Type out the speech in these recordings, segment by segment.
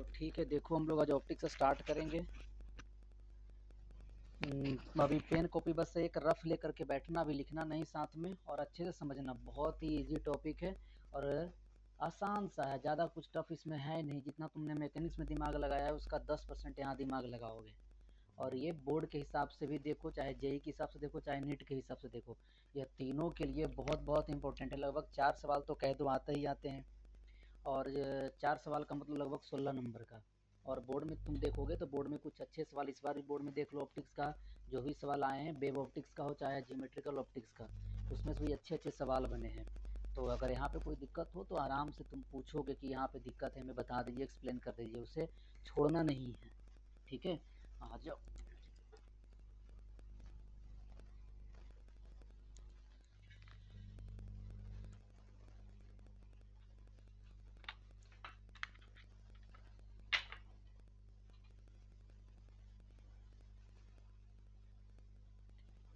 तो ठीक है, देखो हम लोग आज ऑप्टिक्स स्टार्ट करेंगे। अभी पेन कॉपी बस एक रफ लेकर के बैठना, अभी लिखना नहीं साथ में, और अच्छे से समझना। बहुत ही इजी टॉपिक है और आसान सा है, ज़्यादा कुछ टफ इसमें है नहीं। जितना तुमने मैकेनिक्स में दिमाग लगाया है उसका 10% यहाँ दिमाग लगाओगे। और ये बोर्ड के हिसाब से भी देखो, चाहे जेई के हिसाब से देखो, चाहे नीट के हिसाब से देखो, यह तीनों के लिए बहुत बहुत इंपॉर्टेंट है। लगभग 4 सवाल तो कह दो आते ही आते हैं, और 4 सवाल का मतलब लगभग 16 नंबर का। और बोर्ड में तुम देखोगे तो बोर्ड में कुछ अच्छे सवाल इस बार भी बोर्ड में देख लो। ऑप्टिक्स का जो भी सवाल आए हैं, वेब ऑप्टिक्स का हो चाहे जियोमेट्रिकल ऑप्टिक्स का, उसमें से भी अच्छे अच्छे सवाल बने हैं। तो अगर यहाँ पे कोई दिक्कत हो तो आराम से तुम पूछोगे कि यहाँ पे दिक्कत है, हमें बता दीजिए, एक्सप्लेन कर दीजिए, उसे छोड़ना नहीं है। ठीक है, आ जाओ।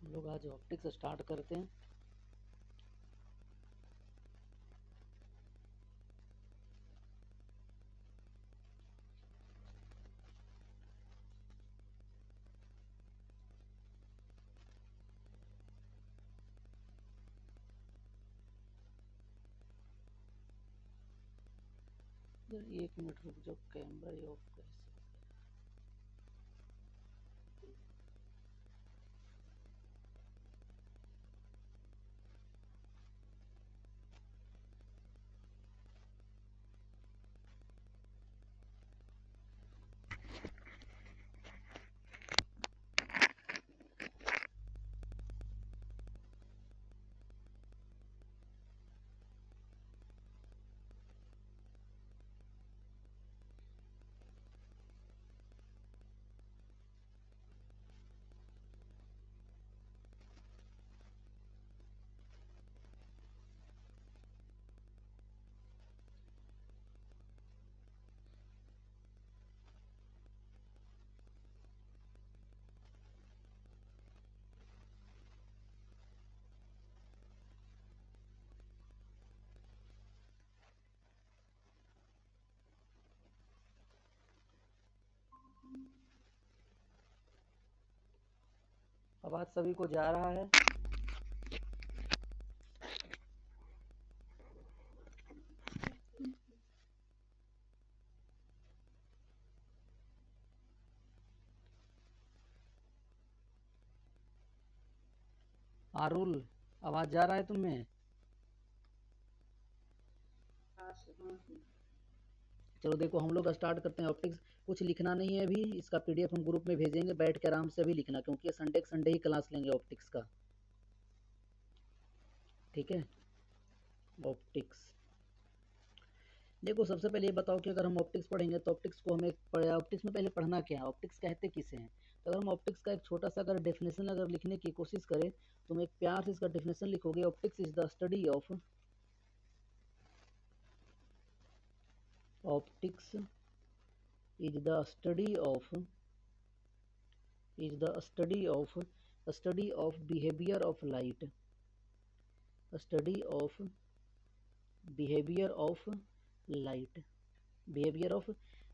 हम लोग आज ऑप्टिक्स स्टार्ट करते हैं। एक मिनट रुक जाओ, कैमरा ही ऑफ कैसे। आवाज सभी को जा रहा है? आरुल, आवाज जा रहा है तुम्हें? चलो देखो, हम लोग स्टार्ट करते हैं ऑप्टिक्स। कुछ लिखना नहीं है अभी, इसका पीडीएफ हम ग्रुप में भेजेंगे, बैठ के आराम से अभी लिखना, क्योंकि संडे संडे ही क्लास लेंगे ऑप्टिक्स का। ठीक है, ऑप्टिक्स। देखो सबसे पहले ये बताओ कि अगर हम ऑप्टिक्स पढ़ेंगे तो ऑप्टिक्स को हमें ऑप्टिक्स में पहले पढ़ना क्या है, ऑप्टिक्स कहते किसे हैं। तो अगर हम ऑप्टिक्स का एक छोटा सा अगर डेफिनेशन अगर लिखने की कोशिश करें, तो हम एक प्यार से इसका डेफिनेशन लिखोगे। Optics is the study of, optics is the study of, is the study of behavior of light, study of behavior of light, behavior of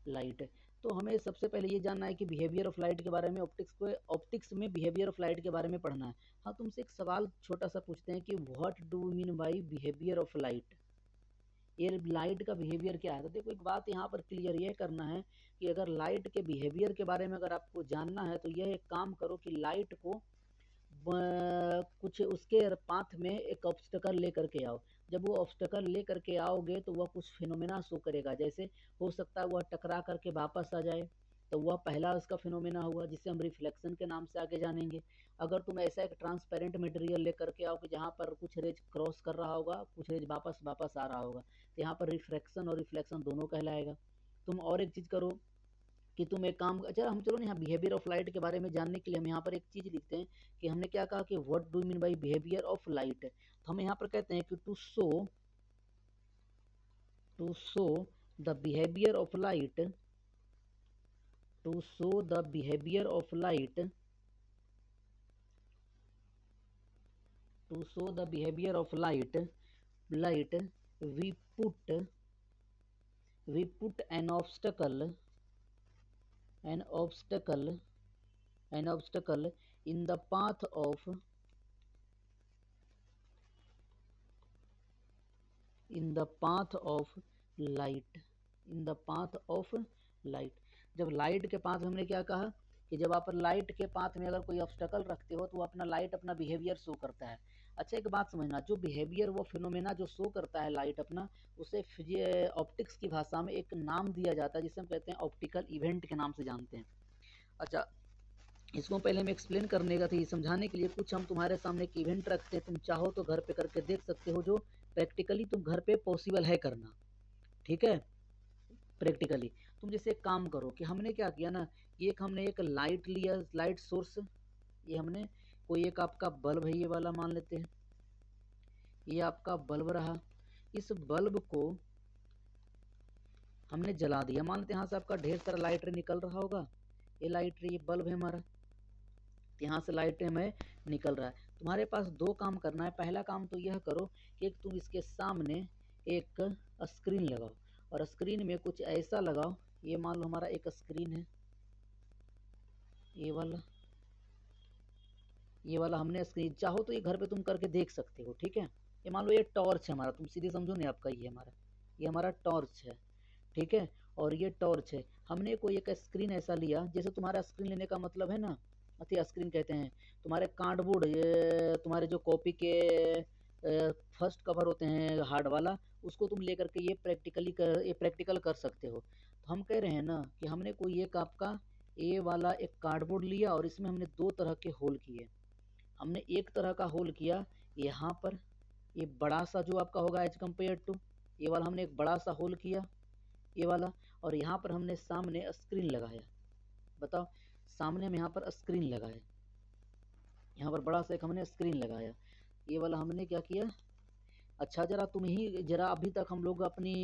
light। तो हमें सबसे पहले ये जानना है कि बिहेवियर ऑफ लाइट के बारे में, ऑप्टिक्स में बिहेवियर ऑफ लाइट के बारे में पढ़ना है। हाँ, तुमसे एक सवाल छोटा सा पूछते हैं कि what do mean by behaviour of light, ये लाइट का बिहेवियर क्या है। तो देखो एक बात यहाँ पर क्लियर ये करना है कि अगर लाइट के बिहेवियर के बारे में अगर आपको जानना है तो यह एक काम करो कि लाइट को कुछ उसके पाथ में एक ऑब्स्टकल लेकर के आओ। जब वो ऑब्स्टकल लेकर के आओगे तो वह कुछ फिनोमेना शो करेगा। जैसे हो सकता है वह टकरा करके वापस आ जाए, तो वह पहला उसका फिनोमेना हुआ, जिसे हम रिफ्लेक्शन के नाम से आगे जानेंगे। अगर तुम ऐसा एक ट्रांसपेरेंट मटेरियल लेकर के आओ कि जहाँ पर कुछ रेज क्रॉस कर रहा होगा, कुछ रेज वापस वापस आ रहा होगा, तो यहाँ पर रिफ्रैक्शन और रिफ्लेक्शन दोनों कहलाएगा। तुम और एक चीज़ करो कि तुम एक काम, अच्छा हम चलो ना, यहाँ बिहेवियर ऑफ लाइट के बारे में जानने के लिए हम यहाँ पर एक चीज़ लिखते हैं कि हमने क्या कहा कि what do mean by behaviour of light. तो हम यहाँ पर कहते हैं कि to show the behaviour of light, to show the behaviour of light, to show the behaviour of light, we put we put an obstacle in the path of in the path of light in the path of light। जब light के path में हमने क्या कहा कि जब आप light के पाथ में अगर कोई ऑब्स्टेकल रखते हो तो वो अपना लाइट अपना बिहेवियर शो करता है। अच्छा एक बात समझना, जो बिहेवियर वो फिनोमेना जो शो करता है लाइट अपना, उसे ऑप्टिक्स की भाषा में एक नाम दिया जाता है जिसे हम कहते हैं ऑप्टिकल इवेंट के नाम से जानते हैं। अच्छा इसको पहले हम एक्सप्लेन करने का थी, समझाने के लिए कुछ हम तुम्हारे सामने एक इवेंट रखते हैं, तुम चाहो तो घर पे करके देख सकते हो, जो प्रैक्टिकली तुम घर पे पॉसिबल है करना। ठीक है, प्रैक्टिकली तुम जैसे एक काम करो कि हमने क्या किया ना, हमने एक लाइट लिया, लाइट सोर्स, ये हमने कोई एक आपका बल्ब है, ये वाला मान लेते हैं, ये आपका बल्ब रहा। इस बल्ब को हमने जला दिया, मान लेते हैं यहाँ से आपका ढेर सारा लाइट रे निकल रहा होगा, ये लाइट रे, ये बल्ब है हमारा, यहाँ से लाइट में निकल रहा है। तुम्हारे पास दो काम करना है। पहला काम तो यह करो कि एक तुम इसके सामने एक स्क्रीन लगाओ, और स्क्रीन में कुछ ऐसा लगाओ, ये मान लो हमारा एक स्क्रीन है, ये वाला हमने स्क्रीन, चाहो तो ये घर पे तुम करके देख सकते हो। ठीक है, ये मान लो ये टॉर्च है हमारा, तुम सीधे समझो नहीं आपका, ये हमारा टॉर्च है। ठीक है, और ये टॉर्च है, हमने कोई एक स्क्रीन ऐसा लिया, जैसे तुम्हारा स्क्रीन लेने का मतलब है ना, अति स्क्रीन कहते हैं तुम्हारे कार्डबोर्ड, ये तुम्हारे जो कॉपी के फर्स्ट कवर होते हैं हार्ड वाला, उसको तुम लेकर के ये प्रैक्टिकल कर सकते हो। तो हम कह रहे हैं ना कि हमने कोई एक आपका ए वाला एक कार्डबोर्ड लिया और इसमें हमने दो तरह के होल किए। हमने एक तरह का होल किया यहाँ पर, ये बड़ा सा जो आपका होगा एज कम्पेयर टू, ये वाला हमने एक बड़ा सा होल किया, ये वाला, और यहाँ पर हमने सामने स्क्रीन लगाया। बताओ, सामने में यहाँ पर स्क्रीन लगाया, यहाँ पर बड़ा सा एक हमने स्क्रीन लगाया, ये वाला हमने क्या किया। अच्छा जरा तुम ही जरा, अभी तक हम लोग अपनी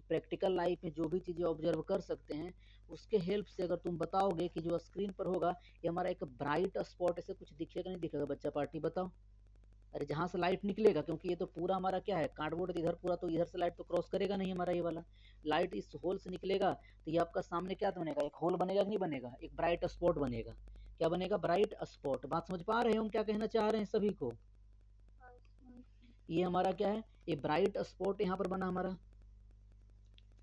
प्रैक्टिकल लाइफ में जो भी चीज़ें ऑब्जर्व कर सकते हैं, उसके हेल्प से अगर तुम बताओगे कि जो स्क्रीन पर होगा ये हमारा एक ब्राइट स्पॉट ऐसे कुछ दिखेगा नहीं दिखेगा बच्चा पार्टी, बताओ। अरे जहाँ से लाइट निकलेगा, क्योंकि ये तो पूरा हमारा क्या है कार्डबोर्ड, इधर पूरा, तो इधर से लाइट तो क्रॉस करेगा नहीं हमारा, ये वाला लाइट इस होल से निकलेगा, तो ये आपका सामने क्या तो बनेगा, एक होल बनेगा कि नहीं बनेगा, एक ब्राइट स्पॉट बनेगा। क्या बनेगा, ब्राइट स्पॉट। बात समझ पा रहे हो हम क्या कहना चाह रहे हैं सभी को। ये हमारा क्या है, ये ब्राइट स्पॉट यहाँ पर बना हमारा,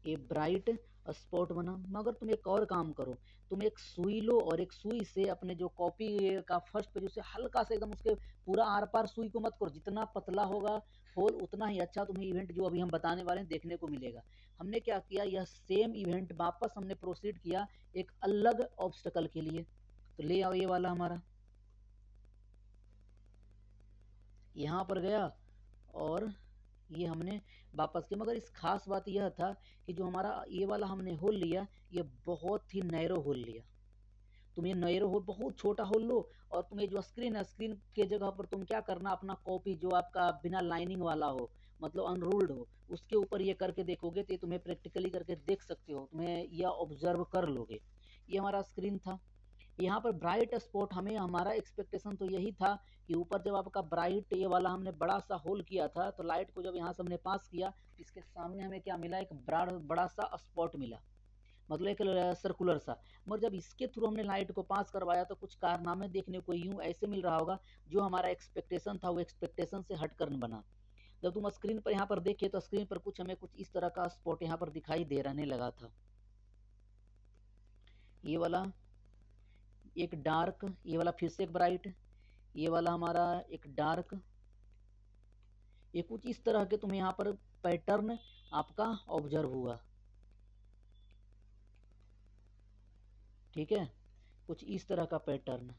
ये ब्राइट स्पॉट बना। मगर तुम एक और काम करो, तुम एक सुई लो और एक सुई से अपने जो कॉपी का फर्स्ट पेज उसे हल्का से एकदम उसके पूरा आर पार सुई को मत करो, जितना पतला होगा होल उतना ही अच्छा तुम्हें इवेंट जो अभी हम बताने वाले हैं देखने को मिलेगा। हमने क्या किया, यह सेम इवेंट वापस हमने प्रोसीड किया एक अलग ऑब्स्टकल के लिए। तो ले आओ ये वाला हमारा, यहाँ पर गया और ये हमने वापस किया। मगर इस खास बात यह था कि जो हमारा ये वाला हमने होल लिया, ये बहुत ही नैरो होल लिया। तुम ये नैरो होल बहुत छोटा होल लो, और तुम ये जो स्क्रीन है, स्क्रीन के जगह पर तुम क्या करना, अपना कॉपी जो आपका बिना लाइनिंग वाला हो, मतलब अनरूल्ड हो, उसके ऊपर ये करके देखोगे तो ये तुम्हें प्रैक्टिकली करके देख सकते हो, तुम्हें यह ऑब्जर्व कर लोगे। ये हमारा स्क्रीन था। यहाँ पर ब्राइट स्पॉट, हमें हमारा एक्सपेक्टेशन तो यही था कि ऊपर जब आपका ब्राइट ये वाला हमने बड़ा सा होल किया था, तो लाइट को जब यहाँ से हमने पास किया, इसके सामने हमें क्या मिला, एक बड़ा सा स्पॉट मिला, मतलब एक सर्कुलर सा। मगर जब इसके थ्रू हमने लाइट को पास करवाया तो कुछ कारनामे देखने को यूं ऐसे मिल रहा होगा, जो हमारा एक्सपेक्टेशन था वो एक्सपेक्टेशन से हटकर बना। जब तुम स्क्रीन पर यहाँ पर देखे तो स्क्रीन पर कुछ हमें कुछ इस तरह का स्पॉट यहाँ पर दिखाई दे रहने लगा था, ये वाला एक डार्क, ये वाला फिर से एक ब्राइट, ये वाला हमारा एक डार्क, ये कुछ इस तरह के तुम्हें यहाँ पर पैटर्न आपका ऑब्जर्व हुआ। ठीक है, कुछ इस तरह का पैटर्न,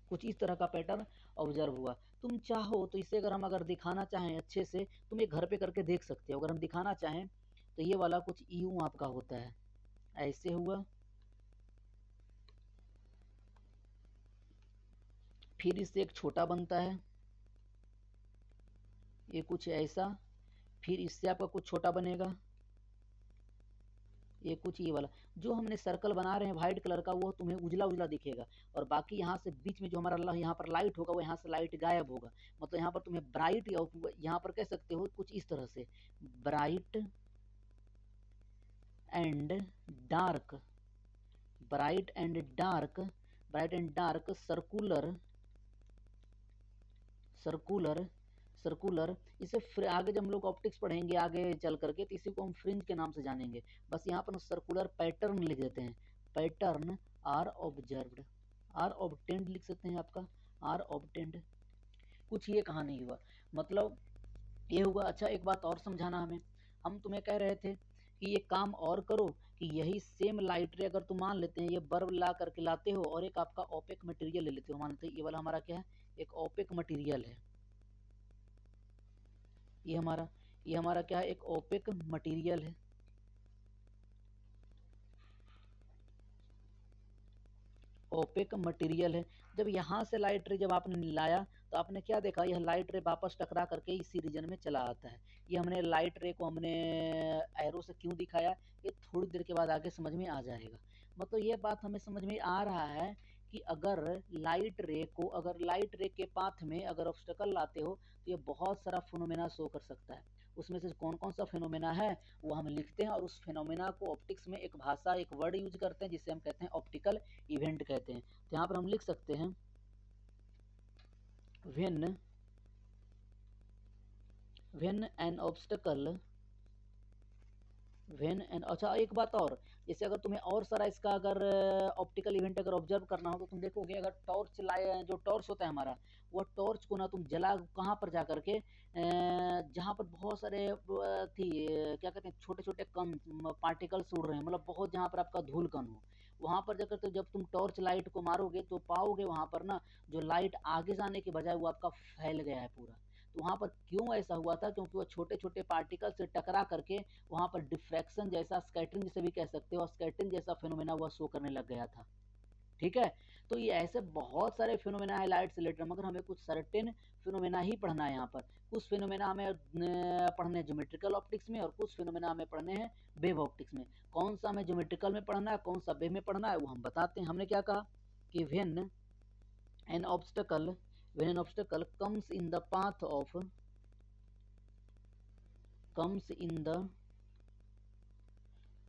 कुछ इस तरह का पैटर्न ऑब्जर्व हुआ। तुम चाहो तो इसे अगर हम दिखाना चाहें अच्छे से, तुम ये घर पे करके देख सकते हो। अगर हम दिखाना चाहें तो ये वाला कुछ यूं आपका होता है, ऐसे हुआ, फिर इससे एक छोटा बनता है, ये कुछ ऐसा, फिर इससे आपका कुछ छोटा बनेगा, ये कुछ ये वाला जो हमने सर्कल बना रहे हैं व्हाइट कलर का वो तुम्हें उजला उजला दिखेगा, और बाकी यहाँ से बीच में जो हमारा यहाँ पर लाइट होगा वो यहाँ से लाइट गायब होगा। मतलब यहाँ पर तुम्हें ब्राइट, या यहाँ पर कह सकते हो कुछ इस तरह से bright and dark, bright and dark, bright and dark circular, circular, circular. इसे आगे जब हम लोग ऑप्टिक्स पढ़ेंगे आगे चल करके तो इसी को हम फ्रिंज के नाम से जानेंगे। बस यहाँ पर सर्कुलर पैटर्न लिख देते हैं, pattern are observed, are obtained लिख सकते हैं आपका, आर ऑब्टेंड। कुछ ये कहानी हुआ, मतलब ये हुआ। अच्छा एक बात और समझाना हमें, हम तुम्हें कह रहे थे कि ये काम और करो कि यही सेम लाइट रे अगर तुम मान लेते हैं ये बल्ब ला करके लाते हो और एक आपका ओपेक मटेरियल ले लेते हो, मान लेते हैं ये वाला हमारा क्या है, एक ओपेक मटेरियल है, ये हमारा क्या है, एक ओपेक मटेरियल है। ओपेक मटेरियल है। जब यहाँ से लाइट रे जब आपने लाया तो आपने क्या देखा, यह लाइट रे वापस टकरा करके इसी रीजन में चला आता है। ये हमने लाइट रे को हमने एरो से क्यों दिखाया, ये थोड़ी देर के बाद आगे समझ में आ जाएगा। मतलब ये बात हमें समझ में आ रहा है कि अगर लाइट रे को, अगर लाइट रे के पाथ में अगर ऑब्स्टेकल लाते हो तो ये बहुत सारा फिनोमेना शो कर सकता है। उसमें से कौन कौन सा फिनोमेना है वो हम लिखते हैं, और उस फिनोमेना को ऑप्टिक्स में एक भाषा, एक वर्ड यूज करते हैं जिसे हम कहते हैं ऑप्टिकल इवेंट कहते हैं। तो यहाँ पर हम लिख सकते हैं when, when an obstacle, when an. अच्छा एक बात और, जैसे अगर तुम्हें और सारा इसका अगर ऑप्टिकल इवेंट अगर ऑब्जर्व करना हो तो तुम देखोगे अगर टॉर्च लाए, जो टॉर्च होता है हमारा, वो टॉर्च को ना तुम जला कहाँ पर जा करके, जहाँ पर बहुत सारे क्या कहते हैं छोटे छोटे कण पार्टिकल्स उड़ रहे हैं, मतलब बहुत जहाँ पर आपका धूल कण हो, वहां पर जाकर तो जब तुम टॉर्च लाइट को मारोगे तो पाओगे वहां पर ना जो लाइट आगे जाने के बजाय वो आपका फैल गया है पूरा। तो वहां पर क्यों ऐसा हुआ था, क्योंकि वो छोटे छोटे पार्टिकल से टकरा करके वहां पर डिफ्रैक्शन जैसा, स्कैटरिंग जिसे भी कह सकते हो, स्कैटरिंग जैसा फिनोमेना हुआ शो करने लग गया था। ठीक है, तो ये ऐसे बहुत सारे फिनोमेना है लाइट से रिलेटेड, मगर हमें कुछ सर्टेन फिनोमेना ही पढ़ना है यहाँ पर। कुछ फिनोमेना हमें पढ़ने हैं ज्योमेट्रिकल ऑप्टिक्स में, और कुछ फिनोमेना हमें पढ़ने हैं वेव ऑप्टिक्स में। कौन सा हमें ज्योमेट्रिकल में पढ़ना है, कौन सा वेव में पढ़ना है, वो हम बताते हैं। हमने क्या कहा कि when an obstacle, when an obstacle comes in the path of, comes in the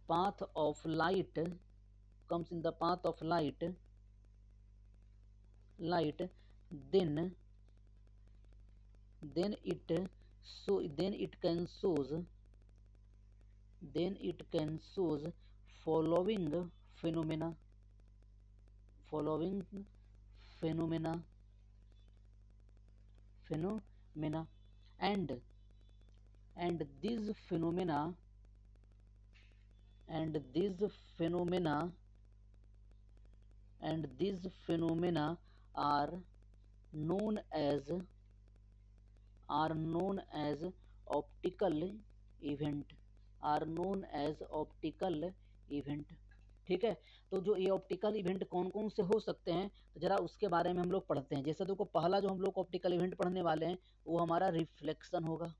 path of light, comes in the path of light, light, then it, so then it can shows, then it can shows following phenomena, following phenomena, phenomena, and these phenomena, and these phenomena, and these phenomena are known as, are known as optical event, are known as optical event। ठीक है, तो जो ये optical event कौन कौन से हो सकते हैं तो जरा उसके बारे में हम लोग पढ़ते हैं। जैसे देखो पहला जो हम लोग ऑप्टिकल इवेंट पढ़ने वाले हैं वो हमारा रिफ्लेक्शन होगा,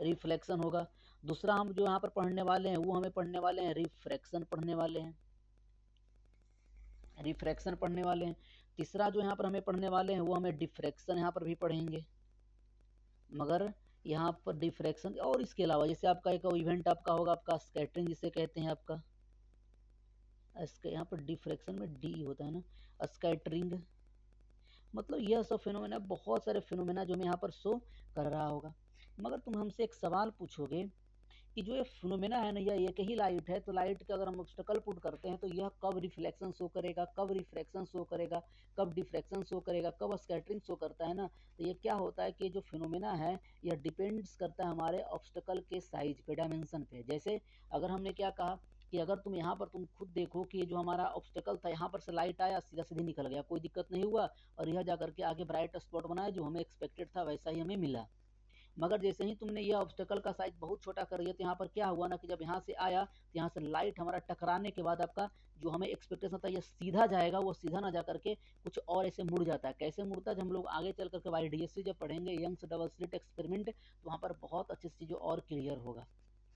रिफ्लेक्शन होगा। दूसरा हम जो यहाँ पर पढ़ने वाले हैं वो हमें पढ़ने वाले हैं रिफ्रैक्शन पढ़ने वाले हैं, रिफ्रैक्शन पढ़ने वाले हैं। तीसरा जो यहाँ पर हमें पढ़ने वाले हैं वो हमें डिफ्रैक्शन यहाँ पर भी पढ़ेंगे, मगर यहाँ पर डिफ्रैक्शन और इसके अलावा जैसे आपका एक इवेंट आपका होगा आपका स्कैटरिंग जिसे कहते हैं आपका, इसके यहाँ पर डिफ्रैक्शन में डी होता है ना, स्कैटरिंग। मतलब यह सब फिनोमेना, बहुत सारे फिनोमेना जो हमें यहाँ पर शो कर रहा होगा। मगर तुम हमसे एक सवाल पूछोगे कि जो ये फिनोमेना है ना, यह एक ही लाइट है, तो लाइट का अगर हम ऑब्स्टेकल पुट करते हैं तो यह कब रिफ्लेक्शन शो करेगा, कब रिफ्रैक्शन शो करेगा, कब डिफ्रैक्शन शो करेगा, कब स्कैटरिंग शो करता है ना। तो ये क्या होता है कि जो फिनोमेना है यह डिपेंड्स करता है हमारे ऑब्स्टेकल के साइज पे, डायमेंशन पे। जैसे अगर हमने क्या कहा कि अगर तुम यहाँ पर तुम खुद देखो कि जो हमारा ऑब्स्टेकल था यहाँ पर से लाइट आया सीधा सीधे निकल गया, कोई दिक्कत नहीं हुआ, और यह जाकर के आगे ब्राइट स्पॉट बनाया, जो हमें एक्सपेक्टेड था वैसा ही हमें मिला। मगर जैसे ही तुमने यह ऑब्स्टेकल का साइज बहुत छोटा कर दिया तो यहाँ पर क्या हुआ ना कि जब यहाँ से आया तो यहाँ से लाइट हमारा टकराने के बाद आपका जो हमें एक्सपेक्टेशन था यह सीधा जाएगा, वो सीधा ना जा करके कुछ और ऐसे मुड़ जाता है। कैसे मुड़ता है जब हम लोग आगे चल करके YDSC जब पढ़ेंगे, यंग्स डबल स्लिट एक्सपेरिमेंट, तो वहाँ पर बहुत अच्छी चीज़ों और क्लियर होगा।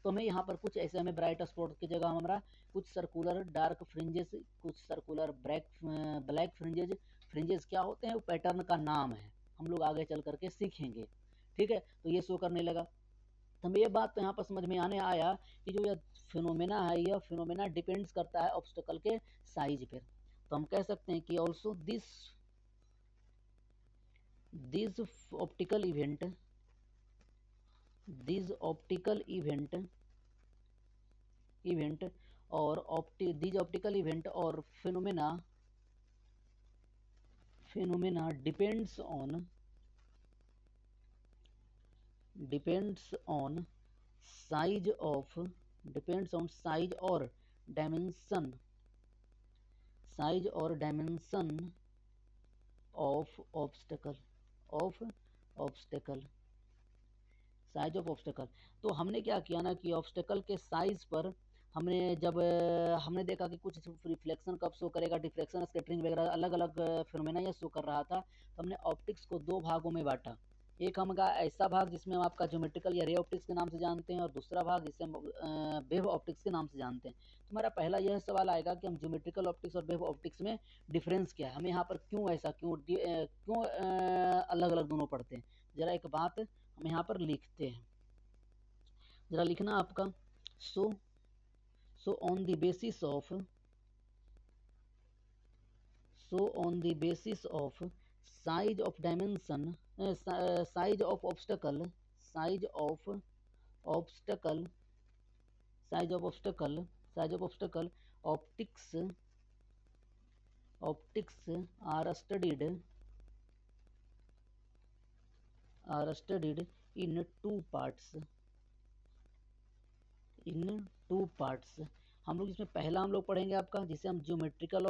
तो हमें यहाँ पर कुछ ऐसे हमें ब्राइट स्पॉट की जगह हमारा कुछ सर्कुलर डार्क फ्रिंजेस, कुछ सर्कुलर ब्लैक फ्रिंजेस, फ्रिंजेस क्या होते हैं, वो पैटर्न का नाम है, हम लोग आगे चल करके सीखेंगे। ठीक है, तो ये शो करने लगा। तो हमें ये बात तो यहाँ पर समझ में आने आया कि जो यह फिनोमेना है, यह फिनोमेना डिपेंड्स करता है ऑब्स्टेकल के साइज पर। तो हम कह सकते हैं कि also this optical event this optical event और these optical event or phenomena depends on size of depends on dimension size or dimension of obstacle of obstacle size of obstacle. तो हमने क्या किया ना कि ऑब्स्टेकल के साइज पर हमने जब हमने देखा कि कुछ रिफ्लेक्शन कब शो करेगा, डिफ्रेक्शन, स्कैटरिंग वगैरह अलग अलग फिनोमेना ये शो कर रहा था, तो हमने ऑप्टिक्स को दो भागों में बांटा। एक हमका ऐसा भाग जिसमें हम आपका ज्योमेट्रिकल या रे ऑप्टिक्स के नाम से जानते हैं, और दूसरा भाग जिसे हम वेव ऑप्टिक्स के नाम से जानते हैं। तो हमारा पहला यह सवाल आएगा कि हम ज्योमेट्रिकल ऑप्टिक्स और वेव ऑप्टिक्स में डिफरेंस क्या है, हमें यहाँ पर क्यों ऐसा क्यों अलग अलग दोनों पढ़ते हैं। जरा एक बात हम यहाँ पर लिखते हैं, जरा लिखना आपका। So on the basis of size of dimension size of obstacle size of obstacle size of obstacle size of obstacle optics are studied in two parts हम लोग इसमें पहला हम लोग पढ़ेंगे आपका जिसे हम ज्योमेट्रिकल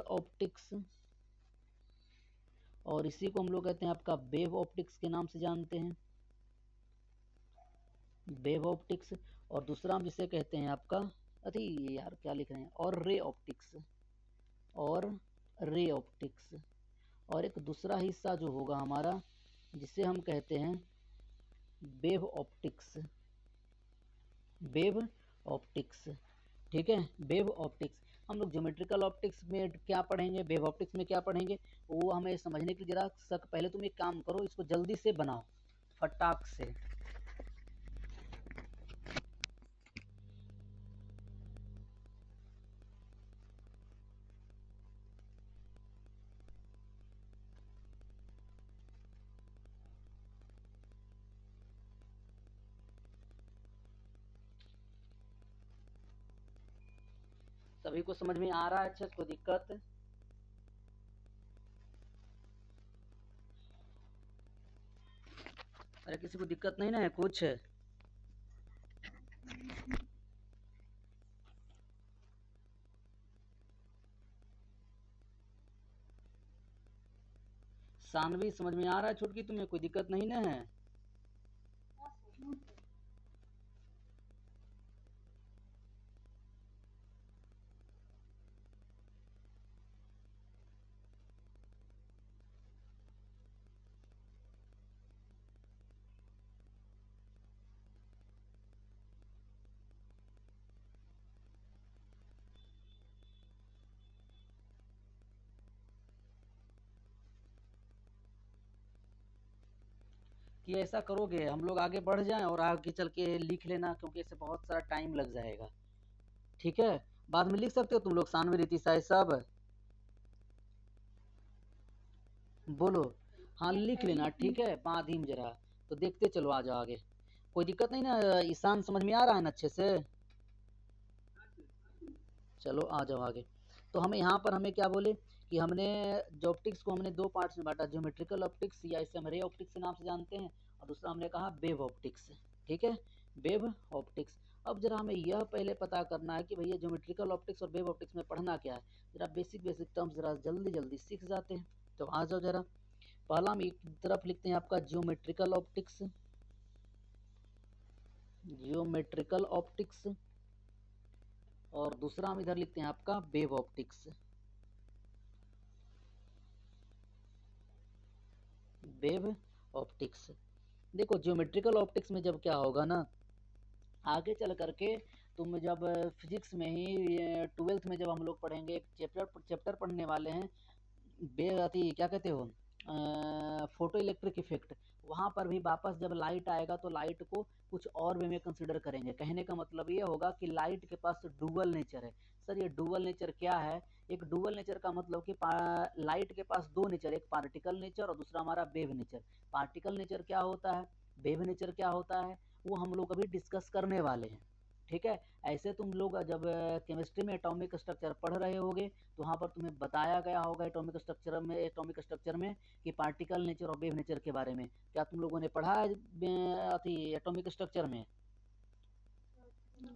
ऑप्टिक्स और इसी को हम लोग कहते हैं आपका वेव ऑप्टिक्स के नाम से जानते हैं, वेव ऑप्टिक्स। और दूसरा हम जिसे कहते हैं आपका, अरे यार क्या लिख रहे हैं, और रे ऑप्टिक्स। और एक दूसरा हिस्सा जो होगा हमारा जिसे हम कहते हैं वेव ऑप्टिक्स। ठीक है, वेव ऑप्टिक्स। हम लोग ज्योमेट्रिकल ऑप्टिक्स में क्या पढ़ेंगे, वेव ऑप्टिक्स में क्या पढ़ेंगे, वो हमें समझने की जरा पहले तुम एक काम करो, इसको जल्दी से बनाओ फटाक से। सभी को समझ में आ रहा है? अच्छा, कोई दिक्कत? अरे किसी को दिक्कत नहीं ना है कुछ? सानवी समझ में आ रहा है छुटकी, तुम्हें कोई दिक्कत नहीं ना है? कि ऐसा करोगे, हम लोग आगे बढ़ जाएं और आगे चल के लिख लेना, क्योंकि इससे बहुत सारा टाइम लग जाएगा। ठीक है, बाद में लिख सकते हो तुम लोग, सानवी, रीति, साई सब बोलो। हाँ लिख लेना, ठीक है, पाधीम जरा। तो देखते चलो, आ जाओ आगे, कोई दिक्कत नहीं ना? ईशान समझ में आ रहा है ना अच्छे से? चलो आ जाओ आगे। तो हमें यहाँ पर हमें क्या बोले कि हमने जो ऑप्टिक्स को हमने दो पार्ट्स में बांटा, ज्योमेट्रिकल ऑप्टिक्स या इसे हम रे ऑप्टिक्स के नाम से जानते हैं, और दूसरा हमने कहा वेव ऑप्टिक्स। ठीक है, वेव ऑप्टिक्स। अब जरा हमें यह पहले पता करना है कि भैया ज्योमेट्रिकल ऑप्टिक्स और वेव ऑप्टिक्स में पढ़ना क्या है। जरा बेसिक बेसिक टर्म्स जरा जल्दी जल्दी सीख जाते हैं। तो आ जाओ जरा, पहला हम एक तरफ लिखते हैं आपका ज्योमेट्रिकल ऑप्टिक्स, और दूसरा हम इधर लिखते हैं आपका वेव ऑप्टिक्स। Wave optics. देखो ज्योमेट्रिकल ऑप्टिक्स में जब क्या होगा ना, आगे चल करके तुम जब फिजिक्स में ही 12th में जब हम लोग पढ़ेंगे, एक चैप्टर पढ़ने वाले हैं, बे अति क्या कहते हो, फोटो इलेक्ट्रिक इफेक्ट। वहाँ पर भी वापस जब लाइट आएगा तो लाइट को कुछ और वे में कंसिडर करेंगे। कहने का मतलब ये होगा कि लाइट के पास डुअल नेचर है। सर ये डुअल नेचर क्या है? एक डुअल नेचर का मतलब कि लाइट के पास दो नेचर, एक पार्टिकल नेचर और दूसरा हमारा वेव नेचर। पार्टिकल नेचर क्या होता है, वेव नेचर क्या होता है, वो हम लोग अभी डिस्कस करने वाले हैं। ठीक है। ऐसे तुम लोग जब केमिस्ट्री में एटॉमिक स्ट्रक्चर पढ़ रहे होगे तो वहाँ पर तुम्हें बताया गया होगा एटॉमिक स्ट्रक्चर में कि पार्टिकल नेचर और वेव नेचर के बारे में। क्या तुम लोगों ने पढ़ा है एटॉमिक स्ट्रक्चर में?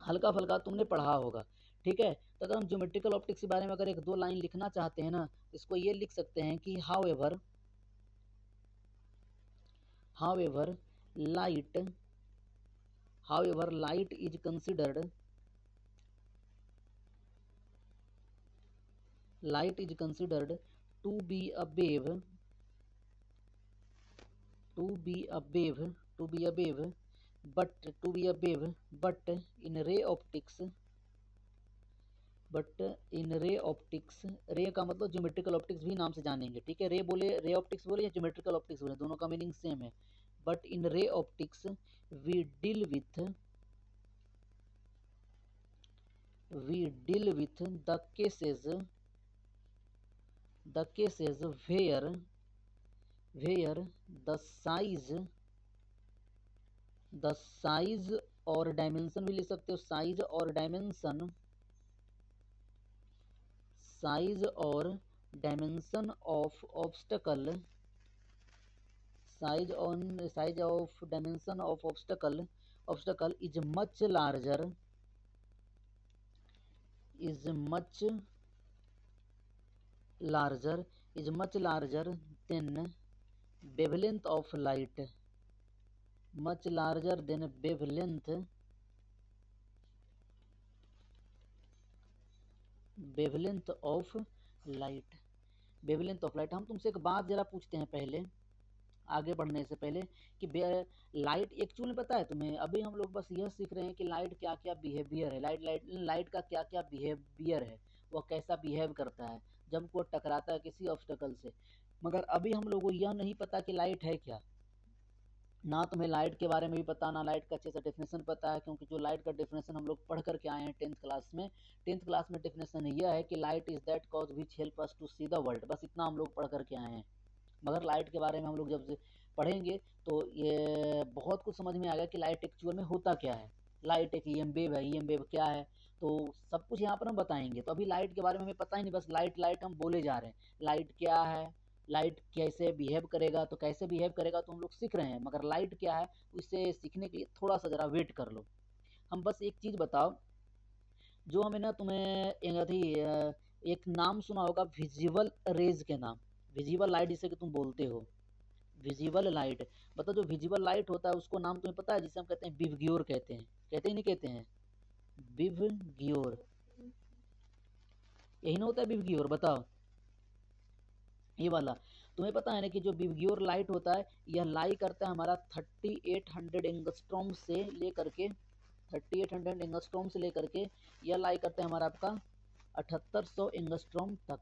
हल्का फुल्का तुमने पढ़ा होगा। ठीक है। तो अगर हम ज्योमेट्रिकल ऑप्टिक्स के बारे में अगर एक दो लाइन लिखना चाहते हैं ना, तो इसको ये लिख सकते हैं कि how ever light light is considered to be a wave to be a wave to be a wave but in ray optics, रे का मतलब ज्योमेट्रिकल ऑप्टिक्स भी नाम से जानेंगे। ठीक है। रे ऑप्टिक्स बोले या ज्योमेट्रिकल ऑप्टिक्स बोले, दोनों का मीनिंग सेम है। But in ray optics we deal with the cases where the size और डायमेंशन भी ले सकते हो, साइज और dimension of obstacle obstacle is much larger than wavelength of light much larger than wavelength of light। हम तुमसे एक बात जरा पूछते हैं पहले, आगे बढ़ने से पहले, कि लाइट एक्चुअल में पता है तुम्हें? अभी हम लोग बस यह सीख रहे हैं कि लाइट क्या क्या बिहेवियर है, लाइट का क्या क्या बिहेवियर है, वह कैसा बिहेव करता है जब वो टकराता है किसी ऑब्स्टेकल से। मगर अभी हम लोगों को यह नहीं पता कि लाइट है क्या। ना तुम्हें लाइट के बारे में भी पता, ना लाइट का अच्छे से डेफिनेशन पता है, क्योंकि जो लाइट का डेफिनेशन हम लोग पढ़ करके आए हैं 10th क्लास में डेफिनेशन यह है कि light is that cause which help us to see the world. बस इतना हम लोग पढ़ करके आए हैं। मगर लाइट के बारे में हम लोग जब से पढ़ेंगे तो ये बहुत कुछ समझ में आ गया कि लाइट एक्चुअल में होता क्या है। लाइट एक ईएम वेव है, ईएम वेव क्या है, तो सब कुछ यहाँ पर हम बताएंगे। तो अभी लाइट के बारे में हमें पता ही नहीं, बस लाइट लाइट हम बोले जा रहे हैं। लाइट क्या है, लाइट कैसे बिहेव करेगा, तो कैसे बिहेव करेगा तो हम लोग सीख रहे हैं, मगर लाइट क्या है उसे सीखने के लिए थोड़ा सा जरा वेट कर लो। हम बस एक चीज़ बताओ, जो हमें ना तुम्हें एक नाम सुना होगा विजिबल रेज के नाम, विजिबल लाइट जिसे कि तुम बोलते हो, विजिबल लाइट। मतलब जो विजिबल लाइट होता है उसको नाम तुम्हें पता है, जिसे हम कहते हैं विवग्योर कहते हैं, कहते ही नहीं कहते हैं विवग्योर, यही ना होता है विवग्योर, बताओ ये वाला। तुम्हें पता है ना कि जो विवग्योर लाइट होता है यह लाई करता है हमारा 3800 एंगस्ट्रॉम से लेकर के 3800 एंगस्ट्रॉम से लेकर के यह लाई करता है हमारा आपका 7800 एंगस्ट्रॉम तक,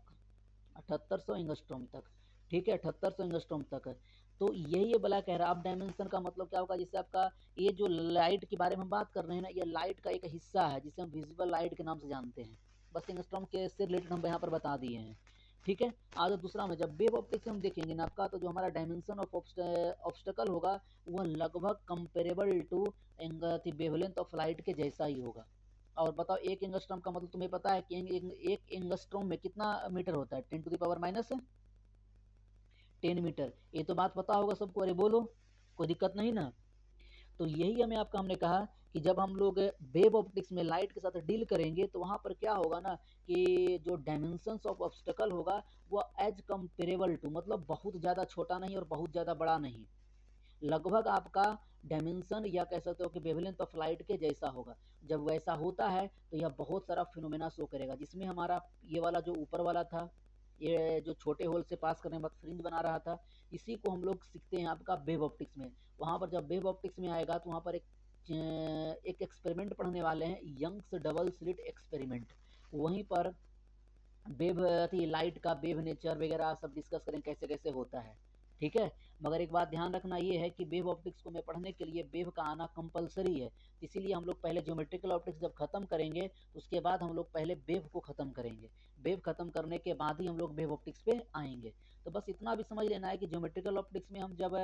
7800 एंगस्ट्रॉम तक। ठीक है, 7800 एंगस्ट्रॉम तक। तो यही ये बला कह रहा है। अब डायमेंशन का मतलब क्या होगा, जिससे आपका ये जो लाइट के बारे में हम बात कर रहे हैं ना, ये लाइट का एक हिस्सा है जिसे हम विजिबल लाइट के नाम से जानते हैं। बस एंगस्ट्रॉम के से रिलेटेड हम यहाँ पर बता दिए हैं। ठीक है। आज दूसरा में जब वेव ऑप्टिक्स हम देखेंगे ना आपका, तो जो हमारा डायमेंशन ऑफ ऑब्स्टेकल होगा वह लगभग comparable to wavelength of light के जैसा ही होगा। और बताओ एक एंगस्ट्रॉम का मतलब तुम्हें पता है कि एक एंगस्ट्रॉम में कितना मीटर होता है? 10⁻⁻10 मीटर। ये तो बात पता होगा सबको, अरे बोलो, कोई दिक्कत नहीं ना। तो यही हमने कहा कि जब हम लोग वेव ऑप्टिक्स में लाइट के साथ डील करेंगे तो वहाँ पर क्या होगा ना कि जो डायमेंशंस ऑफ ऑब्स्टेकल होगा वो एज कंपेरेबल टू, मतलब बहुत ज़्यादा छोटा नहीं और बहुत ज़्यादा बड़ा नहीं, लगभग आपका डायमेंशन या कह सकते हो कि वेवलेंथ ऑफ लाइट के जैसा होगा। जब वैसा होता है तो यह बहुत सारा फिनोमेना शो करेगा, जिसमें हमारा ये वाला जो ऊपर वाला था ये जो छोटे होल से पास करने के बाद फ्रिंज बना रहा था, इसी को हम लोग सीखते हैं आपका वेव ऑप्टिक्स में। वहाँ पर जब वेव ऑप्टिक्स में आएगा तो वहाँ पर एक एक्सपेरिमेंट पढ़ने वाले हैं, यंग्स डबल स्लिट एक्सपेरिमेंट। वहीं पर वेव थी लाइट का वेव नेचर वगैरह सब डिस्कस करें कैसे कैसे होता है, ठीक है। मगर एक बात ध्यान रखना ये है कि वेव ऑप्टिक्स को मैं पढ़ने के लिए वेव का आना कंपलसरी है, इसीलिए हम लोग पहले ज्योमेट्रिकल ऑप्टिक्स जब खत्म करेंगे तो उसके बाद हम लोग पहले वेव को खत्म करेंगे, वेव खत्म करने के बाद ही हम लोग वेव ऑप्टिक्स पे आएंगे। तो बस इतना भी समझ लेना है कि ज्योमेट्रिकल ऑप्टिक्स में हम जब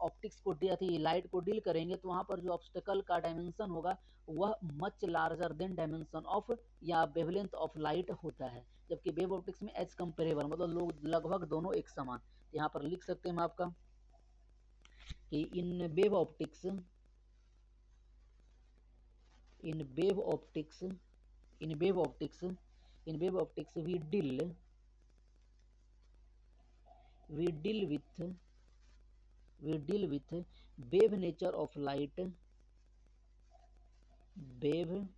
ऑप्टिक्स को थी लाइट को डील करेंगे तो वहाँ पर जो ऑब्स्टेकल का डायमेंशन होगा वह much larger then dimension of या वेवलेंथ ऑफ लाइट होता है, जबकि वेव ऑप्टिक्स में एज कंपेरेबल मतलब लोग लगभग दोनों एक समान। यहाँ पर लिख सकते हैं हम आपका कि in wave optics in wave optics in wave optics in wave optics we deal with wave nature of light, wave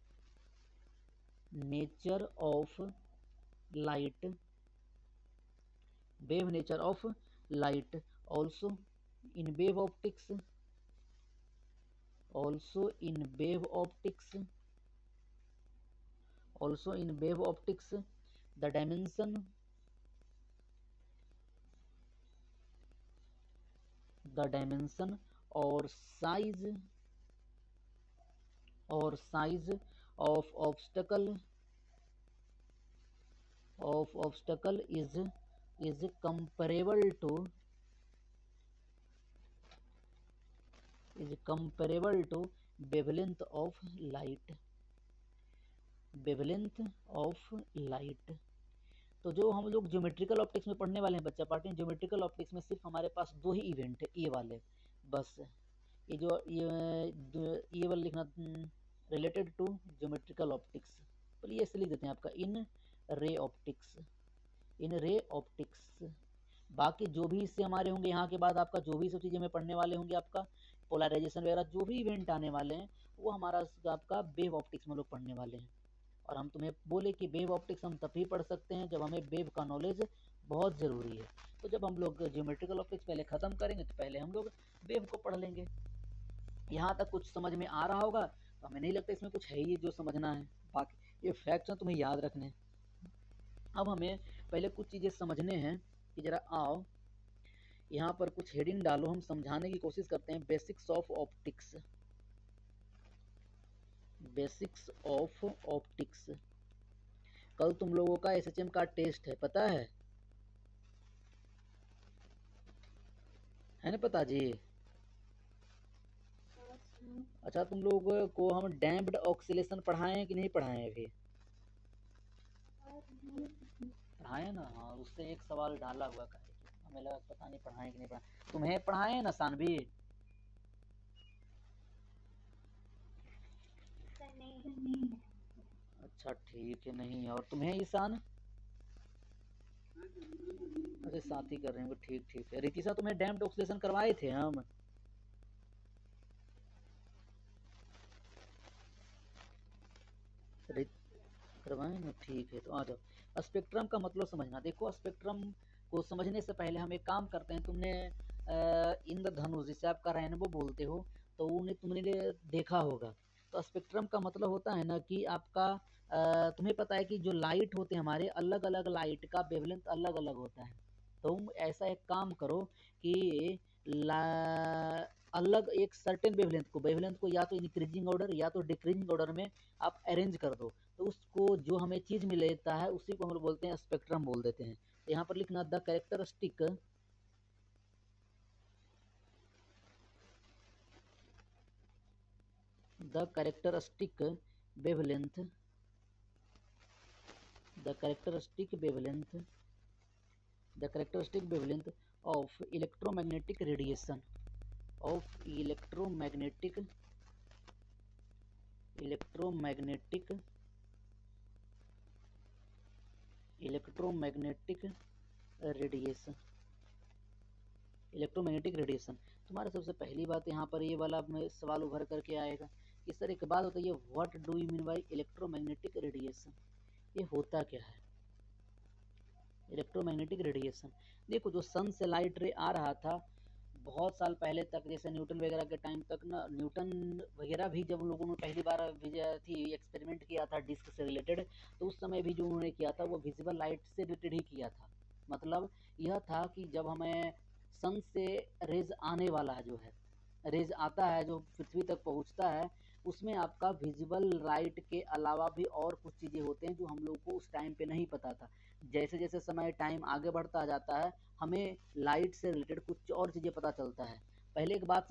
nature of light, wave nature of light. Also in wave optics, also in wave optics, also in wave optics, the dimension, the dimension or size of obstacle is comparable to wavelength of light, wavelength of light। तो जो हम लोग geometrical optics में पढ़ने वाले हैं बच्चा party, geometrical optics में सिर्फ हमारे पास दो ही इवेंट है ये वाले, बस ये जो ये वाला लिखना रिलेटेड टू ज्योमेट्रिकल ऑप्टिक्स, पर ये ऐसे लिख देते हैं आपका इन रे ऑप्टिक्स, इन रे ऑप्टिक्स। बाकी जो भी इससे हमारे होंगे यहाँ के बाद आपका जो भी सब चीज़ें में पढ़ने वाले होंगे, आपका पोलराइजेशन वगैरह जो भी इवेंट आने वाले हैं वो हमारा आपका वेव ऑप्टिक्स में लोग पढ़ने वाले हैं। और हम तुम्हें बोले कि वेव ऑप्टिक्स हम तभी पढ़ सकते हैं जब हमें वेव का नॉलेज बहुत ज़रूरी है। तो जब हम लोग ज्योमेट्रिकल ऑप्टिक्स पहले ख़त्म करेंगे तो पहले हम लोग वेव को पढ़ लेंगे। यहाँ तक कुछ समझ में आ रहा होगा, तो हमें नहीं लगता इसमें कुछ है ही जो समझना है, बाकी ये फैक्ट्स हैं तुम्हें याद रखने। अब हमें पहले कुछ चीज़ें समझने हैं कि ज़रा आओ यहाँ पर कुछ हेडिंग डालो, हम समझाने की कोशिश करते हैं। Basics of optics, basics of optics. कल तुम लोगों का एसएचएम का टेस्ट है, पता है ना पता जी? अच्छा, तुम लोगों को हम डैम्प्ड ऑक्सीलेशन पढ़ाएं कि नहीं पढ़ाएं? अभी पढ़ाएं ना? हाँ, उससे एक सवाल डाला हुआ का हमें लगा पता नहीं पढ़ाएं कि नहीं पढ़ाएं। तुम्हें पढ़ाएं ना सानवी? अच्छा ठीक है, नहीं। और तुम्हें ईशान? अच्छा साथी कर रहे हैं, ठीक ठीक है। रितिशा तुम्हें डैम्प्ड ऑक्सीलेशन करवाए थे हम? करवाएं ना, ठीक है। तो आ जाओ। स्पेक्ट्रम का मतलब समझना। देखो स्पेक्ट्रम को समझने से पहले हम एक काम करते हैं। तुमने इंद्रधनुष जिसे आपका रेनबो बोलते हो तो उन्हें तुमने देखा होगा। तो स्पेक्ट्रम का मतलब होता है ना कि आपका तुम्हें पता है कि जो लाइट होते हैं हमारे, अलग अलग लाइट का वेवलेंथ अलग अलग होता है। तो तुम ऐसा एक काम करो कि अलग एक सर्टेन वेवलेंथ को या तो इंक्रीजिंग ऑर्डर या तो डिक्रीजिंग ऑर्डर में आप अरेंज कर दो, तो उसको जो हमें चीज़ मिलता है उसी को हम लोग बोलते हैं स्पेक्ट्रम बोल देते हैं। तो यहाँ पर लिखना the characteristic the characteristic wavelength the characteristic wavelength the characteristic wavelength of electromagnetic radiation of electromagnetic radiation electromagnetic radiation. तुम्हारा सबसे पहली बात यहाँ पर ये वाला सवाल उभर करके आएगा कि सर एक बात होता है, what do you mean by electromagnetic radiation, ये होता क्या है? Electromagnetic radiation. देखो जो सन से लाइट रे आ रहा था बहुत साल पहले तक, जैसे न्यूटन वगैरह के टाइम तक ना, न्यूटन वगैरह भी जब लोगों ने पहली बार थी एक्सपेरिमेंट किया था डिस्क से रिलेटेड, तो उस समय भी जो उन्होंने किया था वो विजिबल लाइट से रिलेटेड ही किया था। मतलब यह था कि जब हमें सन से रेज आने वाला है, जो है रेज आता है जो पृथ्वी तक पहुंचता है, उसमें आपका विजिबल लाइट के अलावा भी और कुछ चीज़ें होते हैं जो हम लोग को उस टाइम पे नहीं पता था। जैसे जैसे समय टाइम आगे बढ़ता जाता है हमें लाइट से रिलेटेड कुछ और चीज़ें पता चलता है। पहले एक बात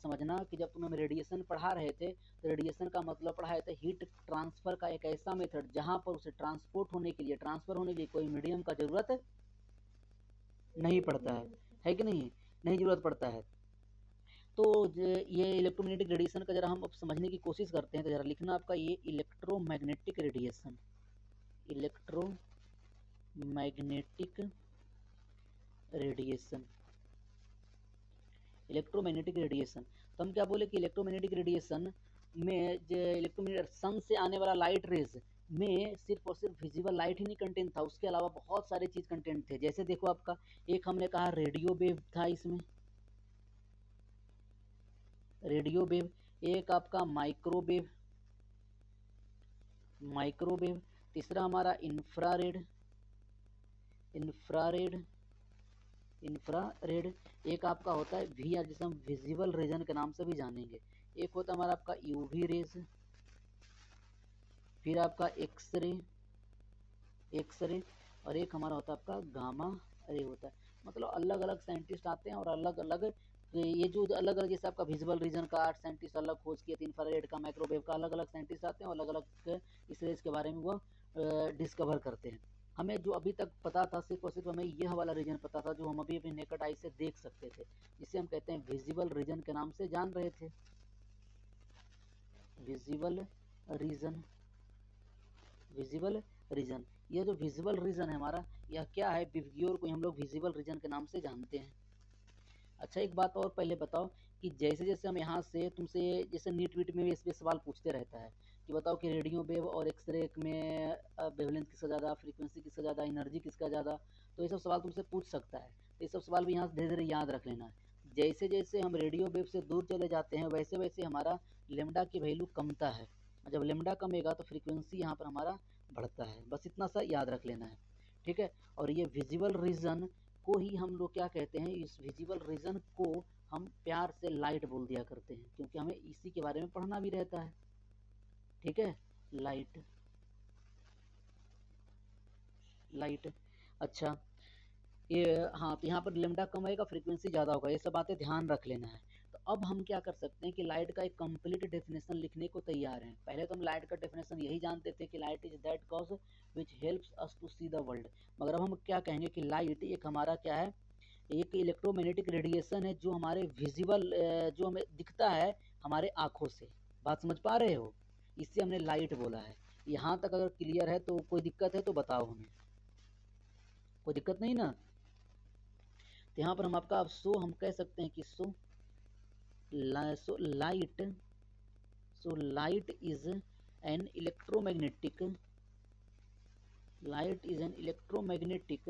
समझना कि जब तुम्हें रेडिएशन पढ़ा रहे थे तो रेडिएशन का मतलब पढ़ाए थे हीट ट्रांसफ़र का एक ऐसा मेथड जहाँ पर उसे ट्रांसपोर्ट होने के लिए, ट्रांसफ़र होने के लिए कोई मीडियम का ज़रूरत नहीं पड़ता है कि नहीं? नहीं ज़रूरत पड़ता है। तो ये इलेक्ट्रोमैग्नेटिक रेडिएशन का जरा हम अब समझने की कोशिश करते हैं, तो जरा लिखना आपका ये electromagnetic radiation, electromagnetic radiation, electromagnetic radiation. तो हम क्या बोले कि इलेक्ट्रोमैग्नेटिक रेडिएशन में जो इलेक्ट्रोमैग्नेटिक सन से आने वाला लाइट रेज में सिर्फ और सिर्फ विजिबल लाइट ही नहीं कंटेंट था, उसके अलावा बहुत सारे चीज़ कंटेंट थे। जैसे देखो आपका एक हमने कहा रेडियो वेव था इसमें, रेडियो वेव, एक आपका माइक्रोवेव, माइक्रोवेव, तीसरा हमारा इंफ्रारेड, इंफ्रारेड, इंफ्रारेड, एक आपका होता है वी आर जिसे हम विजिबल रीजन के नाम से भी जानेंगे, एक होता है हमारा आपका यूवी रेज, फिर आपका एक्सरे, एक्सरे, और एक हमारा होता है आपका गामा रे होता है। मतलब अलग अलग साइंटिस्ट आते हैं और अलग अलग ये जो अलग अलग जैसे आपका विजुअल रीजन का 8 साइंटिस्ट अलग खोज किए थे, इंफ्रारेड का, माइक्रोवेव का, अलग अलग साइंटिस्ट आते हैं और अलग अलग इस रेज के बारे में वो डिस्कवर करते हैं। हमें जो अभी तक पता था सिर्फ और सिर्फ हमें यह वाला रीजन पता था जो हम अभी अभी नेकेड आई से देख सकते थे, जिसे हम कहते हैं विजिबल रीजन के नाम से जान रहे थे, विजिबल रीजन, विजिबल रीजन। यह जो विजिबल रीजन है हमारा, यह क्या है, बिव्योर को हम लोग विजिबल रीजन के नाम से जानते हैं। अच्छा एक बात और पहले बताओ कि जैसे जैसे हम यहाँ से तुमसे, जैसे नीट वीट में भी इस पे सवाल पूछते रहता है कि बताओ कि रेडियो वेव और एक्सरे में वेवलेंथ किसका ज़्यादा, फ्रीक्वेंसी किसका ज़्यादा, एनर्जी किसका ज़्यादा, तो ये सब सवाल तुमसे पूछ सकता है। तो ये सब सवाल भी यहाँ से धीरे धीरे याद रख लेना है। जैसे जैसे हम रेडियो वेव से दूर चले जाते हैं वैसे वैसे हमारा लेमडा की वैल्यू कमता है, और जब लेमडा कमेगा तो फ्रीक्वेंसी यहाँ पर हमारा बढ़ता है। बस इतना सा याद रख लेना है, ठीक है। और ये विजिबल रीजन को ही हम लोग क्या कहते हैं, इस विजिबल रीजन को हम प्यार से लाइट बोल दिया करते हैं, क्योंकि हमें इसी के बारे में पढ़ना भी रहता है, ठीक है। लाइट, लाइट, अच्छा ये, हाँ तो यहाँ पर लेमडा कम आएगा, फ्रीक्वेंसी ज़्यादा होगा, ये सब बातें ध्यान रख लेना है। तो अब हम क्या कर सकते हैं कि लाइट का एक कंप्लीट डेफिनेशन लिखने को तैयार हैं। पहले तो हम लाइट का डेफिनेशन यही जानते थे कि light is that cause which helps us to see the world, मगर अब हम क्या कहेंगे कि लाइट एक हमारा क्या है, एक इलेक्ट्रोमैग्नेटिक रेडिएशन है जो हमारे विजिबल, जो हमें दिखता है हमारे आँखों से। बात समझ पा रहे हो? इससे हमने लाइट बोला है। यहाँ तक अगर क्लियर है तो कोई दिक्कत है तो बताओ हमें, कोई दिक्कत नहीं ना? तो यहाँ पर हम आपका सो हम कह सकते हैं कि so light, so light is an electromagnetic, light is an electromagnetic,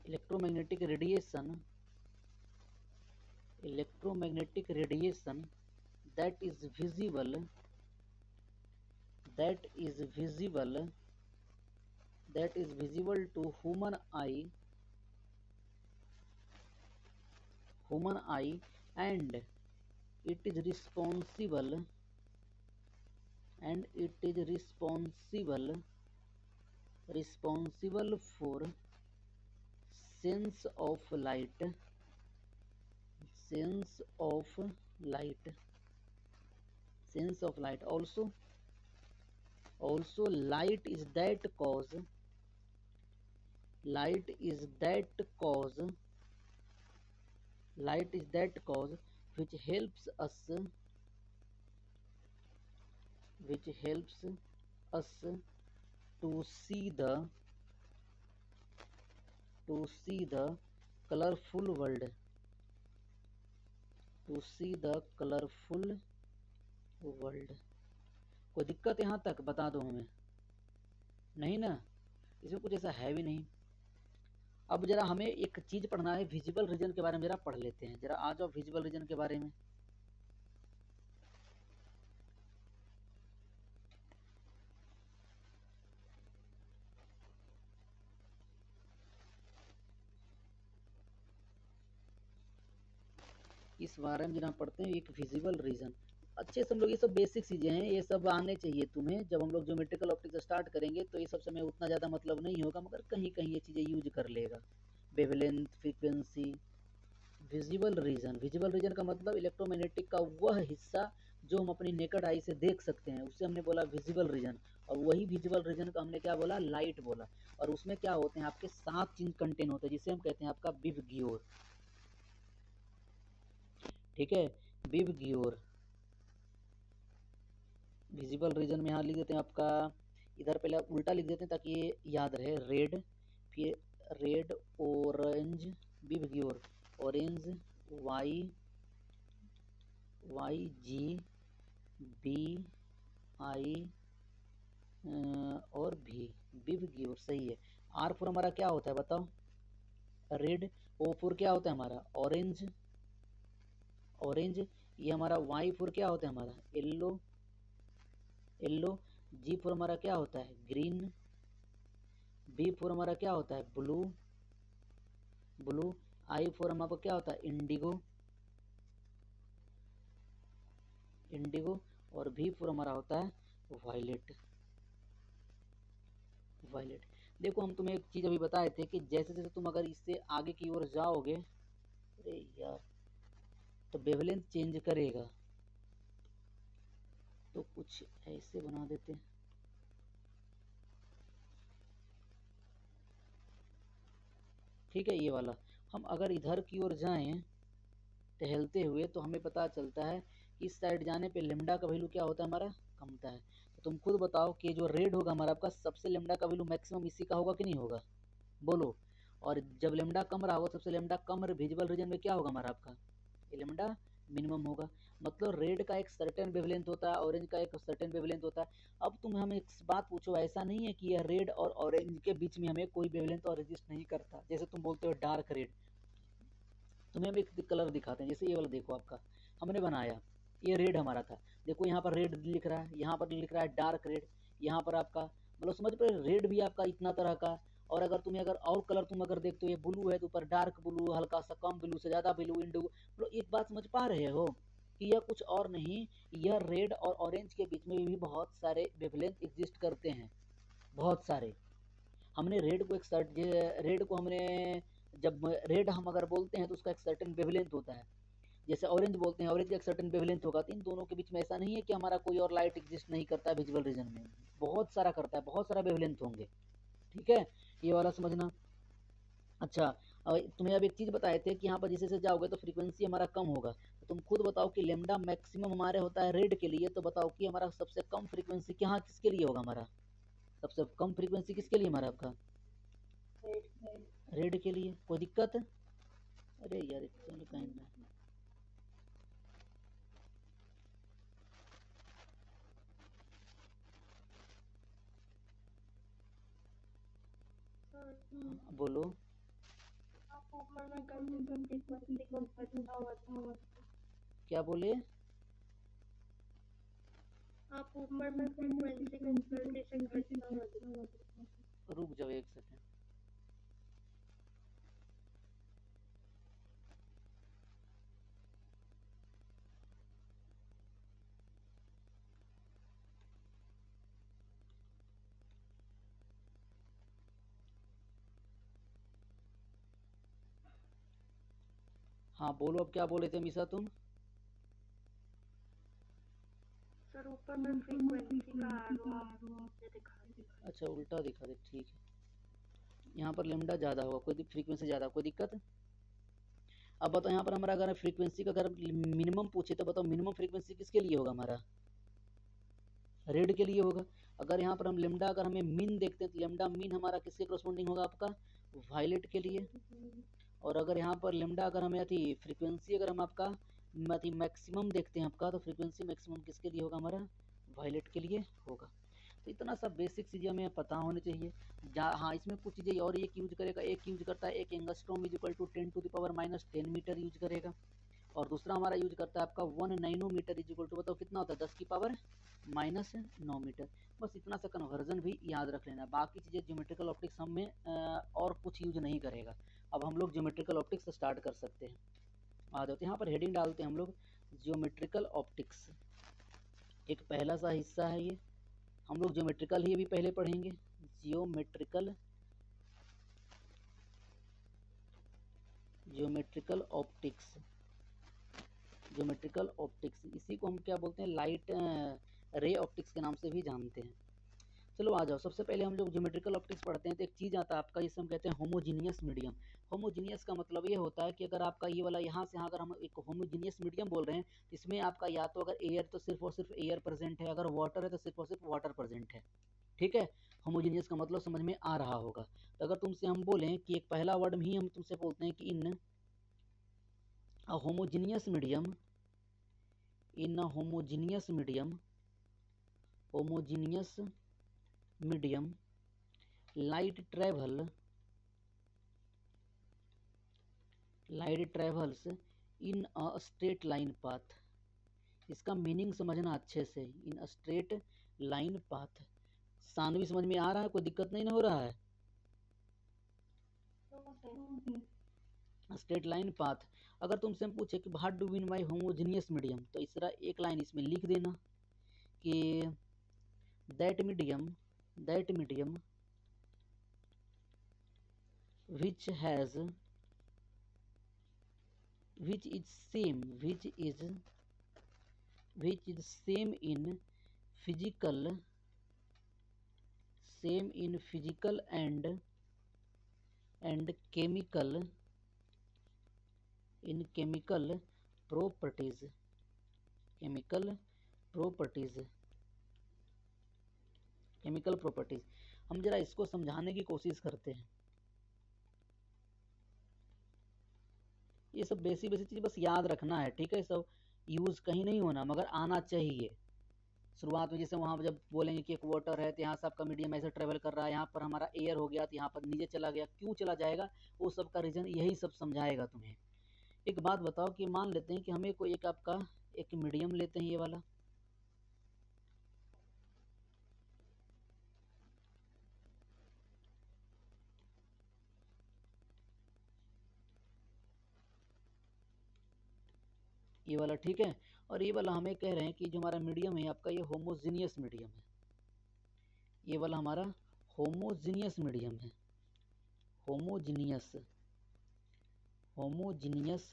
electromagnetic radiation, electromagnetic radiation that is visible, that is visible, that is visible to human eye, human eye, and it is responsible, and it is responsible, responsible for sense of light, sense of light, sense of light. Also, also light is that cause, light is that cause, light is that cause which helps us, which helps us to see the, to see the colorful world, to see the colorful world। कोई दिक्कत यहाँ तक बता दो हमें, नहीं ना? इसमें कुछ ऐसा है भी नहीं। अब जरा हमें एक चीज पढ़ना है, विजिबल रीजन के बारे में जरा पढ़ लेते हैं। जरा आ जाओ विजिबल रीजन के बारे में। इस बारे में जरा पढ़ते हैं, एक विजिबल रीजन। अच्छे से हम लोग, ये सब बेसिक चीजें हैं, ये सब आने चाहिए तुम्हें। जब हम लोग ज्योमेट्रिकल ऑप्टिक्स स्टार्ट करेंगे तो ये सब समय उतना ज़्यादा मतलब नहीं होगा, मगर कहीं कहीं ये चीज़ें यूज कर लेगा। Wavelength, frequency, visible region. Visible region का मतलब इलेक्ट्रोमैग्नेटिक का वह हिस्सा जो हम अपनी नेकेड आई से देख सकते हैं, उसे हमने बोला विजिबल रीजन। और वही विजिबल रीजन का हमने क्या बोला, लाइट बोला। और उसमें क्या होते हैं, आपके 7 चीज कंटेन होते हैं, जिसे हम कहते हैं आपका विव गियोर। ठीक है, विव गियोर। विजिबल रीजन में यहाँ लिख देते हैं आपका, इधर पहले आप उल्टा लिख देते हैं ताकि ये याद रहे। रेड, फिर रेड, ऑरेंज, विव गियोर, orange, Y, Y G, B I और भी, विव गियोर। सही है। आर फोर हमारा क्या होता है बताओ, रेड। ओ फोर क्या होता है हमारा, ऑरेंज, ऑरेंज। ये हमारा वाई फोर क्या होता है हमारा, येल्लो, येल्लो। जी फोर हमारा क्या होता है, ग्रीन। बी फोर हमारा क्या होता है, ब्लू, ब्लू। आई फोर हमारा क्या होता है, इंडिगो, इंडिगो। और वी फोर हमारा होता है वायलेट, वायलेट। देखो हम तुम्हें एक चीज अभी बताए थे कि जैसे जैसे तुम अगर इससे आगे की ओर जाओगे, अरे यार, तो वेवलेंथ चेंज करेगा। तो कुछ ऐसे बना देते हैं। ठीक है, ये वाला। हम अगर इधर की ओर जाएं टहलते हुए, तो हमें पता चलता है कि इस साइड जाने पे लेमडा का वैल्यू क्या होता है हमारा, कमता है। तो तुम खुद बताओ कि जो रेड होगा हमारा आपका, सबसे लेमडा का वैल्यू मैक्सिमम इसी का होगा कि नहीं होगा, बोलो। और जब लेमडा कम रहा होगा, सबसे लेमडा कम विजिबल रीजन में क्या होगा हमारा आपका, ये लेमडा मिनिमम होगा। मतलब रेड का एक सर्टेन वेवलेंथ होता है, ऑरेंज का एक सर्टेन वेवलेंथ होता है। अब तुम हमें एक बात पूछो, ऐसा नहीं है कि यह रेड और ऑरेंज के बीच में हमें कोई वेवलेंथ और रेजिस्ट नहीं करता। जैसे तुम बोलते हो डार्क रेड, तुम्हें हम एक कलर दिखाते हैं। जैसे ये वाला देखो आपका, हमने बनाया, ये रेड हमारा था। देखो यहाँ पर रेड लिख रहा है, यहाँ पर लिख रहा है डार्क रेड। यहाँ पर आपका मतलब समझ पे, रेड भी आपका इतना तरह का। और अगर तुम्हें अगर और कलर तुम अगर देखते हो, ये ब्लू है तो ऊपर डार्क ब्लू, हल्का सा कम ब्लू से ज्यादा ब्लू, इंडिगो। मतलब एक बात समझ पा रहे हो कि यह कुछ और नहीं, यह रेड और ऑरेंज के बीच में भी बहुत सारे वेवलेंथ एग्जिस्ट करते हैं, बहुत सारे। हमने रेड को एक सर्ट, रेड को हमने, जब रेड हम अगर बोलते हैं तो उसका एक सर्टेन वेवलेंथ होता है। जैसे ऑरेंज बोलते हैं, ऑरेंज का एक सर्टेन वेवलेंथ होगा। तो इन दोनों के बीच में ऐसा नहीं है कि हमारा कोई और लाइट एग्जिस्ट नहीं करता है विजुअल रीजन में, बहुत सारा करता है, बहुत सारा वेवलेंथ होंगे। ठीक है, ये वाला समझना। अच्छा, तुम्हें अब एक चीज बताए थे कि यहाँ पर जैसे जैसे जाओगे तो फ्रीक्वेंसी हमारा कम होगा। तो तुम खुद बताओ कि लेमडा मैक्सिमम हमारे होता है रेड के लिए, तो बताओ कि हमारा सबसे कम फ्रीक्वेंसी क्या किसके लिए होगा हमारा, सबसे कम फ्रीक्वेंसी किसके लिए हमारा आपका, रेड के लिए। कोई दिक्कत, अरे यार चलो कहीं ना। बोलो, क्या बोले, रुक जाओ एक सेकंड। हाँ बोलो, अब क्या बोले थे मिसा तुम। सर ऊपर में फ्रीक्वेंसी का एरो दिखा दे। अच्छा उल्टा दिखा दे, ठीक है। यहाँ पर लेमडा ज़्यादा होगा, कोई फ्रीक्वेंसी ज़्यादा, कोई दिक्कत। अब बताओ यहाँ पर हमारा अगर फ्रीक्वेंसी का अगर मिनिमम पूछे तो बताओ मिनिमम फ्रीक्वेंसी किसके लिए होगा हमारा, रेड के लिए होगा। अगर यहाँ पर हम लेमडा, अगर हमें मीन देखते हैं तो लेमडा मीन हमारा किसके करस्पॉन्डिंग होगा आपका, वायलेट के लिए। और अगर यहाँ पर लेमडा अगर हमें अति फ्रीक्वेंसी अगर हम आपका अति मैक्सिमम देखते हैं आपका, तो फ्रीक्वेंसी मैक्सिमम किसके लिए होगा हमारा, वायलेट के लिए होगा। तो इतना सब बेसिक चीज़ें हमें पता होनी चाहिए। हाँ, इसमें कुछ चीज़ें और एक यूज करेगा, एक यूज करता है एक angstrom is equal to 10⁻⁻10 metre use करेगा, और दूसरा हमारा यूज करता है आपका 1 नैनोमीटर इज इक्वल टू, बताओ कितना होता है 10⁻⁻9 मीटर। बस इतना सा कन्वर्जन भी याद रख लेना, बाकी चीज़ें ज्योमेट्रिकल ऑप्टिक्स हमें और कुछ यूज नहीं करेगा। अब हम लोग ज्योमेट्रिकल ऑप्टिक्स स्टार्ट कर सकते हैं। आ जाते हैं यहाँ पर, हेडिंग डालते हैं हम लोग ज्योमेट्रिकल ऑप्टिक्स। एक पहला सा हिस्सा है ये, हम लोग ज्योमेट्रिकल ही अभी पहले पढ़ेंगे, ज्योमेट्रिकल ऑप्टिक्स। ज्योमेट्रिकल ऑप्टिक्स इसी को हम क्या बोलते हैं, लाइट रे ऑप्टिक्स के नाम से भी जानते हैं। चलो आ जाओ, सबसे पहले हम लोग ज्योमेट्रिकल ऑप्टिक्स पढ़ते हैं तो एक चीज़ आता है आपका, जिसे हम कहते हैं होमोजीनियस मीडियम। होमोजीनियस का मतलब ये होता है कि अगर आपका ये वाला यहाँ से यहाँ अगर हम एक होमोजीनियस मीडियम बोल रहे हैं, इसमें आपका या तो अगर एयर तो सिर्फ और सिर्फ एयर प्रेजेंट है, अगर वाटर है तो सिर्फ और सिर्फ वाटर प्रेजेंट है। ठीक है, होमोजीनियस का मतलब समझ में आ रहा होगा। तो अगर तुमसे हम बोलें कि एक पहला वर्ड ही हम तुमसे बोलते हैं कि in a homogeneous medium, in a homogeneous medium, homogeneous medium light travels in a straight line path। इसका मीनिंग समझना अच्छे से, in a straight line path. Saanvi समझ में आ रहा है, कोई दिक्कत नहीं ना हो रहा है? Straight line path. अगर तुमसे हम पूछे कि what do mean by homogeneous medium, तो इस तरह एक लाइन इसमें लिख देना कि that medium which is same in physical and chemical properties। हम जरा इसको समझाने की कोशिश करते हैं। ये सब बेसिक चीज़ बस याद रखना है, ठीक है, सब यूज़ कहीं नहीं होना मगर आना चाहिए। शुरुआत में जैसे वहाँ पर जब बोलेंगे कि एक वाटर है तो यहाँ से आपका मीडियम ऐसे ट्रेवल कर रहा है, यहाँ पर हमारा एयर हो गया तो यहाँ पर नीचे चला गया, क्यों चला जाएगा, वो सब का रीज़न यही सब समझाएगा तुम्हें। एक बात बताओ कि मान लेते हैं कि हमें कोई एक आपका एक मीडियम लेते हैं, ये वाला, ये वाला, ठीक है, और ये वाला हमें कह रहे हैं कि जो हमारा मीडियम है आपका, ये होमोजीनियस मीडियम है, ये वाला हमारा होमोजीनियस मीडियम है, होमोजीनियस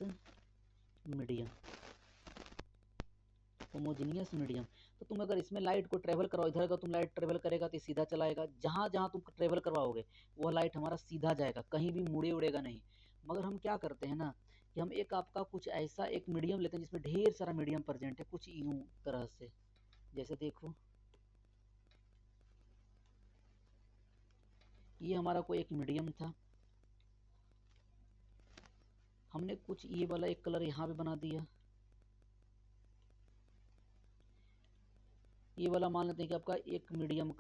मीडियम। तो तुम अगर इसमें लाइट को ट्रेवल कराओ, इधर अगर तुम लाइट ट्रेवल करेगा तो सीधा चलाएगा, जहाँ जहाँ तुम ट्रेवल करवाओगे वह लाइट हमारा सीधा जाएगा, कहीं भी मुड़े उड़ेगा नहीं। मगर हम क्या करते हैं ना कि हम एक आपका कुछ ऐसा एक मीडियम लेते हैं जिसमें ढेर सारा मीडियम प्रेजेंट है, कुछ यूं तरह से, जैसे देखो ये हमारा कोई एक मीडियम था, हमने कुछ ये वाला एक कलर यहाँ पे बना दिया, ये वाला मान लेते हैं कि आपका एक मीडियम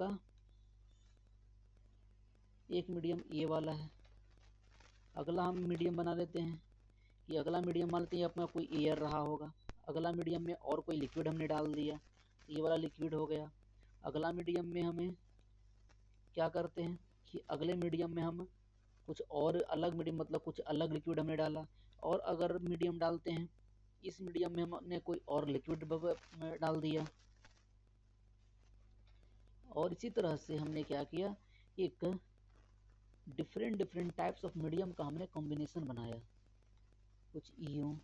ये वाला है। अगला हम मीडियम बना लेते हैं कि अगला मीडियम मान लेते हैं अपना कोई एयर रहा होगा, अगला मीडियम में और कोई लिक्विड हमने डाल दिया, ये वाला लिक्विड हो गया। अगला मीडियम में हमें क्या करते हैं कि अगले मीडियम में हम कुछ और अलग मीडियम, मतलब कुछ अलग लिक्विड हमने डाला, और अगर मीडियम डालते हैं इस मीडियम में हमने कोई और लिक्विड डाल दिया, और इसी तरह से हमने क्या किया, एक डिफरेंट टाइप्स ऑफ मीडियम का हमने कॉम्बिनेशन बनाया, कुछ यूं,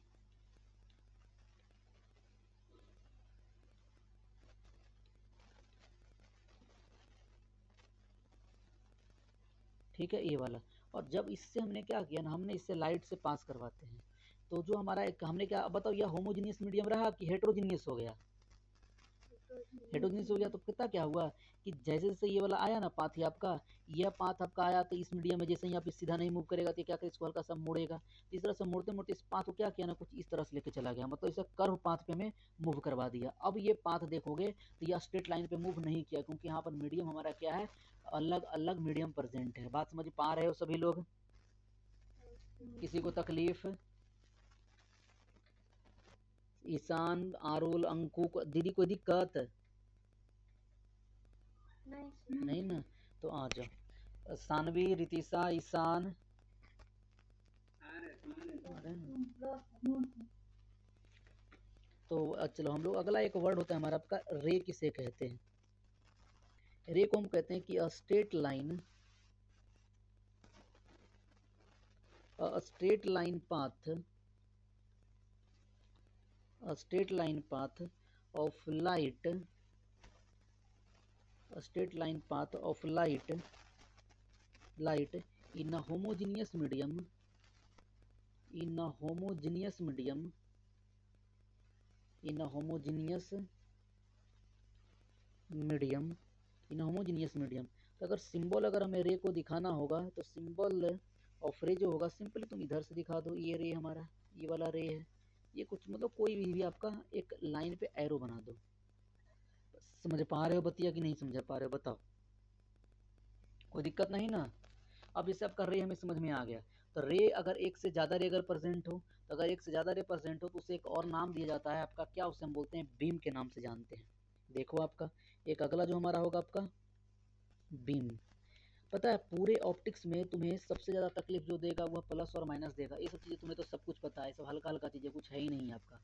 ठीक है, ये वाला। और जब इससे हमने क्या किया ना, हमने इससे लाइट से पास करवाते हैं, तो जो हमारा एक हमने क्या बताओ, यह होमोजीनियस मीडियम रहा कि हेट्रोजीनियस हो गया? हेटेरोजीनियस हो गया तो कितना क्या हुआ कि जैसे जैसे ये वाला आया ना पाथ, आपका यह पाथ आपका आया तो इस मीडियम में जैसे ही आप सीधा नहीं मूव करेगा तो क्या करेगा, इसको हल्का सा मोड़ेगा। इस तरह से मुड़ते मुड़ते इस पाथ को क्या किया ना, कुछ इस तरह से लेके चला गया, मतलब इसे कर्व पाथ पे हमें मूव करवा दिया। अब ये पाथ देखोगे तो यह स्ट्रेट लाइन पे मूव नहीं किया, क्योंकि यहाँ पर मीडियम हमारा क्या है, अलग अलग मीडियम प्रेजेंट है। बात समझ पा रहे हो सभी लोग? किसी को तकलीफ? ईशान, आरुल, अंकु को, दीदी कोई दिक्कत नहीं सर। नहीं ना? तो आ जाओ, सानवी, रितिशा, ईशान, आ रहे हैं? तो चलो हम लोग अगला एक वर्ड होता है हमारा आपका रे, किसे कहते हैं? रे को हम कहते हैं कि अ straight line, a straight line path, a straight line path of light, a straight line path of light in a homogeneous medium, in a homogeneous medium, in a homogeneous medium, in a homogeneous medium। तो अगर symbol, अगर हमें रे को दिखाना होगा तो symbol of रे जो होगा, सिंपली तुम इधर से दिखा दो, ये रे हमारा, ये वाला रे है, ये कुछ मतलब कोई भी आपका एक लाइन पे एरो बना दो। समझ पा रहे हो बतिया कि नहीं समझ पा रहे हो, बताओ? कोई दिक्कत नहीं ना? अब जैसे आपका रे हमें समझ में आ गया, तो रे अगर एक से ज़्यादा रे अगर प्रेजेंट हो, तो अगर एक से ज़्यादा रे प्रेजेंट हो तो उसे एक और नाम दिया जाता है आपका, क्या उसे हम बोलते हैं, बीम के नाम से जानते हैं। देखो आपका एक अगला जो हमारा होगा आपका बीम। पता है पूरे ऑप्टिक्स में तुम्हें सबसे ज़्यादा तकलीफ जो देगा वह प्लस और माइनस देगा। ये सब चीज़ें तुम्हें तो सब कुछ पता है, सब हल्का हल्का चीज़ें, कुछ है ही नहीं आपका,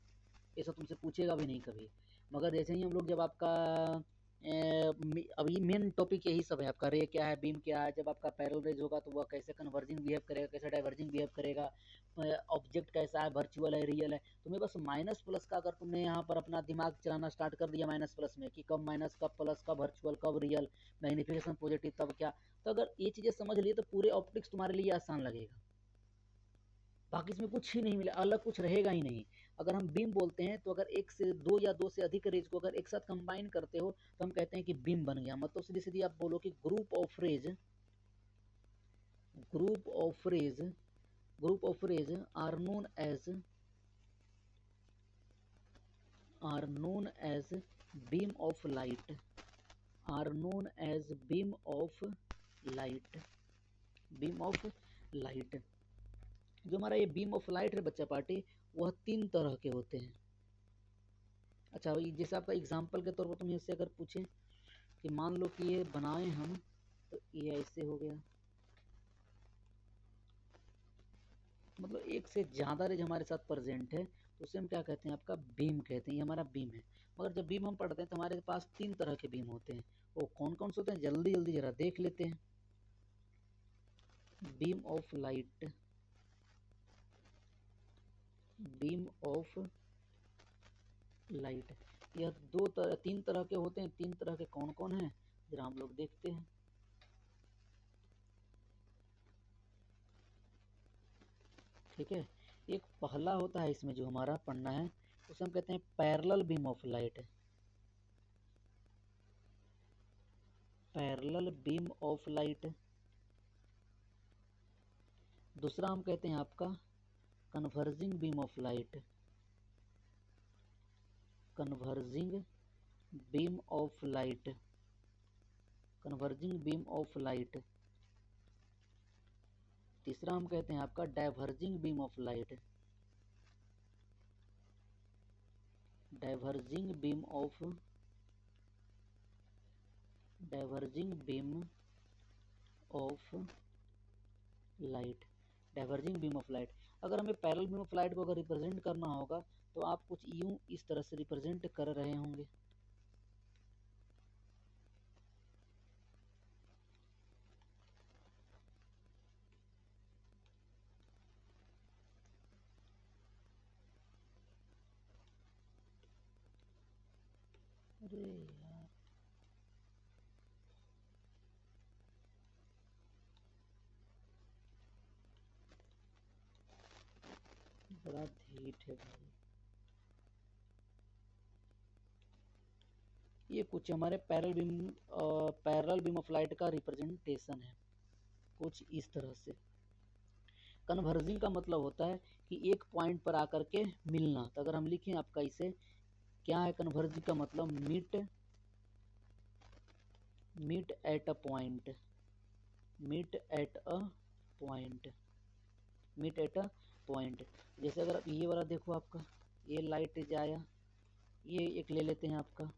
ये सब तुमसे पूछेगा भी नहीं कभी। मगर जैसे ही हम लोग जब आपका अभी मेन टॉपिक यही सब है आपका, रे क्या है, बीम क्या है, जब आपका पैरेलल रेज होगा तो वह कैसे कन्वर्जिंग बिहेव करेगा, कैसे डाइवर्जिंग बिहेव करेगा, ऑब्जेक्ट कैसा है, वर्चुअल है, रियल है, तुम्हें बस माइनस प्लस का अगर तुमने यहाँ पर अपना दिमाग चलाना स्टार्ट कर दिया माइनस प्लस में, कि कब माइनस, कब प्लस, कब वर्चुअल, कब रियल, मैग्निफिकेशन पॉजिटिव, तब क्या, तो अगर ये चीज़ें समझ लिए तो पूरे ऑप्टिक्स तुम्हारे लिए आसान लगेगा। बाकी इसमें कुछ ही नहीं मिला, अलग कुछ रहेगा ही नहीं। अगर हम बीम बोलते हैं तो अगर एक से दो या दो से अधिक रेज को अगर एक साथ कंबाइन करते हो तो हम कहते हैं कि बीम बन गया। मतलब सीधी सीधी आप बोलो कि group of rays, group of rays, group of rays are known as, are known as beam of light, are known as beam of light, beam of light. जो हमारा ये बीम ऑफ लाइट है बच्चा पार्टी, वह तीन तरह के होते हैं। अच्छा जैसे आपका एग्जाम्पल के तौर पर तुम इससे अगर पूछे कि मान लो कि ये बनाए हम, तो ये ऐसे हो गया, मतलब एक से ज़्यादा रेज हमारे साथ प्रेजेंट है तो उसे हम क्या कहते हैं, आपका बीम कहते हैं, ये हमारा बीम है। मगर जब बीम हम पढ़ते हैं तो हमारे पास तीन तरह के बीम होते हैं। वो कौन कौन से होते हैं, जल्दी जल्दी जरा देख लेते हैं। Beam of light, beam of light, यह तीन तरह के होते हैं। तीन तरह के कौन कौन हैं, जरा हम लोग देखते हैं। ठीक है, एक पहला होता है इसमें जो हमारा पढ़ना है, उसे हम कहते हैं parallel beam of light, parallel beam of light. दूसरा हम कहते हैं आपका converging beam of light, converging beam of light, converging beam of light. तीसरा हम कहते हैं आपका diverging beam of light, diverging beam of, diverging beam of light, diverging beam of light. अगर हमें पैरेलल बीम ऑफ लाइट को अगर represent करना होगा तो आप कुछ यूं इस तरह से रिप्रेजेंट कर रहे होंगे। अरे यार, बड़ा ढीठ है भाई। ये कुछ हमारे पैरेलल बीम ऑफ लाइट का रिप्रेजेंटेशन है, कुछ इस तरह से। कन्वर्जिंग का मतलब होता है कि एक पॉइंट पर आकर के मिलना। तो अगर हम लिखें आपका इसे, क्या है कन्वर्जिंग का मतलब? Meet at a point, meet at a point, meet at a point. जैसे अगर आप ये वाला देखो आपका, ये लाइट जाया, ये एक ले लेते हैं आपका,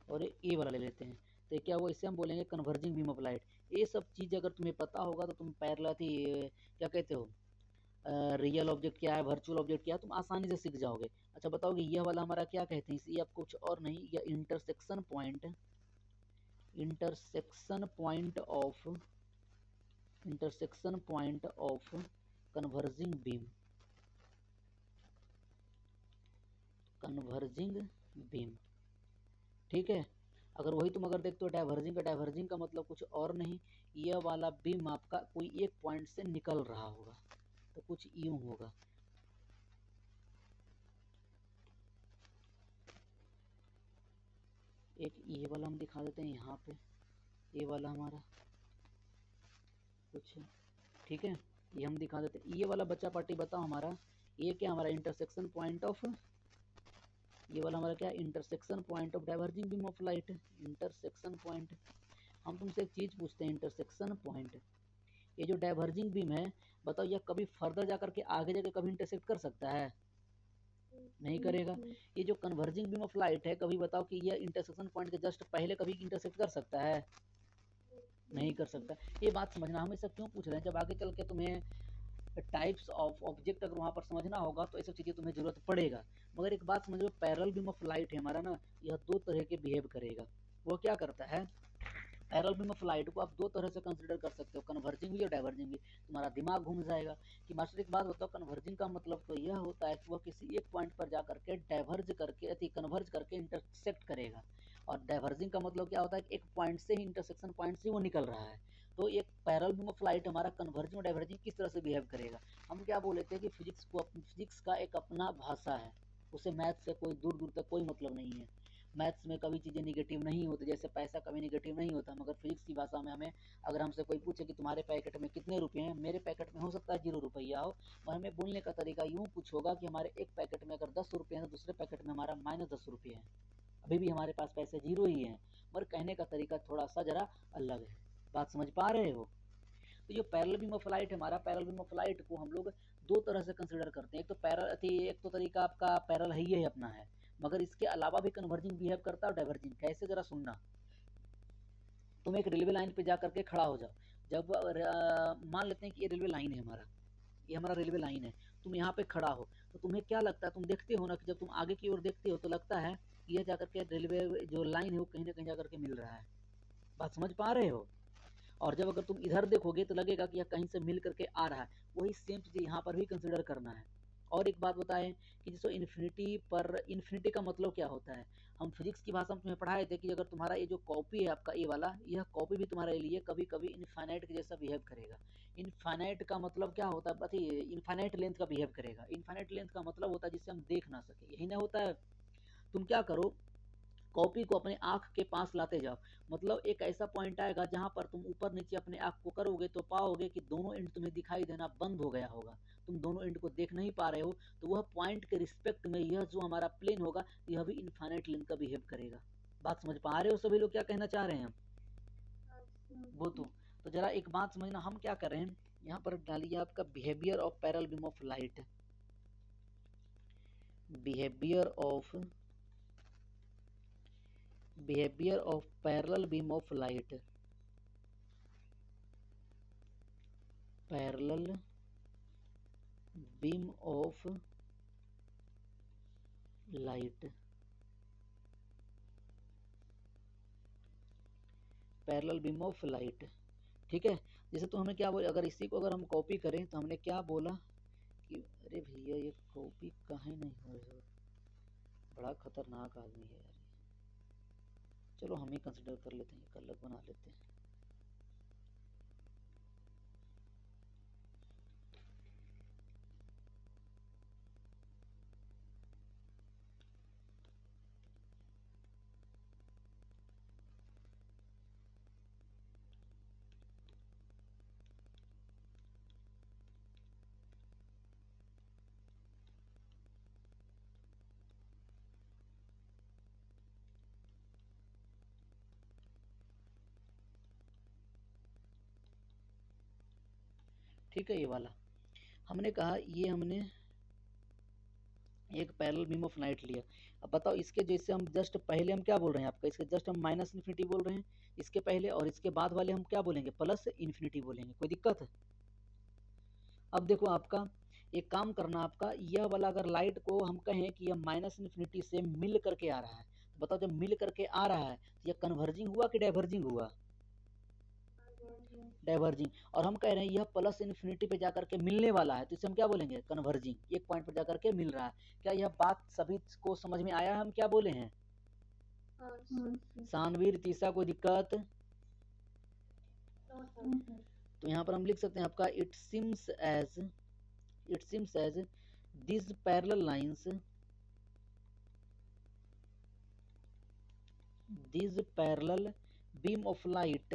और ये वाला ले लेते हैं, तो क्या वो, इसे हम बोलेंगे कन्वर्जिंग बीम ऑफ लाइट। ये सब चीज़ अगर तुम्हें पता होगा तो तुम पैरेलल थी, क्या कहते हो, रियल ऑब्जेक्ट क्या है, वर्चुअल ऑब्जेक्ट क्या है, तुम आसानी से सीख जाओगे। अच्छा बताओगे ये वाला हमारा क्या कहते हैं? इसे आप कुछ और नहीं, या intersection point, intersection point of, intersection point of converging beam, converging beam, ठीक है। अगर वही तुम अगर देखते हो डाइवर्जिंग का, डाइवर्जिंग का मतलब कुछ और नहीं, यह वाला बीम आपका कोई एक पॉइंट से निकल रहा होगा, तो कुछ यूं होगा। एक ये वाला हम दिखा देते हैं यहाँ पे, ये वाला हमारा कुछ, ठीक है, ये हम दिखा देते हैं। ये वाला बच्चा पार्टी बताओ हमारा, ये क्या हमारा इंटरसेक्शन पॉइंट ऑफ, ये वाला हमारा क्या, intersection point of diverging beam of light, intersection point. हम तुमसे एक चीज पूछते हैं, इंटरसेक्शन पॉइंट, ये जो डाइवर्जिंग बीम है, बताओ यह कभी फर्दर जाकर के आगे जाके कभी इंटरसेक्ट कर सकता है? नहीं करेगा। ये जो कन्वर्जिंग बीम ऑफ लाइट है, कभी बताओ कि यह इंटरसेक्शन पॉइंट के जस्ट पहले कभी इंटरसेक्ट कर सकता है? नहीं कर सकता। ये बात समझना, हम ऐसा क्यों पूछ रहे हैं, जब आगे चल के तुम्हें टाइप्स ऑफ ऑब्जेक्ट अगर वहाँ पर समझना होगा तो ये सब चीज़ें तुम्हें जरूरत पड़ेगा। मगर एक बात समझो, पैरेलल बीम ऑफ लाइट है हमारा ना, यह दो तरह के बिहेव करेगा। वो क्या करता है, पैरेलल बीम ऑफ लाइट को आप दो तरह से कंसीडर कर सकते हो, कन्वर्जिंग भी और डाइवर्जिंग भी। तुम्हारा दिमाग घूम जाएगा कि मास्टर एक बात बताओ, कन्वर्जिंग का मतलब तो यह होता है कि वह किसी एक पॉइंट पर जा करके डाइवर्ज करके, अति कन्वर्ज करके इंटरसेक्ट करेगा। और डाइवर्जिंग का मतलब क्या होता है कि एक पॉइंट से ही, इंटरसेक्शन पॉइंट से वो निकल रहा है। तो एक पैरेलल बीम ऑफ लाइट हमारा कन्वर्जिंग और डाइवर्जिंग किस तरह से बिहेव करेगा, हम क्या बोल लेते हैं कि फिजिक्स का एक अपना भाषा है, उसे मैथ से कोई दूर दूर तक कोई मतलब नहीं है। मैथ्स में कभी चीज़ें निगेटिव नहीं होती, जैसे पैसा कभी निगेटिव नहीं होता, मगर फिजिक्स की भाषा में हमें, अगर हमसे कोई पूछे कि तुम्हारे पैकेट में कितने रुपए हैं, मेरे पैकेट में हो सकता है 0 रुपया हो, और हमें बोलने का तरीका यूँ कुछ होगा कि हमारे एक पैकेट में अगर 10 रुपये हैं तो दूसरे पैकेट में हमारा -10 रुपये है, अभी भी हमारे पास पैसे 0 ही हैं, मगर कहने का तरीका थोड़ा सा जरा अलग है। बात समझ पा रहे हो? तो जो पैरेलल बीम ऑफ लाइट है हमारा, पैरेलल बीम ऑफ लाइट को हम लोग दो तरह से कंसिडर करते हैं। एक तो एक तो तरीका आपका पैरेलल है, ये अपना है, मगर इसके अलावा भी कन्वर्जिंग बिहेव करता है और डाइवर्जिंग। कैसे, जरा सुनना। तुम एक रेलवे लाइन पे जा करके खड़ा हो जाओ, जब मान लेते हैं कि ये रेलवे लाइन है हमारा, ये हमारा रेलवे लाइन है, तुम यहाँ पे खड़ा हो, तो तुम्हें क्या लगता है, तुम देखते हो ना कि जब तुम आगे की ओर देखते हो तो लगता है कि यह जाकर के रेलवे जो लाइन है वो कहीं ना कहीं जाकर के मिल रहा है। बात समझ पा रहे हो? और जब अगर तुम इधर देखोगे तो लगेगा कि यह कहीं से मिल करके आ रहा है। वही सेम चीज़ यहाँ पर भी कंसिडर करना है। और एक बात बताएं कि जिसको इन्फिनिटी पर, इन्फिनिटी का मतलब क्या होता है, हम फिजिक्स की भाषा में तुम्हें पढ़ाए थे कि अगर तुम्हारा ये जो कॉपी है आपका, ये वाला, यह कॉपी भी तुम्हारे लिए कभी कभी इनफाइनाइट के जैसा बिहेव करेगा। इनफाइनाइट का मतलब क्या होता है, इनफाइनाइट लेंथ का बिहेव करेगा। इनफाइनाइट लेंथ का मतलब होता है जिससे हम देख ना सके, यही ना होता है। तुम क्या करो, कॉपी को अपने आँख के पास लाते जाओ, मतलब एक ऐसा पॉइंट आएगा जहाँ पर तुम ऊपर नीचे अपने आँख को करोगे तो पाओगे कि दोनों एंड तुम्हें दिखाई देना बंद हो गया होगा, तुम दोनों एंड को देख नहीं पा रहे हो। तो वह पॉइंट के रिस्पेक्ट में यह जो हमारा प्लेन होगा, यह भी इनफाइनाइट लेंथ का बिहेव करेगा। बात समझ पा रहे हो सभी लोग, क्या कहना चाह रहे हैं? वो तो जरा एक बात समझना, हम क्या कर रहे हैं यहाँ पर, डालिए आपका behaviour of parallel beam of light, behaviour of, behaviour of parallel beam of light, parallel beam of light, parallel beam of light, ठीक है। जैसे तो हमें क्या बोले, अगर इसी को अगर हम कॉपी करें तो हमने क्या बोला कि अरे भैया ये कॉपी काहे नहीं हो रही है, बड़ा खतरनाक आदमी है यार। चलो हम ही कंसिडर कर लेते हैं, एक अलग बना लेते हैं। ठीक है, ये वाला हमने कहा, ये हमने एक पैरेलल बीम ऑफ लाइट लिया। अब बताओ इसके जैसे हम जस्ट पहले हम क्या बोल रहे हैं आपका, इसके जस्ट हम माइनस इन्फिनिटी बोल रहे हैं इसके पहले, और इसके बाद वाले हम क्या बोलेंगे, प्लस इन्फिनिटी बोलेंगे। कोई दिक्कत है? अब देखो आपका एक काम करना, आपका यह वाला अगर लाइट को हम कहें कि यह माइनस इन्फिनिटी से मिल करके आ रहा है, तो बताओ जब मिल करके आ रहा है तो यह कन्वर्जिंग हुआ कि डाइवर्जिंग हुआ? डाइवर्जिंग। और हम कह रहे हैं यह प्लस इन्फिनिटी पे जाकर के मिलने वाला है, तो इसे हम क्या बोलेंगे, कन्वर्जिंग। एक पॉइंट पर जाकर के मिल रहा है। क्या यह बात सभी को समझ में आया? हम क्या बोले हैं? शानवीर, तीसरा कोई दिक्कत? तो यहाँ पर हम लिख सकते हैं आपका, it seems as this parallel lines, this parallel beam of light,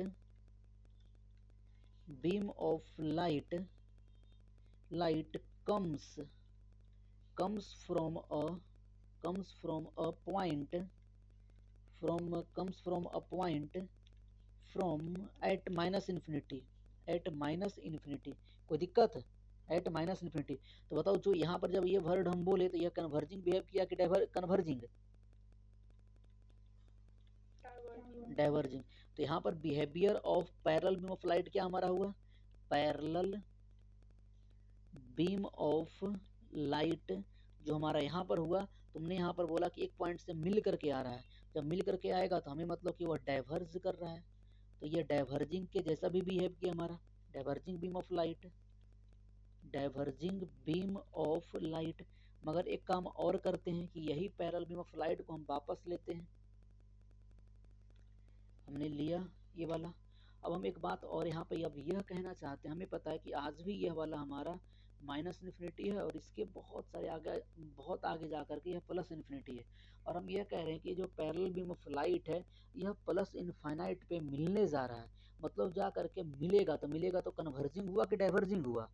light comes from a point, from at minus infinity, कोई दिक्कत? At minus infinity. तो बताओ जो यहाँ पर जब ये वर्ड हम बोले तो यह कन्वर्जिंग बिहेव किया कि कन्वर्जिंग? डाइवर्जिंग। तो यहाँ पर behaviour of parallel beam of light क्या हमारा हुआ, पैरेलल बीम ऑफ लाइट जो हमारा यहाँ पर हुआ, तुमने यहाँ पर बोला कि एक पॉइंट से मिल करके आ रहा है। जब मिल करके आएगा तो हमें मतलब कि वह डाइवर्ज कर रहा है, तो ये डाइवर्जिंग के जैसा भी बिहेव किया हमारा, diverging beam of light, diverging beam of light. मगर एक काम और करते हैं कि यही पैरेलल बीम ऑफ लाइट को हम वापस लेते हैं, हमने लिया ये वाला। अब हम एक बात और यहाँ पे अब यह कहना चाहते हैं, हमें पता है कि आज भी यह वाला हमारा माइनस इन्फिनिटी है और इसके बहुत सारे आगे, बहुत आगे जा करके यह प्लस इन्फिनिटी है। और हम यह कह रहे हैं कि जो पैरेलल बीम ऑफ लाइट है यह प्लस इनफाइनाइट पे मिलने जा रहा है, मतलब जा करके मिलेगा तो कन्वर्जिंग हुआ कि डाइवर्जिंग हुआ?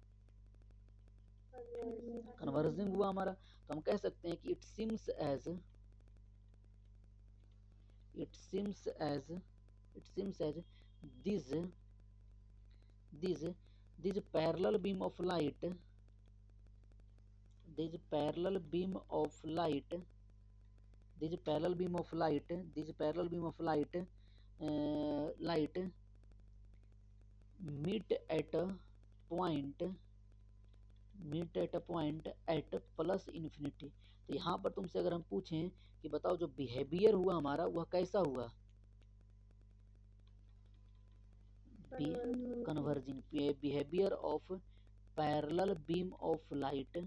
कन्वर्जिंग हुआ हमारा। तो हम कह सकते हैं कि it seems as this this parallel beam of light, this parallel beam of light, this parallel beam of light, this parallel beam of light, light meet at a point, meet at a point at plus infinity. तो यहाँ पर तुमसे अगर हम पूछें कि बताओ जो बिहेवियर हुआ हमारा वह कैसा हुआ, converging. Behaviour of parallel beam of light,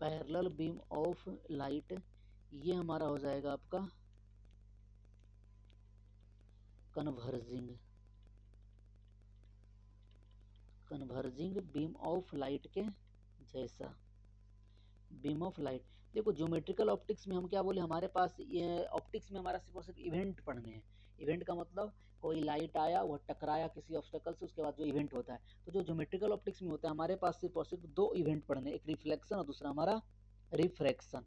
parallel beam of light, ये हमारा हो जाएगा आपका converging, converging beam of light के जैसा, बीम ऑफ लाइट। देखो ज्योमेट्रिकल ऑप्टिक्स में हम क्या बोले, हमारे पास ये ऑप्टिक्स में हमारा सिर्फ और सिर्फ इवेंट पढ़ने हैं। इवेंट का मतलब कोई लाइट आया, वह टकराया किसी ऑब्स्टेकल से, उसके बाद जो इवेंट होता है। तो जो ज्योमेट्रिकल ऑप्टिक्स में होता है हमारे पास सिर्फ और सिर्फ दो इवेंट पढ़ने, एक रिफ्लेक्शन और दूसरा हमारा रिफ्रैक्शन।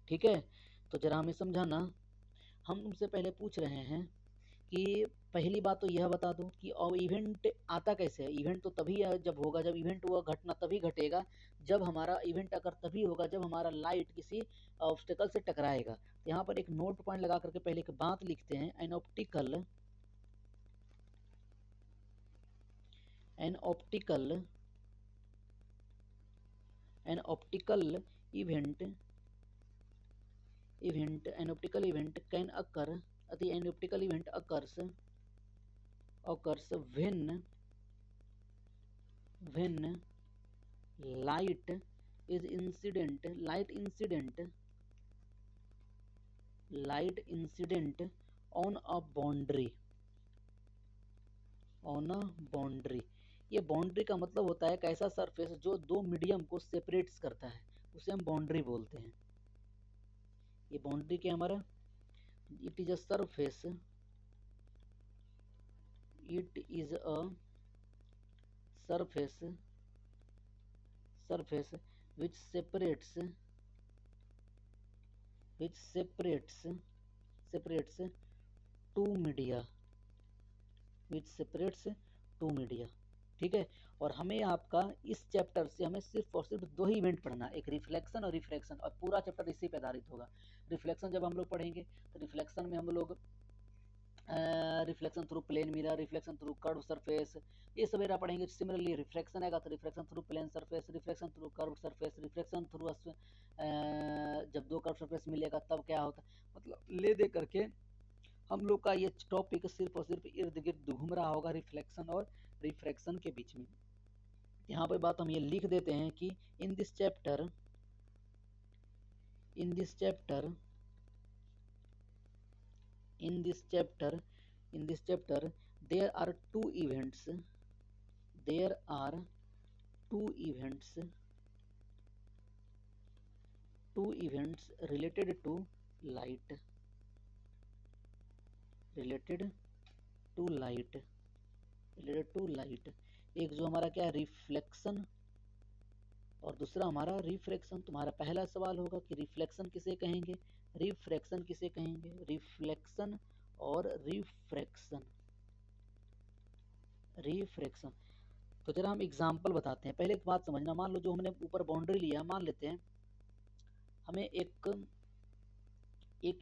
ठीक है, तो जरा हमें समझाना। हम तुमसे पहले पूछ रहे हैं कि पहली बात तो यह बता दो कि अब इवेंट आता कैसे है। इवेंट तो तभी जब होगा, जब इवेंट हुआ घटना तभी घटेगा जब हमारा इवेंट अगर तभी होगा जब हमारा लाइट किसी ऑब्स्टेकल से टकराएगा। तो यहाँ पर एक नोट पॉइंट लगा करके पहले एक बात लिखते हैं, an optical event an optical event can occur, an optical event occurs when light incident on a boundary। ये बाउंड्री का मतलब होता है एक ऐसा सरफेस जो दो मीडियम को सेपरेट्स करता है, उसे हम बाउंड्री बोलते हैं। ये बाउंड्री क्या हमारा, it is a surface, it is a surface which separates two media, which separates two media. ठीक है, और हमें आपका इस चैप्टर से हमें सिर्फ और सिर्फ दो ही इवेंट पढ़ना, एक रिफ्लेक्शन और रिफ्रैक्शन, और पूरा चैप्टर इसी पे आधारित होगा। रिफ्लेक्शन जब हम लोग पढ़ेंगे तो रिफ्लेक्शन में हम लोग reflection through plane mirror, reflection through curve surface, ये सब एरा पढ़ेंगे। सिमिलरली रिफ्लेक्शन आएगा तो reflection through plane surface, reflection through curve surface, reflection through जब दो कर्व सरफेस मिलेगा तब क्या होता है, मतलब ले दे करके हम लोग का ये टॉपिक सिर्फ और सिर्फ इर्द गिर्द घूम रहा होगा रिफ्लेक्शन और रिफ्रैक्शन के बीच में। यहाँ पर बात हम ये लिख देते हैं कि in this chapter in this chapter there are two events related to light एक जो हमारा क्या है रिफ्लेक्शन और दूसरा हमारा रिफ्रैक्शन। तुम्हारा पहला सवाल होगा कि रिफ्लेक्शन किसे कहेंगे, रिफ्रैक्शन किसे कहेंगे, रिफ्लेक्शन और रिफ्रैक्शन। तो जरा हम एग्जाम्पल बताते हैं। पहले एक बात समझना, मान लो जो हमने ऊपर बाउंड्री लिया, मान लेते हैं हमें एक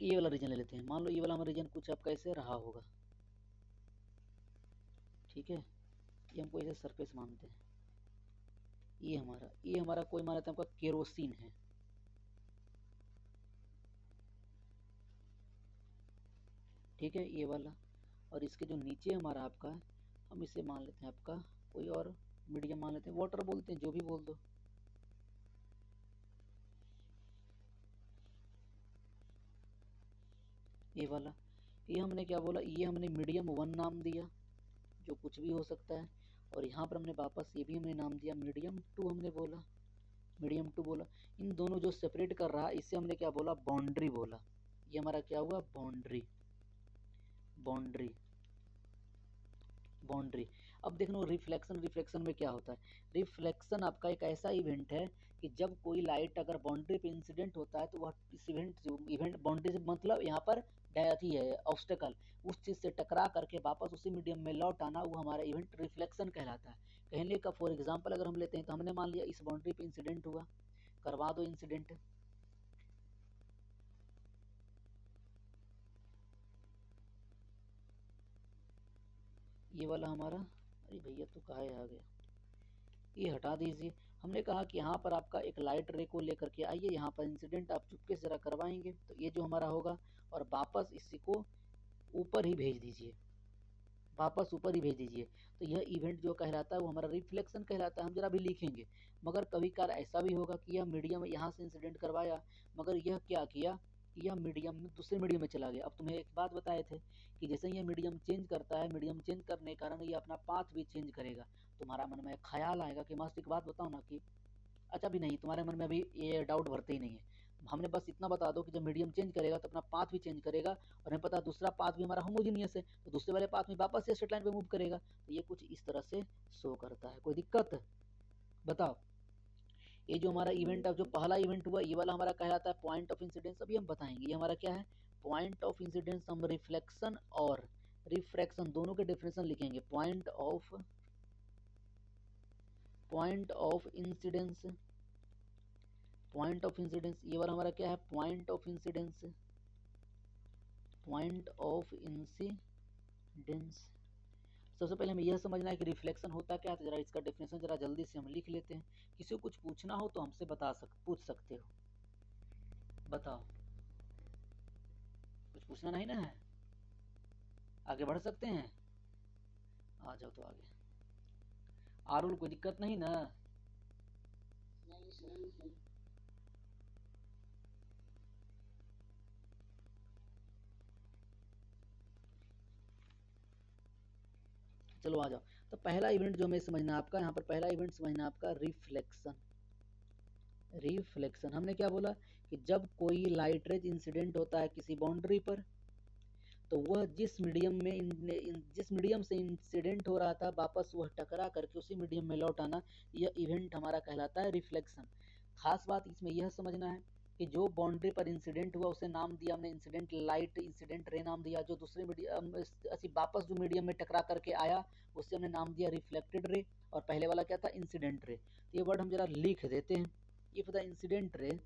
ये वाला रीजन ले लेते हैं। मान लो ये वाला हमारा रीजन कुछ आपका ऐसे रहा होगा, ठीक है, ये हमको ऐसे सरफेस मानते हैं। ये हमारा कोई मान लेते हैं आपका केरोसिन है, ठीक है, ये वाला। और इसके जो नीचे हमारा आपका है, हम इसे मान लेते हैं आपका कोई और मीडियम मान लेते हैं, वाटर बोलते हैं, जो भी बोल दो। ये वाला, ये हमने क्या बोला, ये हमने मीडियम 1 नाम दिया, जो कुछ भी हो सकता है। और यहाँ पर हमने वापस ये भी हमने नाम दिया मीडियम 2, हमने बोला मीडियम 2 बोला। इन दोनों जो सेपरेट कर रहा है इसे हमने क्या बोला, बाउंड्री बोला। ये हमारा क्या हुआ, बाउंड्री। अब देख लो रिफ्लेक्शन में क्या होता है। रिफ्लेक्शन आपका एक ऐसा इवेंट है कि जब कोई लाइट अगर बाउंड्री पे इंसिडेंट होता है तो वह इस इवेंट बाउंड्री से मतलब यहाँ पर अथी है ऑब्स्टेकल, उस चीज से टकरा करके वापस उसी मीडियम में लौट आना, वो हमारा इवेंट रिफ्लेक्शन कहलाता है। कहने का फॉर एग्जाम्पल अगर हम लेते हैं तो हमने मान लिया इस बाउंड्री पे इंसिडेंट हुआ, करवा दो इंसिडेंट, ये वाला हमारा, अरे भैया तो कहाँ आ गया, ये हटा दीजिए। हमने कहा कि यहाँ पर आपका एक लाइट रे को लेकर के आइए, यहाँ पर इंसिडेंट आप चुपके से जरा करवाएंगे तो ये जो हमारा होगा, और वापस इसी को ऊपर ही भेज दीजिए, तो यह इवेंट जो कहलाता है वो हमारा रिफ्लेक्शन कहलाता है। हम जरा भी लिखेंगे, मगर कभी काल ऐसा भी होगा कि यह मीडियम यहाँ से इंसिडेंट करवाया, मगर यह क्या किया कि यह मीडियम में दूसरे मीडियम में चला गया। अब तुम्हें एक बात बताए थे कि जैसे यह मीडियम चेंज करता है, मीडियम चेंज करने के कारण ये अपना पाथ भी चेंज करेगा। तुम्हारा मन में ख्याल आएगा कि मस्त एक बात बताओ ना कि अच्छा भी नहीं, तुम्हारे मन में अभी ये डाउट भरते ही नहीं है। हमने बस इतना बता दो कि जब मीडियम चेंज करेगा तो अपना पाथ भी चेंज करेगा, और हमें पता है दूसरा पाथ भी हमारा होमोजीनियस है, तो दूसरे वाले पाथ में वापस से स्ट्रेट लाइन पे मूव करेगा। तो ये कुछ इस तरह से शो करता है। कोई दिक्कत बताओ। ये जो हमारा इवेंट है, जो पहला इवेंट हुआ, ये वाला हमारा कहलाता है पॉइंट ऑफ इंसिडेंस। अभी हम बताएंगे ये हमारा क्या है, पॉइंट ऑफ इंसिडेंस। हम रिफ्लेक्शन और रिफ्रैक्शन दोनों के डेफिनेशन लिखेंगे। पॉइंट ऑफ इंसिडेंस, ये वाला हमारा क्या है, पॉइंट ऑफ इंसिडेंस। सबसे पहले हमें यह समझना है कि रिफ्लेक्शन होता क्या है, तो जरा इसका डेफिनेशन जरा जल्दी से हम लिख लेते हैं। किसी को कुछ पूछना हो तो हमसे पूछ सकते हो। बताओ, कुछ पूछना नहीं ना है, आगे बढ़ सकते हैं, आ जाओ तो आगे। आरुल कोई दिक्कत नहीं ना? नहीं सर। चलो आ जाओ। तो पहला इवेंट जो हमें समझना आपका, यहाँ पर पहला इवेंट समझना आपका रिफ्लेक्शन। हमने क्या बोला कि जब कोई लाइट रेज इंसिडेंट होता है किसी बाउंड्री पर, तो वह जिस मीडियम से इंसिडेंट हो रहा था वापस वह टकरा करके उसी मीडियम में लौट आना, यह इवेंट हमारा कहलाता है रिफ्लेक्शन। खास बात इसमें यह समझना है कि जो बाउंड्री पर इंसिडेंट हुआ उसे नाम दिया हमने इंसिडेंट लाइट, इंसिडेंट रे नाम दिया। जो दूसरे मीडियम वापस जो मीडियम में टकरा करके आया उसे हमने नाम दिया रिफ्लेक्टेड रे, और पहले वाला क्या था, इंसिडेंट रे। तो ये वर्ड हम जरा लिख देते हैं। If the incident ray,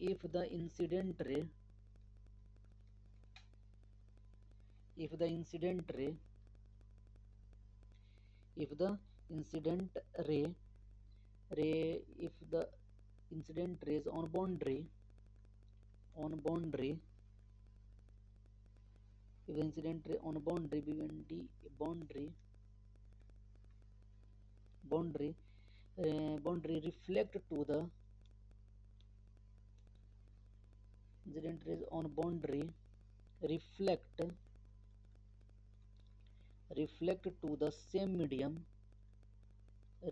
if the incident ray, if the incident ray, if the incident ray, if the incident rays on boundary, if the incident ray on boundary boundary reflect to the incident rays on boundary reflect to the same medium,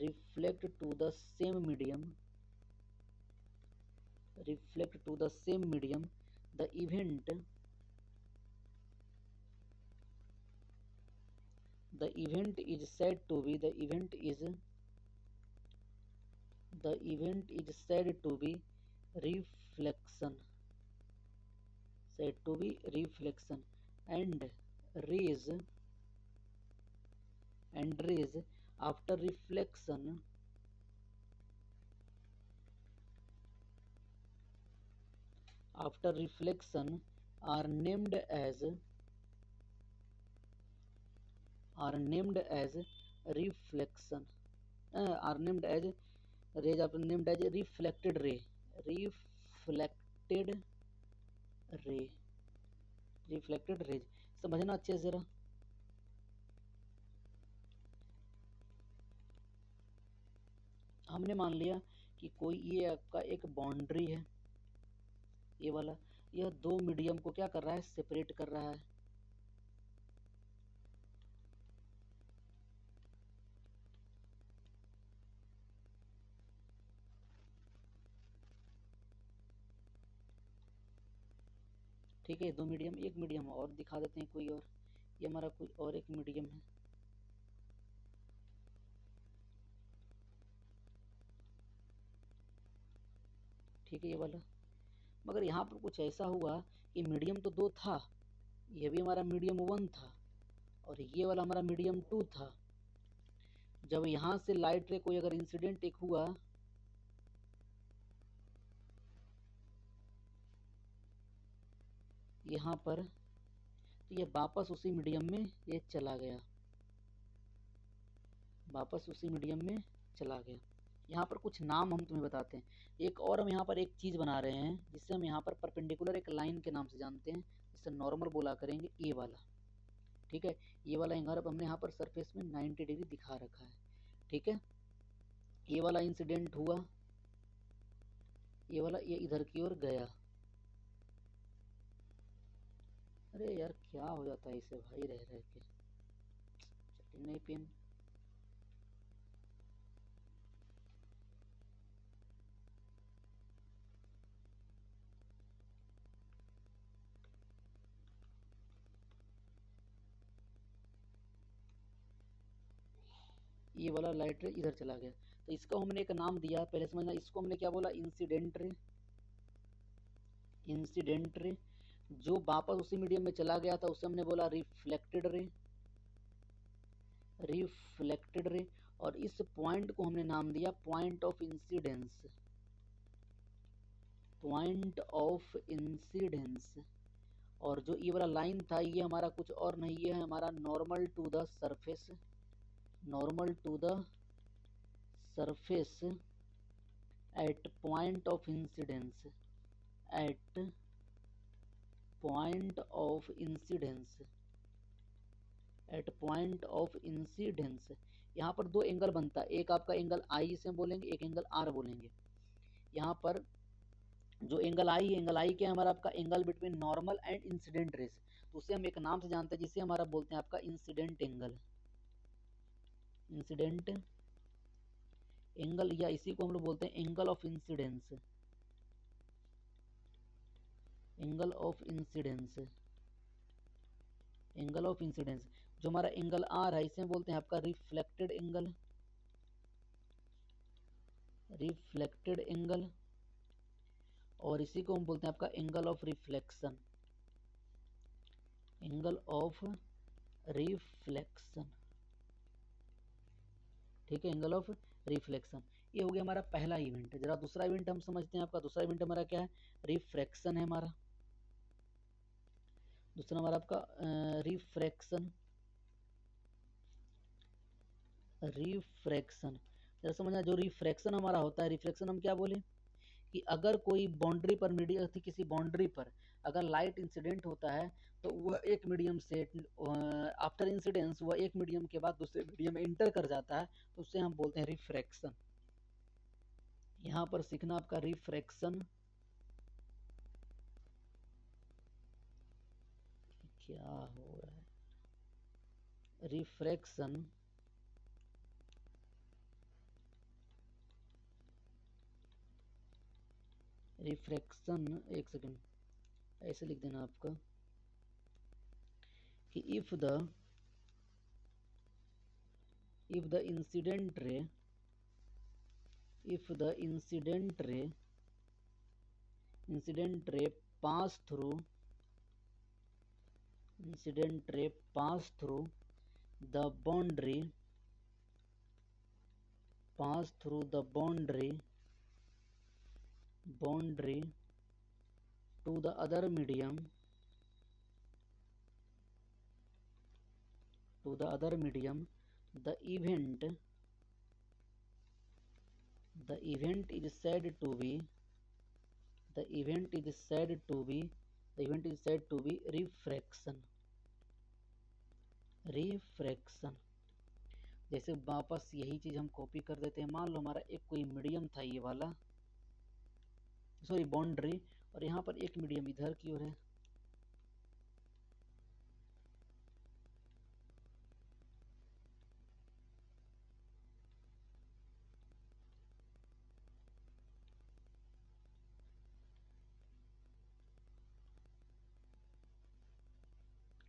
reflect to the same medium, the event is said to be reflection, and rays after reflection are named as reflection, are named as rays are named as reflected ray, reflected rays। समझना अच्छे से जरा। हमने मान लिया कि कोई ये आपका एक बाउंड्री है, ये वाला, यह दो मीडियम को क्या कर रहा है, सेपरेट कर रहा है। ठीक है, दो मीडियम, एक मीडियम और दिखा देते हैं कोई और, ये हमारा कोई और एक मीडियम है। ठीक है, ये वाला। मगर यहाँ पर कुछ ऐसा हुआ कि मीडियम तो दो था, ये भी हमारा मीडियम 1 था और ये वाला हमारा मीडियम 2 था। जब यहाँ से लाइट रे कोई अगर इंसिडेंट एक हुआ, यहाँ पर, तो ये वापस उसी मीडियम में ये चला गया, यहाँ पर कुछ नाम हम तुम्हें बताते हैं। एक और हम यहाँ पर एक चीज बना रहे हैं जिससे हम यहाँ पर परपेंडिकुलर एक लाइन के नाम से जानते हैं, जिससे नॉर्मल बोला करेंगे, ये वाला। ठीक है, ये वाला एंगल हमने यहाँ पर सरफेस में 90 डिग्री दिखा रखा है। ठीक है, ये वाला इंसिडेंट हुआ, ये वाला ये इधर की ओर गया। अरे यार क्या हो जाता है इसे भाई, रह रह के चटनी नहीं पेन। ये वाला लाइट रे इधर चला गया, तो इसको हमने एक नाम दिया, पहले समझना। इसको हमने क्या बोला, इंसिडेंट रे। जो वापस उसी मीडियम में चला गया था उसे हमने बोला रिफ्लेक्टेड रे। और इस पॉइंट को हमने नाम दिया पॉइंट ऑफ इंसिडेंस। और जो ये वाला लाइन था ये हमारा कुछ और नहीं, ये है हमारा normal to the surface at point of incidence, यहाँ पर दो एंगल बनता है, एक आपका एंगल आई से बोलेंगे, एक एंगल आर बोलेंगे। यहाँ पर जो एंगल आई क्या है हमारा, आपका angle between normal and incident rays, तो उसे हम एक नाम से जानते हैं जिसे हमारा बोलते हैं आपका इंसिडेंट एंगल, या इसी को हम लोग बोलते हैं एंगल ऑफ इंसिडेंस। जो हमारा एंगल आर है इसे बोलते हैं आपका रिफ्लेक्टेड एंगल। रिफ्लेक्टेड एंगल, और इसी को हम बोलते हैं आपका angle of reflection, angle of reflection. ठीक है, एंगल ऑफ रिफ्लेक्शन। ये हो गया हमारा पहला इवेंट। जरा दूसरा इवेंट हम समझते हैं। आपका दूसरा इवेंट हमारा क्या है? रिफ्रैक्शन है हमारा। दूसरा हमारा आपका रिफ्रैक्शन, रिफ्रैक्शन जरा समझना। जो रिफ्रैक्शन हमारा होता है, रिफ्रैक्शन हम क्या बोले कि अगर कोई बाउंड्री पर मीडियम थी, किसी बाउंड्री पर अगर लाइट इंसिडेंट होता है तो वह एक मीडियम से आफ्टर इंसिडेंस वह एक मीडियम के बाद दूसरे मीडियम में इंटर कर जाता है, तो उससे हम बोलते हैं रिफ्रैक्शन। यहाँ पर सीखना आपका रिफ्रैक्शन क्या हो रहा है, रिफ्रैक्शन रिफ्रैक्शन एक सेकंड ऐसे लिख देना आपका कि if the incident ray, if the incident ray pass through the boundary to the other medium, the event is said to be refraction. जैसे वापस यही चीज हम कॉपी कर देते हैं। मान लो हमारा एक कोई मीडियम था, ये वाला, सॉरी बाउंड्री, और यहाँ पर एक मीडियम इधर की ओर है।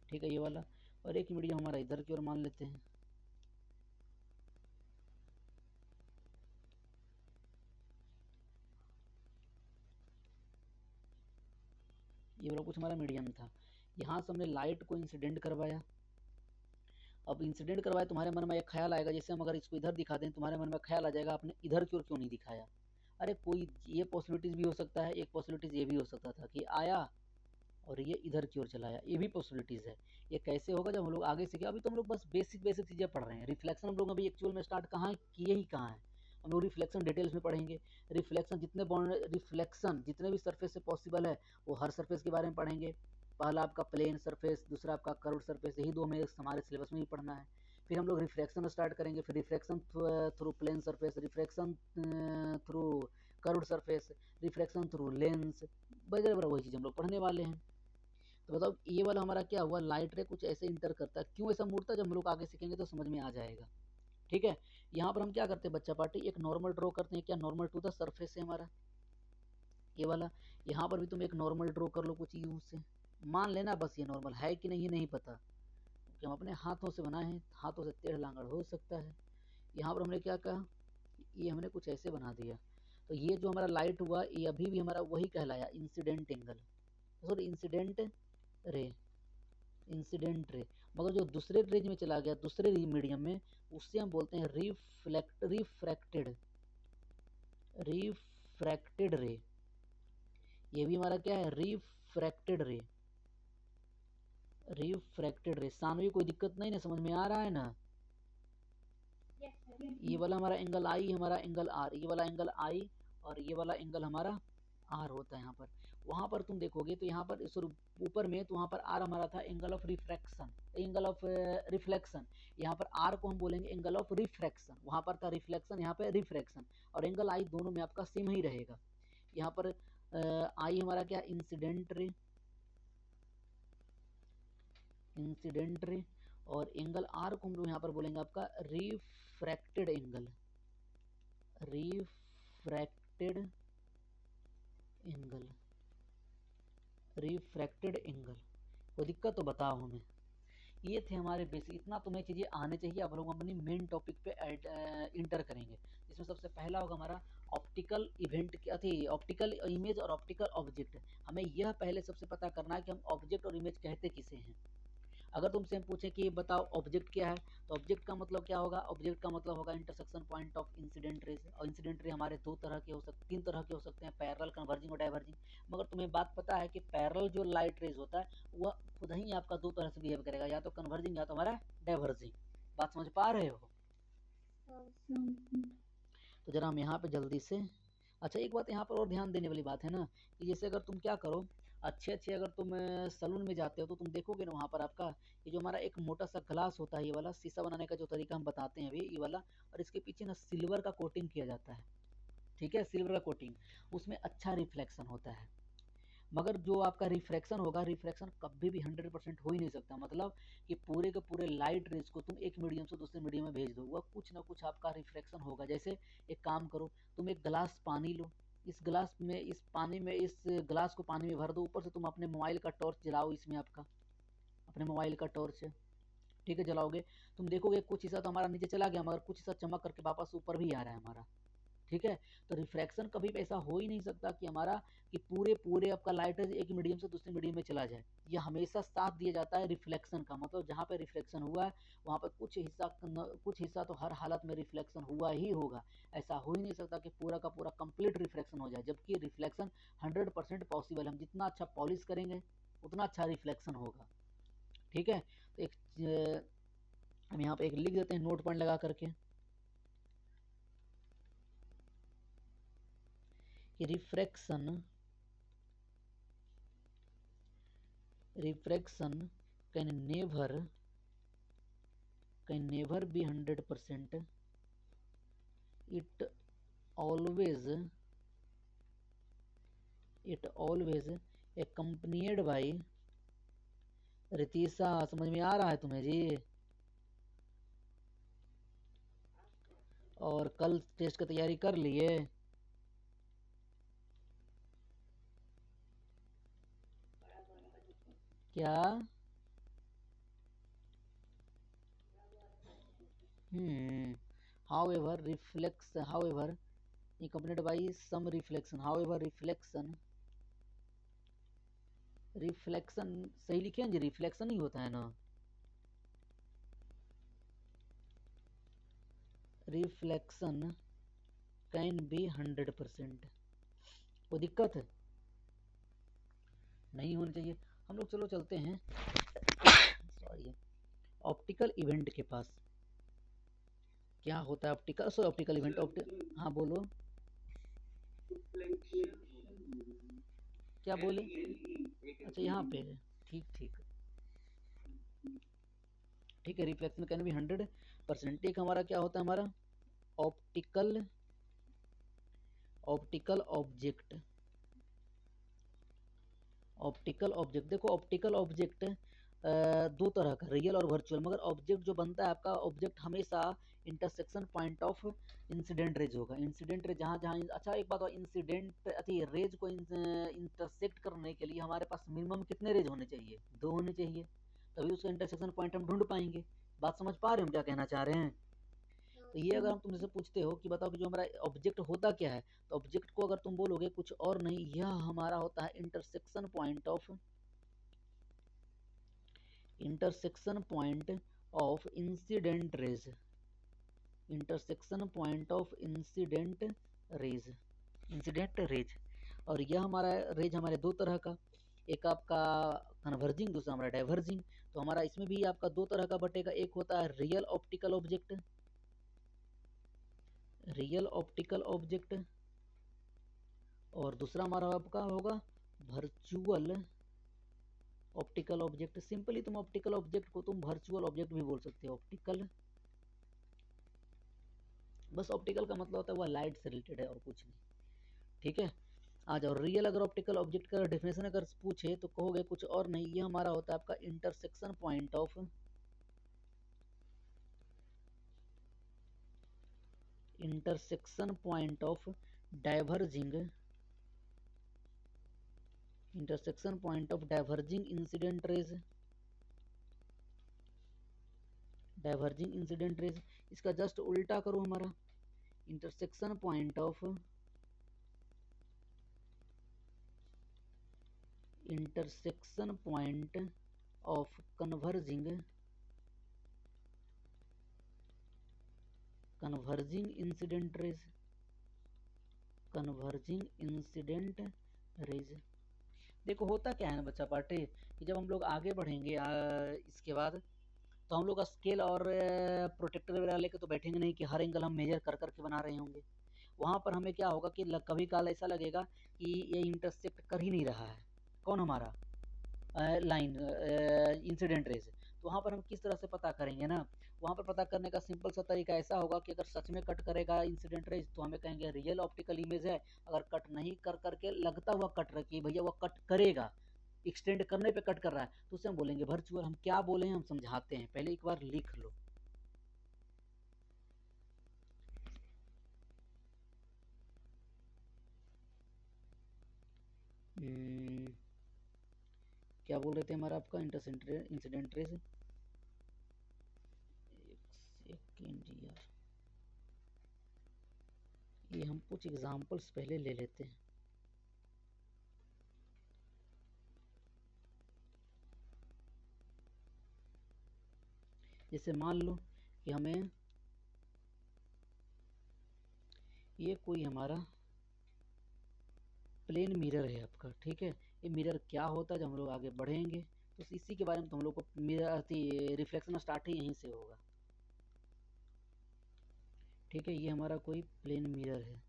ठीक है, ये वाला, और एक मीडियम हमारा इधर की ओर मान लेते हैं। ये वाला कुछ हमारा मीडियम था। यहाँ से हमने लाइट को इंसिडेंट करवाया। अब इंसिडेंट करवाया, तुम्हारे मन में एक ख्याल आएगा, जैसे हम अगर इसको इधर दिखा दें, तुम्हारे मन में ख्याल आ जाएगा आपने इधर की ओर क्यों नहीं दिखाया। अरे कोई ये पॉसिबिलिटीज भी हो सकता है, एक पॉसिबिलिटीज ये भी हो सकता था कि आया और ये इधर की ओर चलाया, ये भी पॉसिबिलिटीज है। ये कैसे होगा जब हम लोग आगे सीखे। अभी तो हम लोग बस बेसिक चीजें पढ़ रहे हैं। रिफ्लेक्शन हम लोग अभी एक्चुअल में स्टार्ट कहाँ किए ही कहाँ है। हम लोग रिफ्लेक्शन डिटेल्स में पढ़ेंगे। रिफ्लेक्शन जितने भी सरफेस से पॉसिबल है वो हर सरफेस के बारे में पढ़ेंगे। पहला आपका प्लेन सरफेस, दूसरा आपका कर्व्ड सरफेस, यही दो हमें हमारे सिलेबस में ही पढ़ना है। फिर हम लोग रिफ्रैक्शन स्टार्ट करेंगे, फिर refraction through plane surface, refraction through curved surface, refraction through lens, वगैरह वही चीज़ हम लोग पढ़ने वाले हैं। तो बताओ ये वाला हमारा क्या हुआ, लाइट रे कुछ ऐसे इंटर करता है। क्यों ऐसा मुड़ता है, जब हम लोग आगे सीखेंगे तो समझ में आ जाएगा। ठीक है, यहाँ पर हम क्या करते हैं बच्चा पार्टी, एक नॉर्मल ड्रॉ करते हैं। क्या नॉर्मल टू द सरफेस है हमारा ये वाला। यहाँ पर भी तुम एक नॉर्मल ड्रॉ कर लो कुछ यूं से, मान लेना बस ये नॉर्मल है कि नहीं ये नहीं पता, क्योंकि हम अपने हाथों से बनाए हैं, हाथों से टेढ़ लांगड़ हो सकता है। यहाँ पर हमने क्या कहा, ये हमने कुछ ऐसे बना दिया। तो ये जो हमारा लाइट हुआ ये अभी भी हमारा वही कहलाया incident angle, sorry incident ray. मगर जो दूसरे रेंज में चला गया, दूसरे मीडियम में, उससे हम बोलते हैं रिफ्रैक्टेड रे। ये भी हमारा क्या है, रिफ्रैक्टेड रे। सानवी कोई दिक्कत नहीं ना, समझ में आ रहा है ना। ये वाला हमारा एंगल आई, हमारा एंगल आर, ये वाला एंगल आई और ये वाला एंगल हमारा आर होता है यहाँ पर। वहां पर तुम देखोगे तो यहाँ पर ऊपर में, तो वहां पर आर हमारा था एंगल ऑफ रिफ्लेक्शन। यहाँ पर आर को हम बोलेंगे एंगल ऑफ रिफ्रैक्शन। वहां पर था रिफ्लेक्शन, यहाँ पे रिफ्रैक्शन, और एंगल आई दोनों में आपका सेम ही रहेगा। यहाँ पर आई हमारा क्या, इंसिडेंट रे, और एंगल आर को हम लोग यहाँ पर बोलेंगे आपका रिफ्रैक्टेड एंगल। Refracted angle. कोई दिक्कत तो बताओ हमें। ये थे हमारे बेसिक, इतना तुम्हें चीज़ें आने चाहिए। अब लोग अपनी मेन टॉपिक पे इंटर करेंगे। इसमें सबसे पहला होगा हमारा ऑप्टिकल इवेंट, क्या थी, ऑप्टिकल इमेज और ऑप्टिकल ऑब्जेक्ट। हमें यह पहले सबसे पता करना है कि हम ऑब्जेक्ट और इमेज कहते किसे हैं। अगर तुमसे हम पूछे कि बताओ ऑब्जेक्ट क्या है, तो ऑब्जेक्ट का मतलब क्या होगा, ऑब्जेक्ट का मतलब होगा intersection point of incident raise. और इंसिडेंट रे हमारे दो तरह के हो सकते, तीन तरह के हो सकते हैं, पैरेलल, कन्वर्जिंग और डाइवर्जिंग। मगर तुम्हें बात पता है कि पैरेलल जो लाइट रेज होता है वह खुद ही आपका दो तरह से बिहेव करेगा, या तो कन्वर्जिंग या तो हमारा डाइवर्जिंग। बात समझ पा रहे हो? हाँ। तो जरा हम यहाँ पे जल्दी से, अच्छा एक बात यहाँ पर और ध्यान देने वाली बात है ना, कि जैसे अगर तुम क्या करो, अच्छे अच्छे अगर तुम सलून में जाते हो तो तुम देखोगे ना वहाँ पर आपका ये जो हमारा एक मोटा सा ग्लास होता है, ये वाला शीशा बनाने का जो तरीका हम बताते हैं अभी, ये वाला, और इसके पीछे ना सिल्वर का कोटिंग किया जाता है। ठीक है, सिल्वर का कोटिंग, उसमें अच्छा रिफ्लेक्शन होता है। मगर जो आपका रिफ्रैक्शन होगा, रिफ्रैक्शन कभी भी 100% हो ही नहीं सकता। मतलब कि पूरे के पूरे लाइट रेज को तुम एक मीडियम से दूसरे मीडियम में भेज दो, वह कुछ ना कुछ आपका रिफ्रैक्शन होगा। जैसे एक काम करो, तुम एक गिलास पानी लो, इस गिलास में, इस पानी में, इस गिलास को पानी में भर दो, ऊपर से तुम अपने मोबाइल का टॉर्च जलाओ, इसमें आपका अपने मोबाइल का टॉर्च है, ठीक है, जलाओगे, तुम देखोगे कुछ हिस्सा तो हमारा नीचे चला गया, मगर कुछ हिस्सा चमक करके वापस ऊपर भी आ रहा है हमारा। ठीक है, तो रिफ्रैक्शन कभी भी ऐसा हो ही नहीं सकता कि हमारा, कि पूरे पूरे आपका लाइट एक मीडियम से दूसरे मीडियम में चला जाए। ये हमेशा साथ दिया जाता है रिफ्लेक्शन का, मतलब जहाँ पे रिफ्लेक्शन हुआ है वहाँ पर कुछ हिस्सा तो हर हालत में रिफ्लेक्शन हुआ ही होगा। ऐसा हो ही नहीं सकता कि पूरा का पूरा कंप्लीट रिफ्लेक्शन हो जाए, जबकि रिफ्लेक्शन 100% पॉसिबल है। हम जितना अच्छा पॉलिश करेंगे उतना अच्छा रिफ्लेक्शन होगा। ठीक है, तो एक हम यहाँ पे एक लिख देते हैं नोट पॉइंट लगा करके, कि refraction can never be 100%, it always accompanied by, रितीसा समझ में आ रहा है तुम्हें जी? और कल टेस्ट की तैयारी कर लिए? क्या? हम्म, however reflex however accompanied by some reflection, however reflection सही लिखे हैं जी, रिफ्लेक्शन ही होता है ना, रिफ्लेक्शन कैन बी 100%। कोई दिक्कत है? नहीं होनी चाहिए। हम लोग चलो चलते हैं सॉरी, ऑप्टिकल इवेंट के पास। क्या होता है ऑप्टिकल, सो ऑप्टिकल इवेंट, हाँ बोलो, क्या बोले? अच्छा यहाँ पे, ठीक ठीक, ठीक है, रिफ्लेक्शन कैन बी 100%। एक हमारा क्या होता है, हमारा optical optical object, optical object, देखो ऑप्टिकल ऑब्जेक्ट दो तरह का, रियल और वर्चुअल। मगर ऑब्जेक्ट जो बनता है आपका, ऑब्जेक्ट हमेशा intersection point of incident raise होगा। इंसिडेंट रेज जहाँ जहाँ, अच्छा एक बात, इंसिडेंट अति रेज को इंटरसेक्ट करने के लिए हमारे पास मिनिमम कितने रेज होने चाहिए? दो होने चाहिए, तभी उसका इंटरसेक्शन पॉइंट हम ढूंढ पाएंगे। बात समझ पा रहे हो हम क्या कहना चाह रहे हैं? तो ये अगर हम तुमसे पूछते हो कि बताओ कि जो हमारा ऑब्जेक्ट होता क्या है, तो ऑब्जेक्ट को अगर तुम बोलोगे कुछ और नहीं, यह हमारा होता है intersection point of incident raise, intersection point of incident raise. और यह हमारा रेज हमारे दो तरह का, एक आपका कन्वर्जिंग, दूसरा हमारा डाइवर्जिंग। तो हमारा इसमें भी आपका दो तरह का बटेगा, एक होता है रियल ऑप्टिकल ऑब्जेक्ट, और दूसरा हमारा आपका होगा वर्चुअल ऑप्टिकल ऑब्जेक्ट। सिंपली तुम ऑप्टिकल ऑब्जेक्ट को तुम वर्चुअल ऑब्जेक्ट भी बोल सकते हो, ऑप्टिकल, बस ऑप्टिकल का मतलब होता है वह लाइट से रिलेटेड है और कुछ नहीं। ठीक है, आ जाओ रियल। अगर ऑप्टिकल ऑब्जेक्ट का डेफिनेशन अगर पूछे तो कहोगे कुछ और नहीं, ये हमारा होता है आपका intersection point of diverging incident raise diverging incident raise, इसका जस्ट उल्टा करो हमारा, intersection point of converging incident raise. देखो होता क्या है ना बच्चा पार्टी, कि जब हम लोग आगे बढ़ेंगे इसके बाद, तो हम लोग स्केल और प्रोटेक्टर वगैरह लेके तो बैठेंगे नहीं कि हर एंगल हम मेजर कर करके बना रहे होंगे। वहाँ पर हमें क्या होगा कि कभी काल ऐसा लगेगा कि ये इंटरसेक्ट कर ही नहीं रहा है, कौन हमारा लाइन इंसिडेंट रेज। तो वहाँ पर हम किस तरह से पता करेंगे ना, वहाँ पर पता करने का सिंपल सा तरीका ऐसा होगा कि अगर सच में कट करेगा इंसिडेंट रेज तो हमें कहेंगे रियल ऑप्टिकल इमेज है, अगर कट नहीं कर करके लगता हुआ कट रखिए भैया वो कट करेगा, एक्सटेंड करने पे कट कर रहा है, तो उसे हम बोलेंगे वर्चुअल। हम क्या बोले हैं हम समझाते हैं, पहले एक बार लिख लो। क्या बोल रहे थे हमारा आपका इंसिडेंट रेज, एक सेकेंड यार, ये हम कुछ एग्जांपल्स पहले ले लेते हैं। जैसे मान लो कि हमें ये कोई हमारा प्लेन मिरर है आपका, ठीक है, ये मिरर क्या होता है जब हम लोग आगे बढ़ेंगे तो इसी के बारे में तो हम लोग को मिरर रिफ्लेक्शन स्टार्ट ही यहीं से होगा, ठीक है। ये हमारा कोई प्लेन मिरर है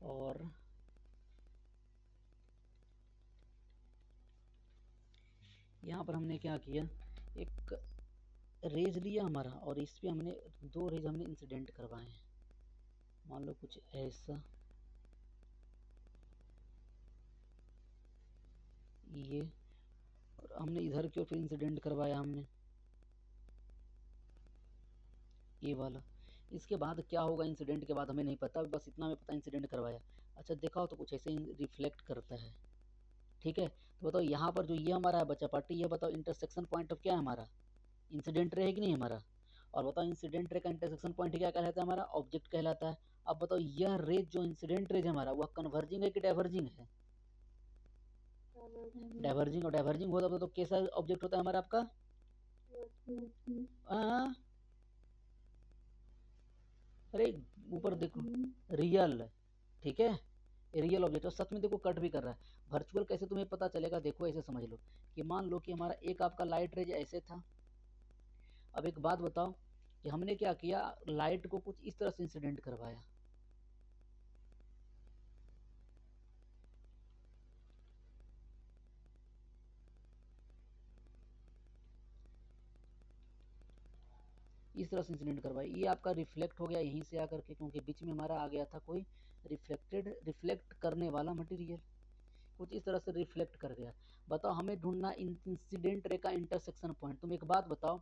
और यहाँ पर हमने क्या किया, एक रेज लिया हमारा और इस पे हमने दो रेज हमने इंसिडेंट करवाए हैं, मान लो कुछ ऐसा, ये, और हमने इधर की ओर फिर इंसिडेंट करवाया हमने ये वाला। इसके बाद क्या होगा इंसिडेंट के बाद हमें नहीं पता, बस इतना हमें पता इंसिडेंट करवाया। अच्छा दिखाओ तो कुछ ऐसे ही रिफ्लेक्ट करता है, ठीक है। तो बताओ यहाँ पर जो ये हमारा है बच्चा पार्टी, ये बताओ इंटरसेक्शन पॉइंट ऑफ क्या है हमारा, इंसिडेंट रे है कि नहीं हमारा। और बताओ इंसिडेंट रे का इंटरसेक्शन पॉइंट क्या कहलाता है हमारा, ऑब्जेक्ट कहलाता है। अब बताओ यह रेज जो इंसिडेंट रेज हमारा वह कन्वर्जिंग है कि डाइवर्जिंग है, डाइवर्जिंग। और डाइवर्जिंग होता तो कैसा ऑब्जेक्ट होता है हमारा आपका, हाँ, अरे ऊपर देखो, रियल, ठीक है, रियल ऑब्जेक्ट। और सच में देखो कट भी कर रहा है। वर्चुअल कैसे तुम्हें पता चलेगा, देखो ऐसे समझ लो कि मान लो कि हमारा एक आपका लाइट रेज ऐसे था। अब एक बात बताओ कि हमने क्या किया, लाइट को कुछ इस तरह से इंसिडेंट करवाया, इस तरह से इंसिडेंट करवाया, ये आपका रिफ्लेक्ट हो गया यहीं से आकर के, क्योंकि बीच में हमारा आ गया था कोई रिफ्लेक्ट करने वाला मटेरियल, कुछ इस तरह से रिफ्लेक्ट कर गया। बताओ हमें ढूंढना इंसिडेंट रे का इंटरसेक्शन पॉइंट। तुम एक बात बताओ,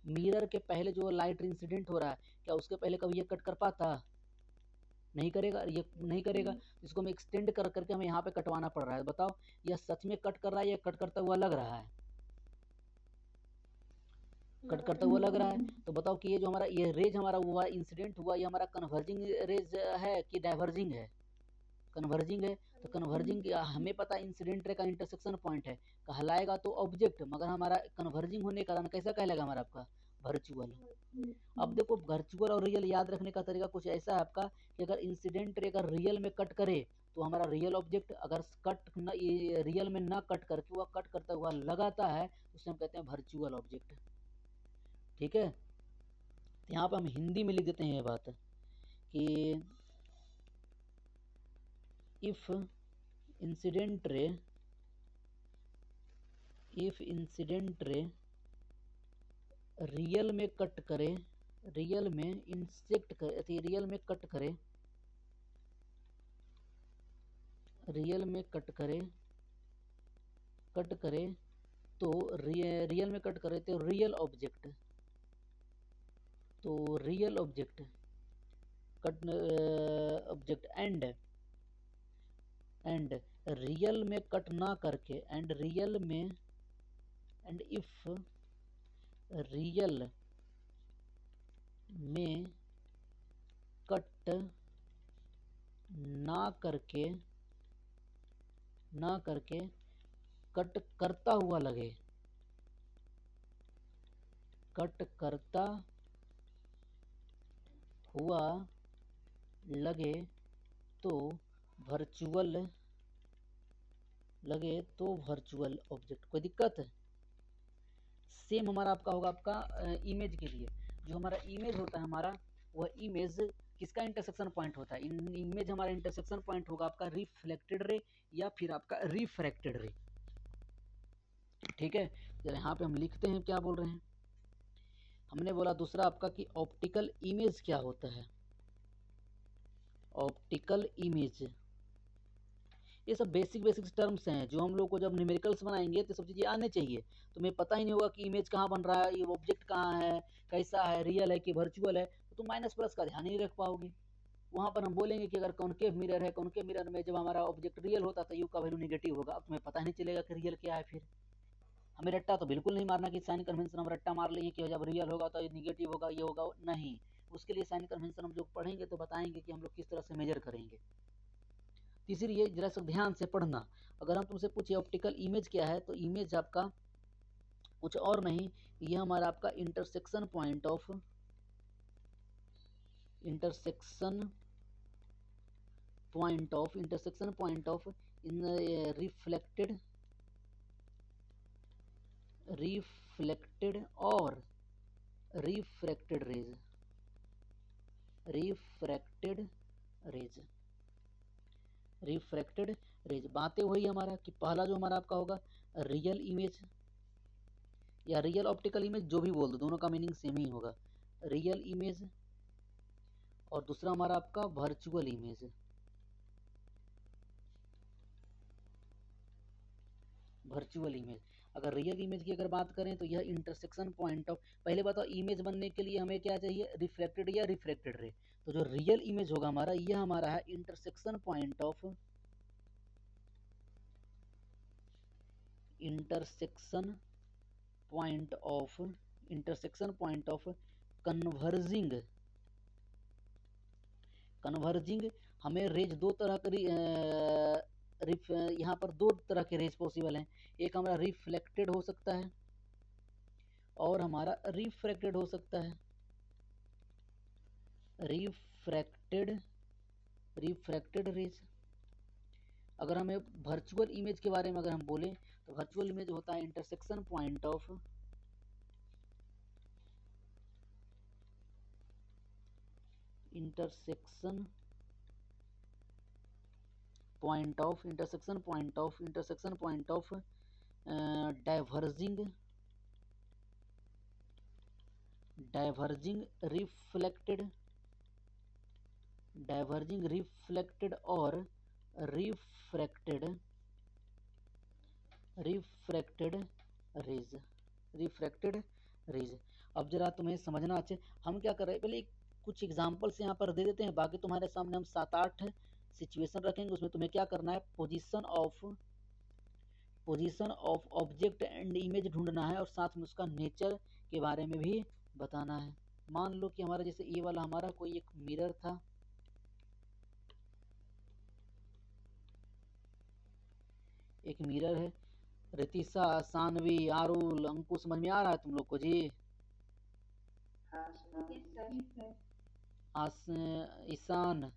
मिरर के पहले जो लाइट इंसिडेंट हो रहा है, क्या उसके पहले कभी ये कट कर पाता, नहीं करेगा, ये नहीं करेगा। इसको हमें एक्सटेंड कर करके हमें यहाँ पे कटवाना पड़ रहा है। बताओ यह सच में कट कर रहा है, या कट करता हुआ लग रहा है, कट करता हुआ लग रहा है। तो बताओ कि ये जो हमारा ये रेज हमारा हुआ इंसिडेंट हुआ, ये हमारा कन्वर्जिंग रेज है कि डाइवर्जिंग है, कन्वर्जिंग है। तो कन्वर्जिंग हमें पता इंसिडेंट रे का इंटरसेक्शन पॉइंट है, कहलाएगा तो ऑब्जेक्ट, मगर हमारा कन्वर्जिंग होने के कारण कैसा कहलाएगा हमारा आपका, वर्चुअल। अब देखो वर्चुअल और रियल याद रखने का तरीका कुछ ऐसा है आपका, कि अगर इंसिडेंट रे अगर रियल में कट करे तो हमारा रियल ऑब्जेक्ट, अगर कट न रियल में ना कट करके वह कट करता हुआ लगाता है उसे हम कहते हैं वर्चुअल ऑब्जेक्ट, ठीक है। तो यहाँ पे हम हिंदी में लिख देते हैं ये बात कि इफ इंसिडेंट रे रियल में कट करे, रियल में इंसेक्ट करे, रियल में कट करे, रियल में कट करे तो रियल में कट करे तो रियल ऑब्जेक्ट, तो real object cut object and real में कट ना करके, एंड रियल में एंड इफ रियल में कट ना करके कट करता हुआ लगे, कट करता हुआ लगे तो वर्चुअल ऑब्जेक्ट। कोई दिक्कत है? सेम हमारा आपका होगा आपका इमेज के लिए। जो हमारा इमेज होता है हमारा, वह इमेज किसका इंटरसेक्शन पॉइंट होता है? इमेज हमारा इंटरसेक्शन पॉइंट होगा आपका रिफ्लेक्टेड रे या फिर आपका रिफ्रैक्टेड रे। ठीक है, जरा यहाँ पे हम लिखते हैं क्या बोल रहे हैं। हमने बोला दूसरा आपका कि ऑप्टिकल इमेज क्या होता है। ऑप्टिकल इमेज, ये सब बेसिक टर्म्स हैं जो हम लोग को जब न्यूमेरिकल्स बनाएंगे तो सब चीज़ें आने चाहिए। तुम्हें पता ही नहीं होगा कि इमेज कहाँ बन रहा है, ये ऑब्जेक्ट कहाँ है, कैसा है, रियल है कि वर्चुअल है, तो तुम माइनस प्लस का ध्यान ही नहीं रख पाओगे। वहाँ पर हम बोलेंगे कि अगर कॉनकेव मिरर है, कॉनकेव मिरर में जब हमारा ऑब्जेक्ट रियल होता है यू का वैल्यू नेगेटिव होगा। अब तुम्हें पता ही नहीं चलेगा कि रियल क्या है। फिर हमें रट्टा तो बिल्कुल नहीं मारना कि साइन कन्वेंशन हम रट्टा मार लेंगे कि जब रियल होगा तो ये निगेटिव होगा, ये होगा, नहीं। उसके लिए साइन कन्वेंशन हम जो पढ़ेंगे तो बताएंगे कि हम लोग किस तरह से मेजर करेंगे। इसीलिए जरा सा ध्यान से पढ़ना। अगर हम तुमसे पूछे ऑप्टिकल इमेज क्या है, तो इमेज आपका कुछ और नहीं, ये हमारा आपका intersection point of in reflected और रिफ्रैक्टेड रेज। बातें वही हमारा कि पहला जो हमारा आपका होगा रियल इमेज या रियल ऑप्टिकल इमेज, जो भी बोल दो, दोनों का मीनिंग सेम ही होगा, रियल इमेज। और दूसरा हमारा आपका वर्चुअल इमेज। अगर रियल इमेज की अगर बात करें तो यह इंटरसेक्शन पॉइंट ऑफ, पहले बताओ इमेज बनने के लिए हमें क्या चाहिए, रिफ्लेक्टेड या रिफ्रैक्टेड रे। तो जो रियल इमेज होगा हमारा, यह हमारा है इंटरसेक्शन पॉइंट ऑफ कन्वर्जिंग। हमें रेज दो तरह का यहाँ पर दो तरह के रेज पॉसिबल हैं। एक हमारा रिफ्लेक्टेड हो सकता है और हमारा रिफ्रैक्टेड हो सकता है। Refracted rays. अगर हमें वर्चुअल इमेज के बारे में अगर हम बोलें तो वर्चुअल इमेज होता है intersection point of diverging reflected और रिफ्रैक्टेड रेज। अब जरा तुम्हें समझना अच्छे, हम क्या कर रहे हैं, पहले कुछ एग्जांपल्स यहाँ पर दे देते हैं, बाकी तुम्हारे सामने हम 7-8 सिचुएशन रखेंगे। उसमें तुम्हें क्या करना है, position of object and image ढूंढना है और साथ में उसका नेचर के बारे में भी बताना है। मान लो कि हमारा जैसे ये वाला हमारा कोई एक मिरर था, एक मिरर है। रितिशा, सानवी, आरुल, अंकु, समझ में आ रहा है तुम लोग को जी? ईशान,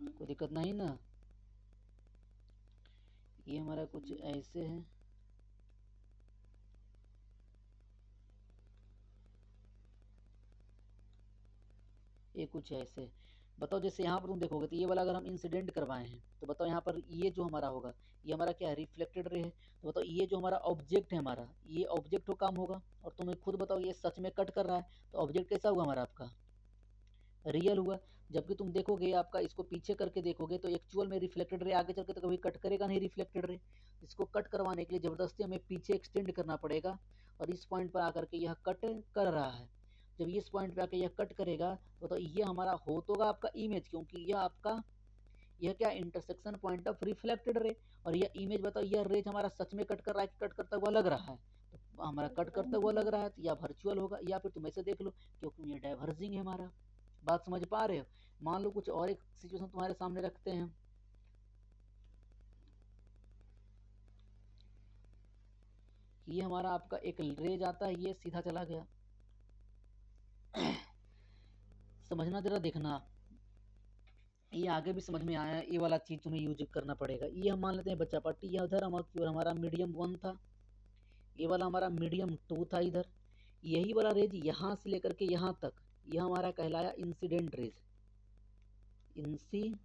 कोई दिक्कत नहीं ना? ये हमारा कुछ ऐसे है, ये कुछ ऐसे। बताओ जैसे यहाँ पर तुम देखोगे तो ये वाला अगर हम इंसिडेंट करवाए हैं तो बताओ यहाँ पर ये जो हमारा होगा, ये हमारा क्या है, रिफ्लेक्टेड रे है। तो बताओ ये जो हमारा ऑब्जेक्ट है हमारा, ये ऑब्जेक्ट हो काम होगा। और तुम्हें खुद बताओ ये सच में कट कर रहा है, तो ऑब्जेक्ट कैसा हुआ हमारा आपका, रियल हुआ। जबकि तुम देखोगे आपका इसको पीछे करके देखोगे तो एक्चुअल में रिफ्लेक्टेड रे आगे चल के तो कभी कट करेगा नहीं रिफ्लेक्टेड रे। इसको कट करवाने के लिए जबरदस्ती हमें पीछे एक्सटेंड करना पड़ेगा और इस पॉइंट पर आकर के यह कट कर रहा है। जब इस पॉइंट पे आके यह कट करेगा तो ये हमारा हो तो आपका इमेज, क्योंकि यह आपका यह क्या intersection point of reflected ray. और यह इमेज बताओ, यह रेज हमारा सच में कट कर रहा है कि कट करता हुआ लग रहा है। तो हमारा कट करता हुआ लग रहा है तो या वर्चुअल होगा, या फिर तुम ऐसे देख लो क्योंकि ये डाइवर्जिंग है हमारा। बात समझ पा रहे हो? मान लो कुछ और एक सिचुएशन तुम्हारे सामने रखते हैं, ये हमारा आपका एक रे जाता है, ये सीधा चला गया। समझना जरा, देखना, ये आगे भी समझ में आया, ये वाला चीज तुम्हें यूज करना पड़ेगा। ये हम मान लेते हैं बच्चा पार्टी, ये उधर हमारा मीडियम 1 था, ये वाला हमारा मीडियम 2 था इधर। यही वाला रेज यहाँ से लेकर के यहाँ तक, यह हमारा कहलाया इंसिडेंट रेज, इंसिडेंट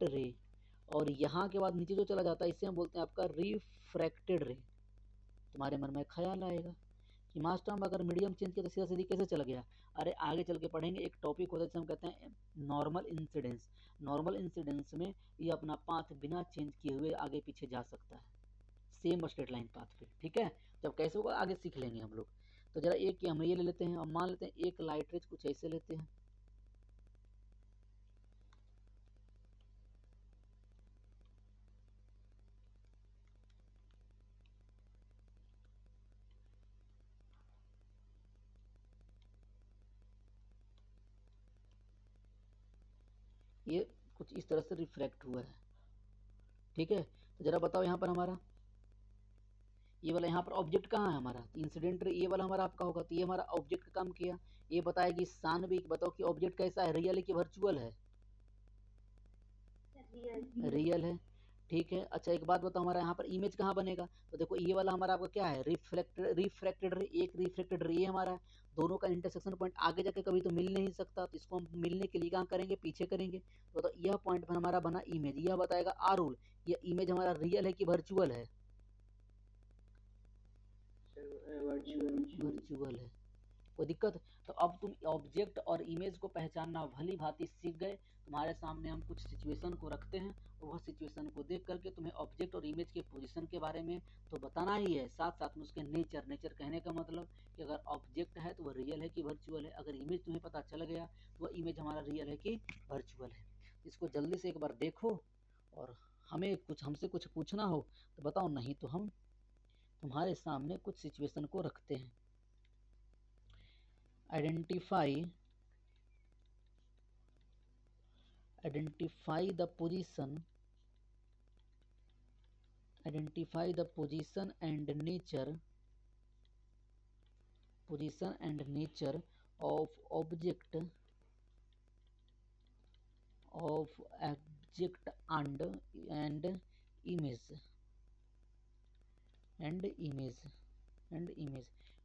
रे। और यहाँ के बाद नीचे जो चला जाता है इसे हम बोलते हैं आपका रिफ्रैक्टेड रे। तुम्हारे मन में ख्याल आएगा कि मास्टर हम अगर मीडियम चेंज किया तो सीधा सीधी कैसे चला गया? अरे आगे चल के पढ़ेंगे, एक टॉपिक होता है जिसे हम कहते हैं नॉर्मल इंसिडेंस। नॉर्मल इंसिडेंस में ये अपना पाथ बिना चेंज किए हुए आगे पीछे जा सकता है, सेम स्ट्रेट लाइन पाथ पे। ठीक है, जब कैसे होगा आगे सीख लेंगे हम लोग। तो जरा एक हम ये ले लेते हैं, और मान लेते हैं एक लाइट रेज कुछ ऐसे लेते हैं, ये कुछ इस तरह से रिफ्लेक्ट हुआ है। ठीक है, तो जरा बताओ यहाँ पर हमारा ये वाला यहाँ पर ऑब्जेक्ट कहाँ है हमारा? इंसिडेंट ये वाला हमारा आपका होगा, तो ये हमारा ऑब्जेक्ट का काम किया। ये बताएगी सान भी, बताओ कि ऑब्जेक्ट कैसा है, रियल है कि वर्चुअल है? रियल है। ठीक है, अच्छा एक बात बताओ, हमारा यहाँ पर इमेज कहाँ बनेगा? तो देखो ये वाला हमारा आपका क्या है, रिफ्रैक्टेड रे, एक रिफ्रैक्टेड रे हमारा है। दोनों का इंटरसेक्शन पॉइंट आगे जाके कभी तो मिल नहीं सकता, तो इसको हम मिलने के लिए कहाँ करेंगे, पीछे करेंगे। तो यह पॉइंट पर हमारा बना इमेज, यह बताएगा आर रूल, यह इमेज हमारा रियल है कि वर्चुअल है? वर्चुअल है। कोई दिक्कत? तो अब तुम ऑब्जेक्ट और इमेज को पहचानना भली भांति सीख गए। तुम्हारे सामने हम कुछ सिचुएशन को रखते हैं, और वह सिचुएशन को देख करके तुम्हें ऑब्जेक्ट और इमेज के पोजीशन के बारे में तो बताना ही है, साथ साथ में उसके नेचर। नेचर कहने का मतलब कि अगर ऑब्जेक्ट है तो वह रियल है कि वर्चुअल है, अगर इमेज तुम्हें पता चल गया तो वह इमेज हमारा रियल है कि वर्चुअल है। इसको जल्दी से एक बार देखो, और हमें कुछ हमसे कुछ पूछना हो तो बताओ, नहीं तो हम तुम्हारे सामने कुछ सिचुएशन को रखते हैं। identify the position and nature of object and image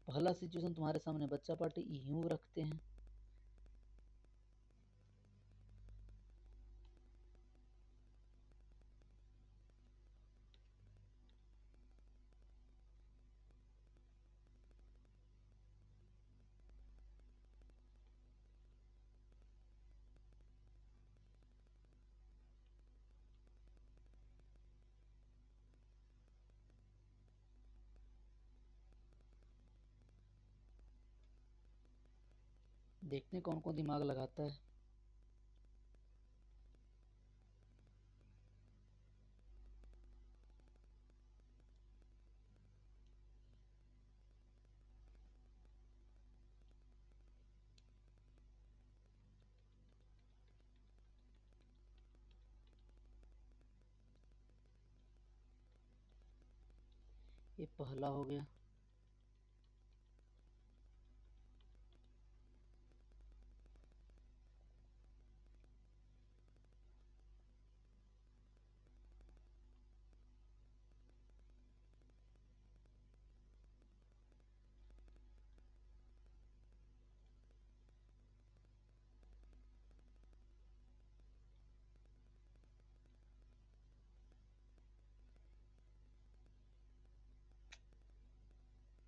पहला सिचुएशन तुम्हारे सामने बच्चा पार्टी यूं रखते हैं, देखते हैं कौन कौन दिमाग लगाता है। ये पहला हो गया।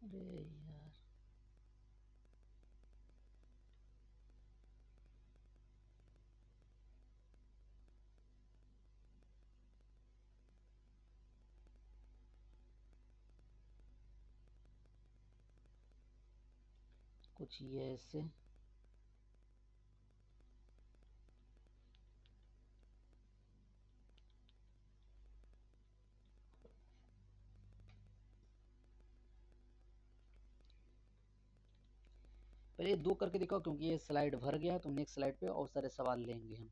अरे यार, कुछ ये ऐसे, चलिए 2 करके दिखाओ, क्योंकि ये स्लाइड भर गया है तो नेक्स्ट स्लाइड पे और सारे सवाल लेंगे हम,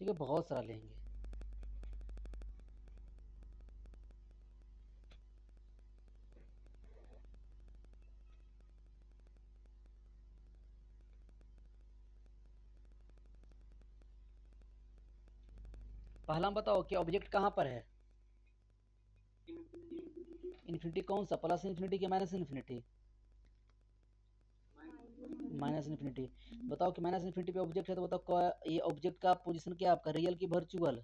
ठीक है, बहुत सारा लेंगे। पहला बताओ कि ऑब्जेक्ट कहाँ पर है? इन्फिनिटी कौन सा, प्लस इन्फिनिटी कि माइनस इन्फिनिटी? Minus infinity. बताओ कि माइनस इन्फिनिटी पे ऑब्जेक्ट है, तो बताओ ये ऑब्जेक्ट का पोजीशन क्या है आपका, रियल की वर्चुअल?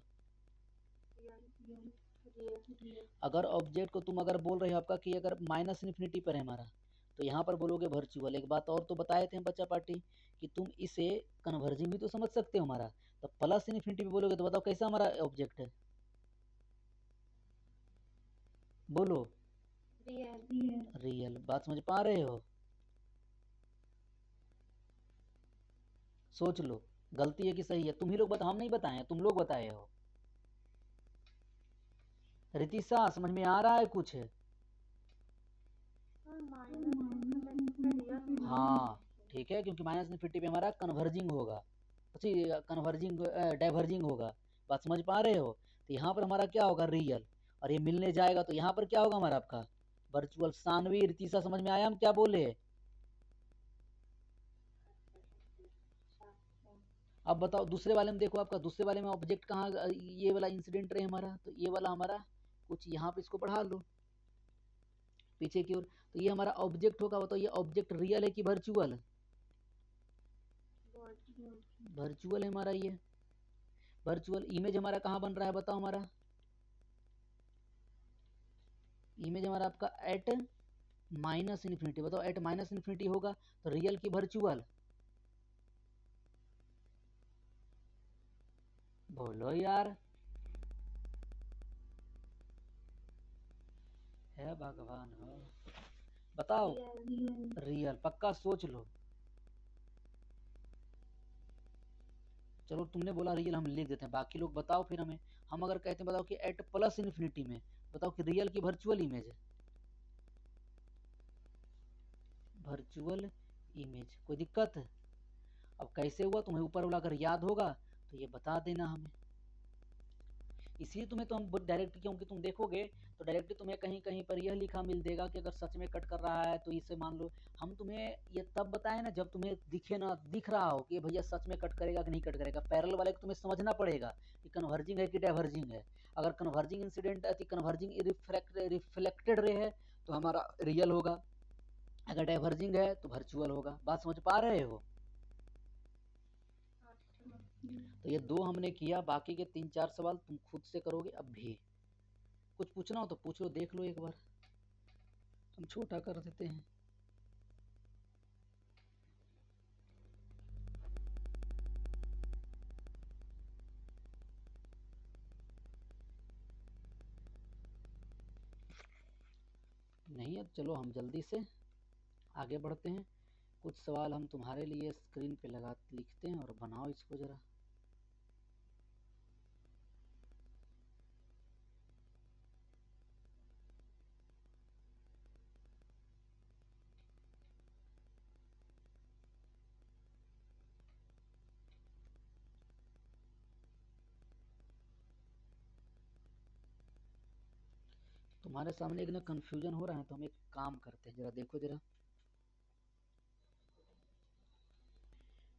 अगर ऑब्जेक्ट को तुम अगर बोल रहे हो आपका कि अगर माइनस इन्फिनिटी पर है हमारा, तो यहाँ पर बोलोगे वर्चुअल। एक बात और तो बताए थे बच्चा पार्टी कि तुम इसे कन्वर्जिंग भी तो समझ सकते हो हमारा, तो प्लस इन्फिनिटी पे बोलोगे तो बताओ कैसा हमारा ऑब्जेक्ट है, बोलो। रियल। बात समझ पा रहे हो? सोच लो, गलती है कि सही है, तुम ही लोग बता, हम नहीं बताए हैं, तुम लोग बताए हो। रितिशा समझ में आ रहा है कुछ? हाँ ठीक है, क्योंकि माइनस इन्फिनिटी पे हमारा कन्वर्जिंग होगा, कन्वर्जिंग डाइवर्जिंग होगा। बात समझ पा रहे हो? तो यहाँ पर हमारा क्या होगा, रियल, और ये मिलने जाएगा तो यहाँ पर क्या होगा हमारा आपका वर्चुअल। सानवी रितिशा समझ में आया हम क्या बोले? अब बताओ दूसरे वाले में, देखो आपका दूसरे वाले में ऑब्जेक्ट कहाँ, ये वाला इंसिडेंट रहे हमारा, तो ये वाला हमारा कुछ यहाँ पे इसको बढ़ा लो पीछे की ओर, तो ये हमारा ऑब्जेक्ट होगा। बताओ ये ऑब्जेक्ट रियल है कि वर्चुअल? वर्चुअल है हमारा ये। वर्चुअल इमेज हमारा कहाँ बन रहा है बताओ, हमारा इमेज हमारा आपका एट माइनस इन्फिनिटी। बताओ एट माइनस इन्फिनिटी होगा तो रियल की वर्चुअल? बोलो यार, है भगवान हो, बताओ। रियल पक्का सोच लो। चलो तुमने बोला रियल, हम लिख देते हैं, बाकी लोग बताओ फिर हमें। हम अगर कहते हैं बताओ कि एट प्लस इन्फिनिटी में, बताओ कि रियल की वर्चुअल इमेज है, वर्चुअल इमेज, कोई दिक्कत है? अब कैसे हुआ तुम्हें ऊपर वाला अगर याद होगा तो ये बता देना हमें। इसलिए तुम्हें तो हम डायरेक्ट, क्योंकि तुम देखोगे तो डायरेक्ट तुम्हें कहीं कहीं पर यह लिखा मिल देगा कि अगर सच में कट कर रहा है तो इसे मान लो। हम तुम्हें ये तब बताए ना जब तुम्हें दिखे ना, दिख रहा हो कि भैया सच में कट करेगा कि नहीं कट करेगा। पैरेलल वाले को तुम्हें समझना पड़ेगा कि कन्वर्जिंग है कि डाइवर्जिंग है। अगर कन्वर्जिंग इंसिडेंट है, कन्वर्जिंग रिफ्लेक्टेड रे है तो हमारा रियल होगा, अगर डाइवर्जिंग है तो वर्चुअल होगा। बात समझ पा रहे हो? तो ये 2 हमने किया, बाकी के 3-4 सवाल तुम खुद से करोगे। अब भी कुछ पूछना हो तो पूछ लो, देख लो एक बार, हम छोटा कर देते हैं। नहीं, अब चलो हम जल्दी से आगे बढ़ते हैं। कुछ सवाल हम तुम्हारे लिए स्क्रीन पे लगा लिखते हैं और बनाओ इसको ज़रा। तुम्हारे सामने एक ना कन्फ्यूजन हो रहा है, तो हम एक काम करते हैं, ज़रा देखो ज़रा।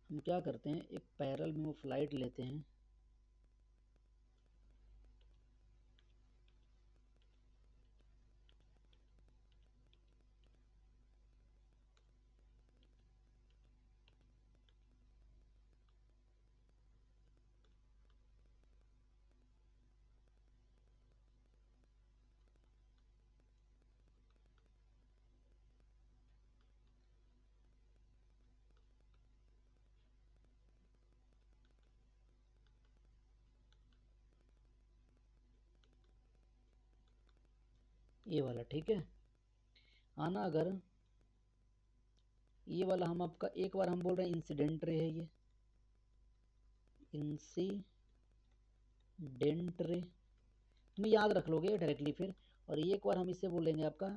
हम क्या करते हैं, एक पैरेलल में वो फ्लाइट लेते हैं, ये वाला, ठीक है। आना अगर ये वाला हम आपका एक बार हम बोल रहे हैं इंसिडेंट रे है, ये इंसिडेंट रे तुम याद रख लोगे डायरेक्टली फिर। और एक बार हम इसे बोलेंगे आपका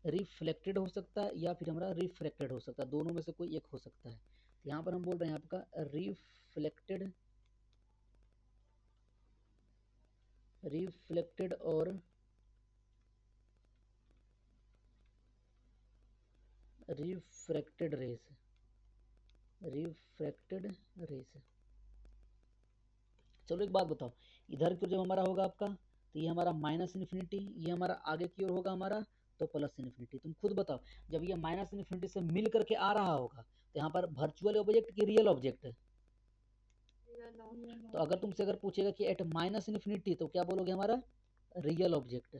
रिफ्लेक्टेड हो सकता है या फिर हमारा रिफ्रैक्टेड हो सकता है, दोनों में से कोई एक हो सकता है। तो यहाँ पर हम बोल रहे हैं आपका रिफ्लेक्टेड, रिफ्लेक्टेड और रिफ्रैक्टेड रेस, रिफ्रैक्टेड रेस। चलो एक बात बताओ, इधर की ओर जब हमारा होगा आपका, तो ये हमारा माइनस इन्फिनिटी, ये हमारा आगे की ओर होगा हमारा तो प्लस इन्फिनिटी। तुम खुद बताओ, जब ये माइनस इन्फिनिटी से मिल करके आ रहा होगा तो यहाँ पर वर्चुअल ऑब्जेक्ट की रियल ऑब्जेक्ट है। तो अगर तुमसे अगर पूछेगा कि एट माइनस इन्फिनिटी, तो क्या बोलोगे हमारा रियल ऑब्जेक्ट,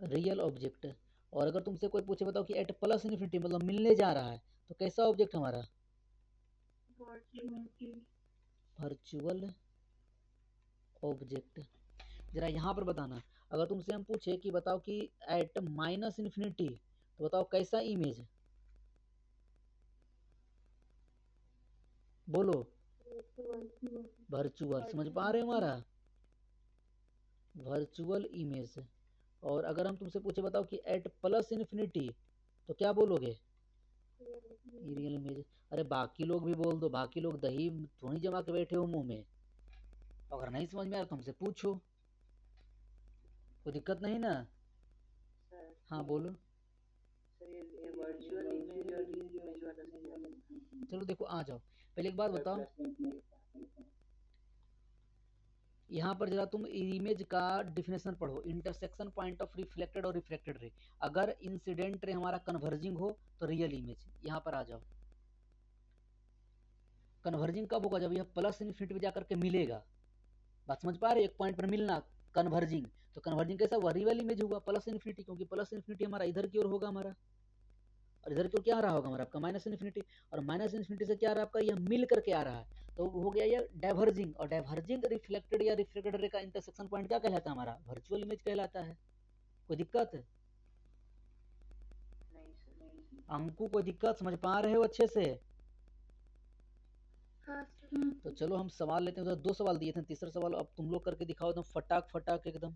रियल ऑब्जेक्ट। और अगर तुमसे कोई पूछे बताओ कि एट प्लस इन्फिनिटी मतलब मिलने जा रहा है, तो कैसा ऑब्जेक्ट हमारा वर्चुअल ऑब्जेक्ट। जरा यहाँ पर बताना, अगर तुमसे हम पूछे कि बताओ कि एट माइनस इन्फिनिटी, तो बताओ कैसा इमेज, बोलो वर्चुअल। समझ पा रहे हो हमारा वर्चुअल इमेज। और अगर हम तुमसे पूछे बताओ कि एट प्लस इन्फिनिटी, तो क्या बोलोगे रियल इमेज। अरे बाकी लोग भी बोल दो, बाकी लोग दही थोड़ी जमा के बैठे हो मुंह में। अगर नहीं समझ में आ रहा तुमसे पूछो, कोई दिक्कत नहीं ना। हाँ बोलो। चलो देखो आ जाओ, पहले एक बात बताओ, यहाँ पर जरा तुम इमेज का डिफिनेशन पढ़ो, इंटरसेक्शन पॉइंट ऑफ रिफ्लेक्टेड और रिफ्रैक्टेड रे। अगर इंसिडेंट रे हमारा कन्वर्जिंग हो तो रियल इमेज। यहाँ पर आ जाओ, कन्वर्जिंग कब होगा, जब यह प्लस इन्फिनिटी में जाकर के मिलेगा। बात समझ पा रहे, एक पॉइंट पर मिलना कन्वर्जिंग। तो कन्वर्जिंग कैसा हुआ, रियल इमेज होगा प्लस इन्फिनिटी, क्योंकि प्लस इन्फिनिटी हमारा इधर की ओर होगा हमारा, और इधर की ओर क्या आ रहा होगा हमारा आपका माइनस इन्फिनिटी। और माइनस इन्फिनिटी से क्या आ रहा है आपका, यह मिल करके आ रहा है, तो हो गया ये डाइवर्जिंग। और डाइवर्जिंग रिफ्लेक्टेड या रिफ्रैक्टेड रे का इंटरसेक्शन पॉइंट क्या कहलाता है हमारा वर्चुअल इमेज कहलाता है। कोई दिक्कत है अंकु, कोई दिक्कत, समझ पा रहे हो अच्छे से। हाँ तो चलो हम सवाल लेते हैं, उधर दो सवाल दिए थे, तीसरा सवाल अब तुम लोग करके दिखाओ एकदम फटाक फटाक एकदम।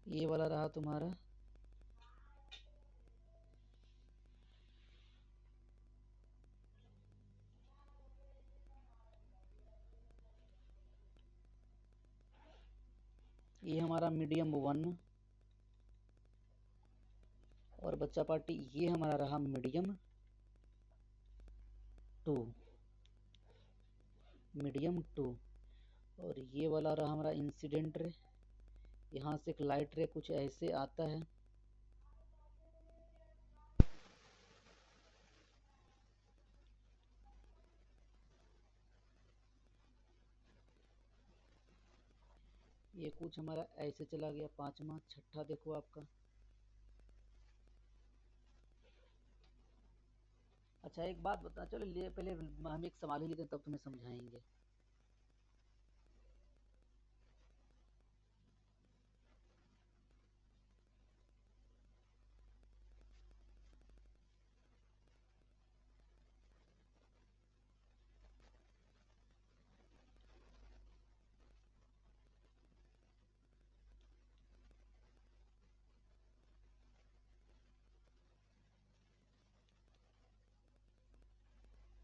ये वाला रहा तुम्हारा, ये हमारा मीडियम 1। और बच्चा पार्टी ये हमारा रहा मीडियम 2, मीडियम 2। और ये वाला रहा हमारा इंसिडेंट रे, यहाँ से एक लाइट रे कुछ ऐसे आता है, ये कुछ हमारा ऐसे चला गया, पांचवा। छठा देखो आपका। अच्छा एक बात बता, चलो ले पहले हम एक सवाल ही लेते हैं तब तुम्हें समझाएंगे।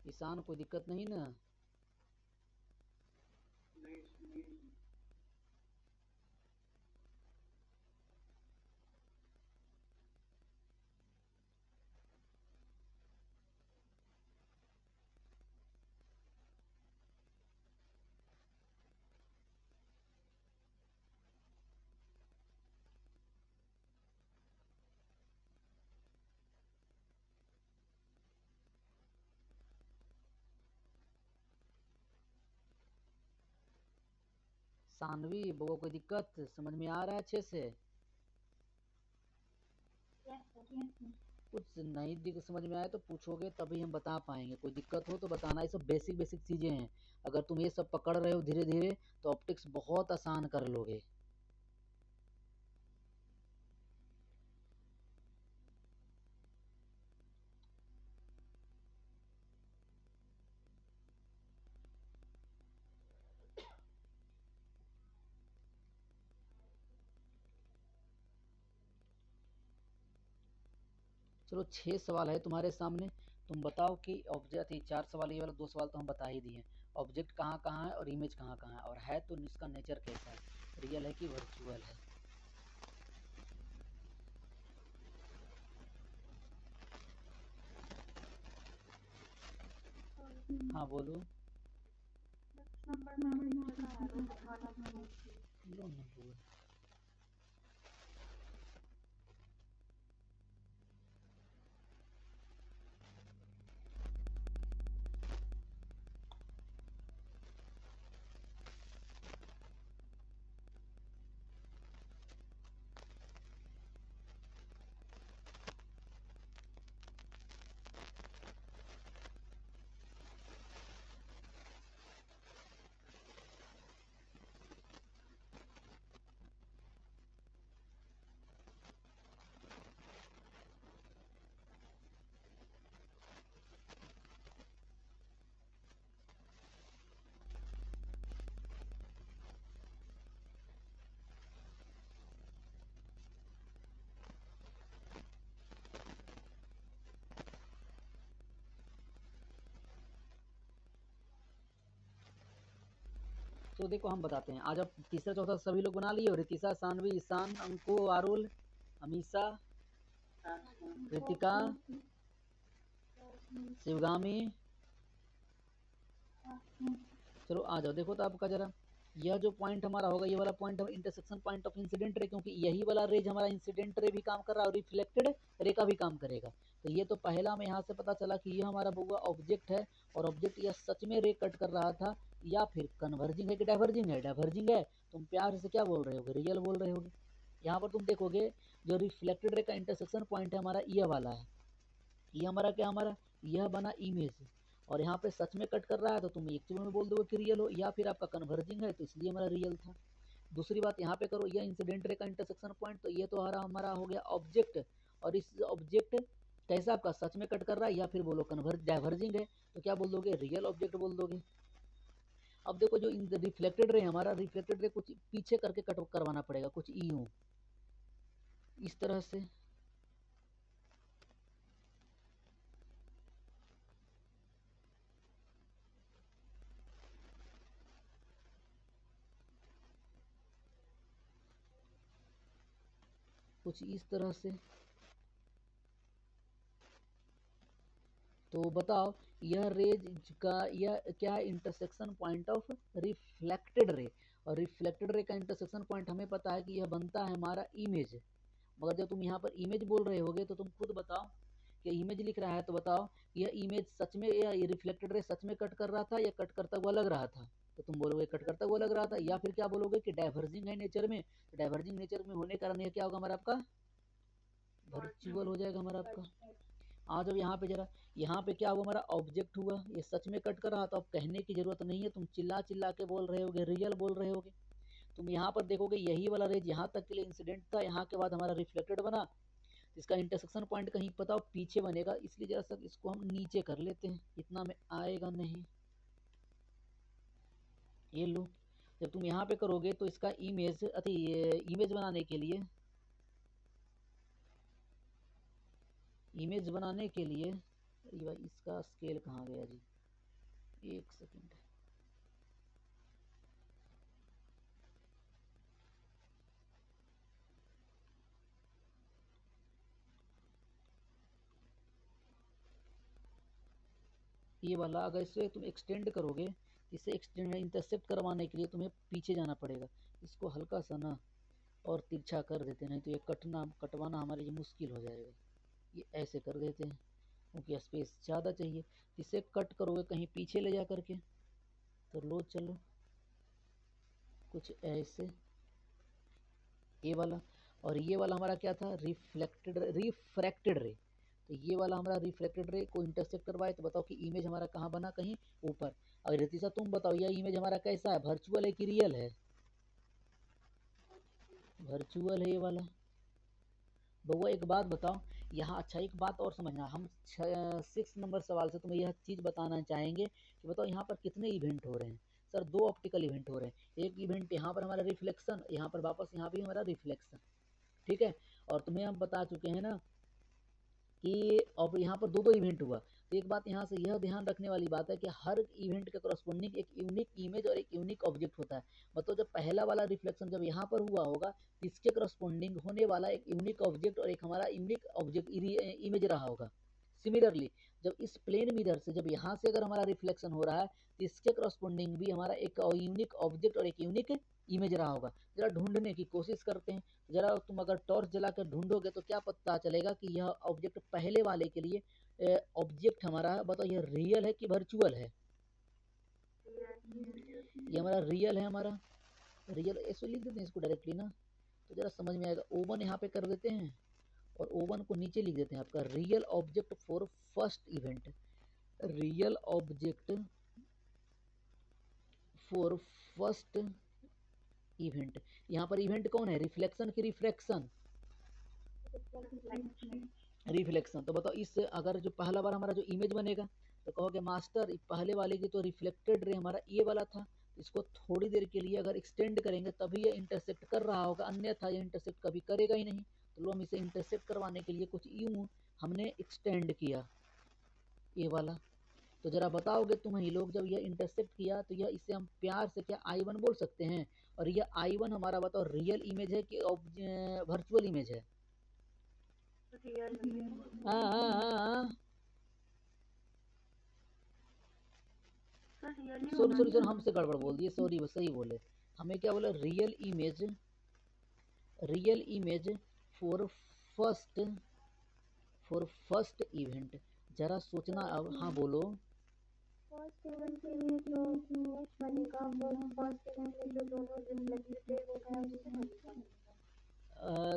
ईशान कोई दिक्कत नहीं ना? सानवी वो कोई दिक्कत समझ में आ रहा है अच्छे से? कुछ नहीं दिख समझ में आए तो पूछोगे तभी हम बता पाएंगे, कोई दिक्कत हो तो बताना। ये सब बेसिक बेसिक चीजें हैं, अगर तुम ये सब पकड़ रहे हो धीरे धीरे तो ऑप्टिक्स बहुत आसान कर लोगे। चलो 6 सवाल है तुम्हारे सामने, तुम बताओ कि ऑब्जेक्ट, ये 4 सवाल, ये वाला 2 सवाल तो हम बता ही दिए। ऑब्जेक्ट कहाँ कहाँ है और इमेज कहाँ कहाँ है, और है तो इसका नेचर कैसा है, रियल है कि वर्चुअल है। हाँ बोलो। लो ना बोल। तो देखो हम बताते हैं, आज आप तीसरा चौथा सभी लोग बना लिए हो, रितिशा, सानवी, ईशान, अंकु, आरुल, अमीषा, कृतिका, शिवगामी। चलो आ जाओ, देखो तो आपका जरा, यह जो पॉइंट हमारा होगा, ये वाला point intersection point of incident ray, क्योंकि यही वाला रेज हमारा इंसिडेंट रे भी काम कर रहा है और रिफ्लेक्टेड रे का भी काम करेगा। तो ये तो पहला में यहाँ से पता चला कि ये हमारा बुआ ऑब्जेक्ट है, और ऑब्जेक्ट यह सच में रे कट कर रहा था, या फिर कन्वर्जिंग है कि डाइवर्जिंग है। डाइवर्जिंग है, तुम प्यार से क्या बोल रहे होगे, रियल बोल रहे होगे। यहाँ पर तुम देखोगे जो रिफ्लेक्टेड रे का इंटरसेक्शन पॉइंट है हमारा, ये वाला है। ये हमारा क्या, हमारा यह बना इमेज, और यहाँ पे सच में कट कर रहा है तो तुम एक्चुअल में बोल दोगे कि रियल हो, या फिर आपका कन्वर्जिंग है तो इसलिए हमारा रियल था। दूसरी बात यहाँ पे करो, यह इंसिडेंट रे का इंटरसेक्शन पॉइंट, तो ये तो हमारा हो गया ऑब्जेक्ट, और इस ऑब्जेक्ट कैसा आपका सच में कट कर रहा है, या फिर बोलो कन्वर्ज डाइवर्जिंग है, तो क्या बोल दोगे, रियल ऑब्जेक्ट बोल दोगे। अब देखो जो रिफ्लेक्टेड रे, हमारा रिफ्लेक्टेड रे कुछ पीछे करके कट करवाना पड़ेगा, कुछ यूं इस तरह से, कुछ इस तरह से। तो बताओ यह रेज का यह क्या है, intersection point of reflected ray, और रिफ्लेक्टेड रे का इंटरसेक्शन पॉइंट हमें पता है कि यह बनता है हमारा इमेज। मगर जब तुम यहाँ पर इमेज बोल रहे होगे तो तुम खुद बताओ कि इमेज लिख रहा है, तो बताओ यह इमेज सच में, यह रिफ्लेक्टेड रे सच में कट कर रहा था या कट करता हुआ लग रहा था, तो तुम बोलोगे कट करता हुआ लग रहा था, या फिर क्या बोलोगे कि डाइवर्जिंग है नेचर में, तो डाइवर्जिंग नेचर में होने के कारण ये क्या होगा हमारा आपका वर्चुअल हो जाएगा हमारा आपका। हाँ जब यहाँ पे जरा, यहाँ पे क्या हुआ हमारा ऑब्जेक्ट हुआ, ये सच में कट कर रहा था, अब कहने की जरूरत नहीं है, तुम चिल्ला चिल्ला के बोल रहे होगे, रियल बोल रहे होगे। तुम यहाँ पर देखोगे यही वाला रेज यहाँ तक के लिए इंसिडेंट था, यहाँ के बाद हमारा रिफ्लेक्टेड बना, इसका इंटरसेक्शन पॉइंट कहीं पता हो पीछे बनेगा, इसलिए जरा सा इसको हम नीचे कर लेते हैं, इतना में आएगा नहीं। ये लो, जब तुम यहाँ पे करोगे तो इसका इमेज अति इमेज बनाने के लिए, इमेज बनाने के लिए अरे भाई इसका स्केल कहाँ गया जी, एक सेकंड। ये वाला अगर इसे तुम एक्सटेंड करोगे, इसे एक्सटेंड इंटरसेप्ट करवाने के लिए तुम्हें पीछे जाना पड़ेगा, इसको हल्का सा ना और तिरछा कर देते, नहीं तो ये कटवाना हमारे लिए मुश्किल हो जाएगा। ये ऐसे कर देते हैं क्योंकि स्पेस ज़्यादा चाहिए, इसे कट करोगे कहीं पीछे ले जा करके, तो लो चलो कुछ ऐसे, ये वाला। और ये वाला हमारा क्या था, रिफ्रैक्टेड रे, तो ये वाला हमारा रिफ्लेक्टेड रे को इंटरसेक्ट करवाए, तो बताओ कि इमेज हमारा कहाँ बना, कहीं ऊपर। अगर रितिशा तुम बताओ यह इमेज हमारा कैसा है, वर्चुअल है कि रियल है, वर्चुअल है ये वाला। बउआ एक बात बताओ यहाँ, अच्छा एक बात और समझना, हम 6 नंबर सवाल से तुम्हें यह चीज़ बताना चाहेंगे कि बताओ यहाँ पर कितने इवेंट हो रहे हैं। सर 2 ऑप्टिकल इवेंट हो रहे हैं, एक इवेंट यहाँ पर हमारा रिफ्लेक्शन, यहाँ पर वापस यहाँ भी हमारा रिफ्लेक्शन, ठीक है। और तुम्हें हम बता चुके हैं ना कि अब यहाँ पर दो दो इवेंट हुआ, तो एक बात यहाँ से यह ध्यान रखने वाली बात है कि हर इवेंट के करस्पॉन्डिंग एक यूनिक इमेज और एक यूनिक ऑब्जेक्ट होता है। मतलब जब पहला वाला रिफ्लेक्शन जब यहाँ पर हुआ होगा, इसके करस्पॉन्डिंग होने वाला एक यूनिक ऑब्जेक्ट और एक हमारा यूनिक ऑब्जेक्ट इमेज रहा होगा। सिमिलरली जब इस प्लेन मिरर से जब यहाँ से अगर हमारा रिफ्लेक्शन हो रहा है, तो इसके करस्पॉन्डिंग भी हमारा एक यूनिक ऑब्जेक्ट और एक यूनिक इमेज रहा होगा। जरा ढूंढने की कोशिश करते हैं, जरा तुम अगर टॉर्च जलाकर ढूंढोगे तो क्या पता चलेगा कि यह ऑब्जेक्ट पहले वाले के लिए ऑब्जेक्ट हमारा है, बताओ यह रियल है कि वर्चुअल है। ये हमारा रियल है, हमारा रियल, ऐसे लिख देते हैं इसको डायरेक्टली ना, तो जरा समझ में आएगा। ओवन यहाँ पे कर देते हैं और ओवन को नीचे लिख देते हैं आपका real object for first event, real object for first event. यहाँ पर इवेंट कौन है, रिफ्लेक्शन की रिफ्रैक्शन, रिफ्लेक्शन। तो बताओ इस अगर जो पहला बार हमारा जो इमेज बनेगा, तो कहोगे मास्टर पहले वाले की तो रिफ्लेक्टेड रे हमारा ये वाला था, इसको थोड़ी देर के लिए अगर एक्सटेंड करेंगे तभी ये इंटरसेक्ट कर रहा होगा, अन्यथा ये इंटरसेक्ट कभी करेगा ही नहीं। तो लो हम इसे इंटरसेक्ट करवाने के लिए कुछ यूं हमने एक्सटेंड किया ये वाला। तो जरा बताओगे तुम ही लोग, जब यह इंटरसेक्ट किया तो यह इसे हम प्यार से क्या I1 बोल सकते हैं, और यह I1 हमारा बताओ रियल इमेज है कि वर्चुअल इमेज है। हाँ हाँ हाँ हाँ, सॉरी सॉरी सर हमसे गड़बड़ बोल दिए, सॉरी सही बोले, हमें क्या बोला, real image, real image for first, for first event. जरा सोचना अब, हाँ बोलो। फर्स्ट इवेंट के लिए जो इमेज बनेगा वो फर्स्ट इवेंट में जो दोनों रिफ्लेक्टेड होगा उससे बनेगा।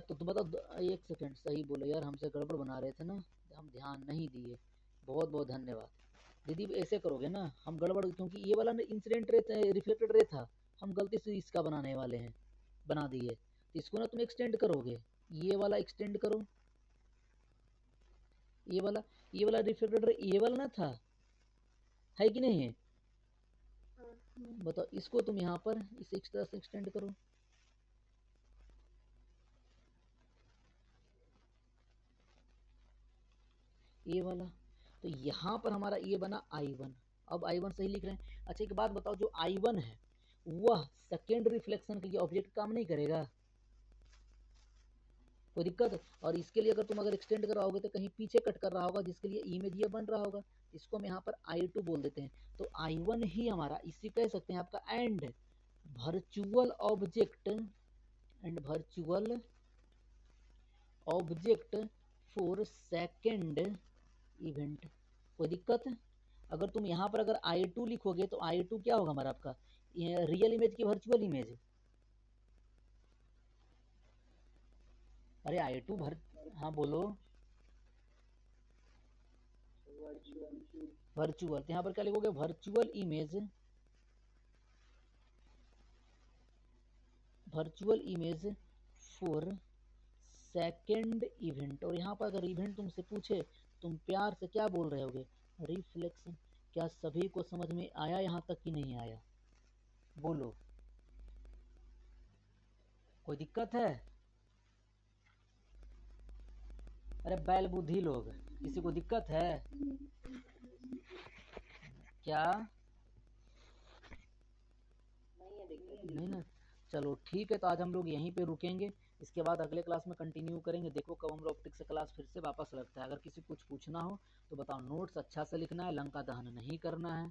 तो तुम बताओ, एक सेकंड, सही बोले यार, हमसे गड़बड़ बना रहे थे ना, हम ध्यान नहीं दिए, बहुत बहुत धन्यवाद। दीदी ऐसे करोगे ना, हम गड़बड़, क्योंकि ये वाला इंसिडेंट रे रिफ्लेक्टेड रे था, हम गलती से इसका बनाने वाले हैं, बना दिए, तो इसको ना तुम एक्सटेंड करोगे, ये वाला एक्सटेंड करो, ये वाला, ये वाला रिफ्लेक्टेड रे ये वाला ना था, है कि नहीं है, बताओ इसको तुम यहाँ पर इसे इस तरह से एक्सटेंड करो, ये वाला। तो यहाँ पर हमारा ये बना I1, अब I1 सही लिख रहे हैं। अच्छा एक बात बताओ, जो I1 है वह सेकेंड रिफ्लेक्शन के लिए ऑब्जेक्ट काम नहीं करेगा, कोई दिक्कत है? और इसके लिए अगर तुम अगर एक्सटेंड कराओगे तो कहीं पीछे कट कर रहा होगा, जिसके लिए इमेज ये बन रहा होगा, इसको हम यहाँ पर I2 बोल देते हैं। तो I1 ही हमारा, इसी कह सकते हैं आपका and virtual object, and virtual object for second event. कोई दिक्कत है? अगर तुम यहाँ पर अगर I2 लिखोगे तो I2 क्या होगा हमारा आपका, रियल इमेज की वर्चुअल इमेज? अरे आई टू भर, हाँ बोलो। वर्चुअल, तो यहाँ पर क्या लिखोगे? Virtual image, virtual image for second event. और यहाँ पर अगर इवेंट तुमसे पूछे, तुम प्यार से क्या बोल रहे होगे? रिफ्लेक्शन। क्या सभी को समझ में आया यहाँ तक कि नहीं आया? बोलो, कोई दिक्कत है? अरे बैल बुद्धि लोग, किसी को दिक्कत है क्या? नहीं ना। चलो ठीक है, तो आज हम लोग यहीं पे रुकेंगे। इसके बाद अगले क्लास में कंटिन्यू करेंगे। देखो कब हम लोग ऑप्टिक्स से क्लास फिर से वापस लगता है। अगर किसी को कुछ पूछना हो तो बताओ। नोट्स अच्छा से लिखना है, लंका दहन नहीं करना है।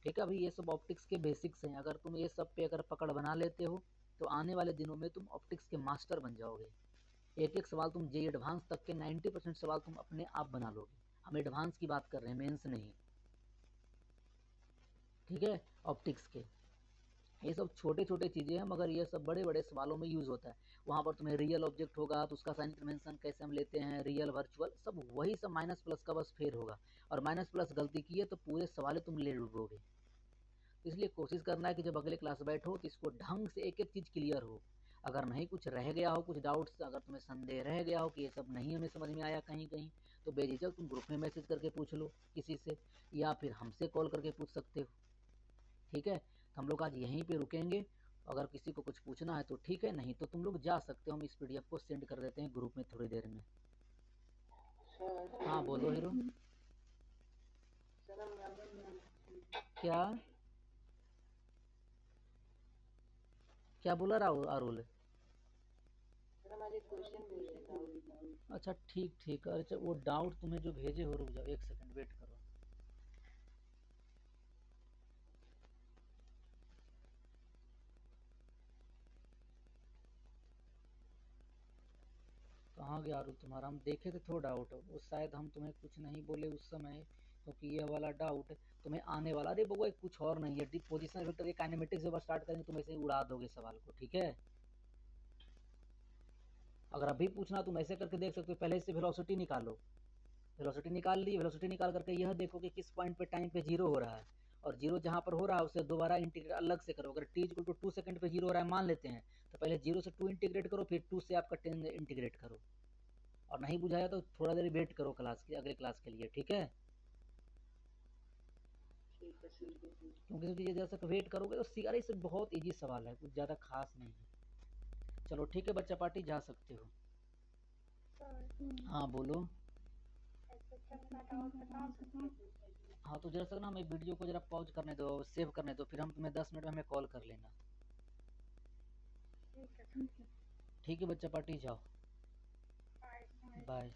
ठीक है, अभी ये सब ऑप्टिक्स के बेसिक्स हैं। अगर तुम ये सब पे अगर पकड़ बना लेते हो तो आने वाले दिनों में तुम ऑप्टिक्स के मास्टर बन जाओगे। एक एक सवाल तुम जे एडवांस तक के 90% सवाल तुम अपने आप बना लोगे। हम एडवांस की बात कर रहे हैं, मेंस नहीं। ठीक है, ऑप्टिक्स के ये सब छोटे छोटे चीज़ें हैं, मगर ये सब बड़े बड़े सवालों में यूज़ होता है। वहाँ पर तुम्हें रियल ऑब्जेक्ट होगा तो उसका साइन कन्वेंशन कैसे हम लेते हैं, रियल वर्चुअल सब वही सब माइनस प्लस का बस फेर होगा। और माइनस प्लस गलती की है तो पूरे सवाल तुम ले डूबोगे। इसलिए कोशिश करना है कि जब अगले क्लास बैठो तो इसको ढंग से एक एक चीज़ क्लियर हो। अगर नहीं कुछ रह गया हो, कुछ डाउट्स, अगर तुम्हें संदेह रह गया हो कि ये सब नहीं हमें समझ में आया कहीं कहीं, तो बेझिझक तुम ग्रुप में मैसेज करके पूछ लो किसी से, या फिर हमसे कॉल करके पूछ सकते हो। ठीक है, तो हम लोग आज यहीं पे रुकेंगे। अगर किसी को कुछ पूछना है तो ठीक है, नहीं तो तुम लोग जा सकते हो। हम इस पीडीएफ को सेंड कर देते हैं ग्रुप में थोड़ी देर में। हाँ बोलो हीरो। क्या क्या बोला राहुल अरुल? अच्छा ठीक ठीक। अच्छा वो डाउट तुम्हें जो भेजे हो, रुक जाओ एक सेकंड वेट करो। कहाँ गया अरुल तुम्हारा? हम देखे थे थोड़ा डाउट, वो शायद हम तुम्हें कुछ नहीं बोले उस समय, क्योंकि ये वाला डाउट तुम्हें आने वाला। अरे बउआ कुछ और नहीं है, पोजीशन वेक्टर ये काइनेमेटिक्स से स्टार्ट करेंगे तुम ऐसे ही उड़ा दोगे सवाल को। ठीक है, अगर अभी पूछना तुम ऐसे करके देख सकते हो। पहले इससे वेलोसिटी निकालो, वेलोसिटी निकाल ली। वेलोसिटी निकाल करके यह देखो कि किस पॉइंट पे टाइम पे जीरो हो रहा है, और जीरो जहाँ पर हो रहा है उसे दोबारा इंटीग्रेट अलग से करो। अगर टी इक्वल टू 2 सेकंड पे जीरो हो रहा है मान लेते हैं, तो पहले जीरो से 2 इंटीग्रेट करो, फिर 2 से आपका 10 इंटीग्रेट करो। और नहीं बुझाया तो थोड़ा देर वेट करो क्लास के, अगले क्लास के लिए। ठीक है, क्योंकि सोचिए जैसा कि वेट करोगे तो अरे इससे बहुत इजी सवाल है, कुछ ज़्यादा खास नहीं है। चलो ठीक है बच्चा पार्टी, जा सकते हो। हाँ बोलो। हाँ तो जरा सा ना हमें वीडियो को जरा पॉज करने दो, सेव करने दो, फिर हम तुम्हें 10 मिनट में हमें कॉल कर लेना। ठीक है बच्चा पार्टी, जाओ। बाय।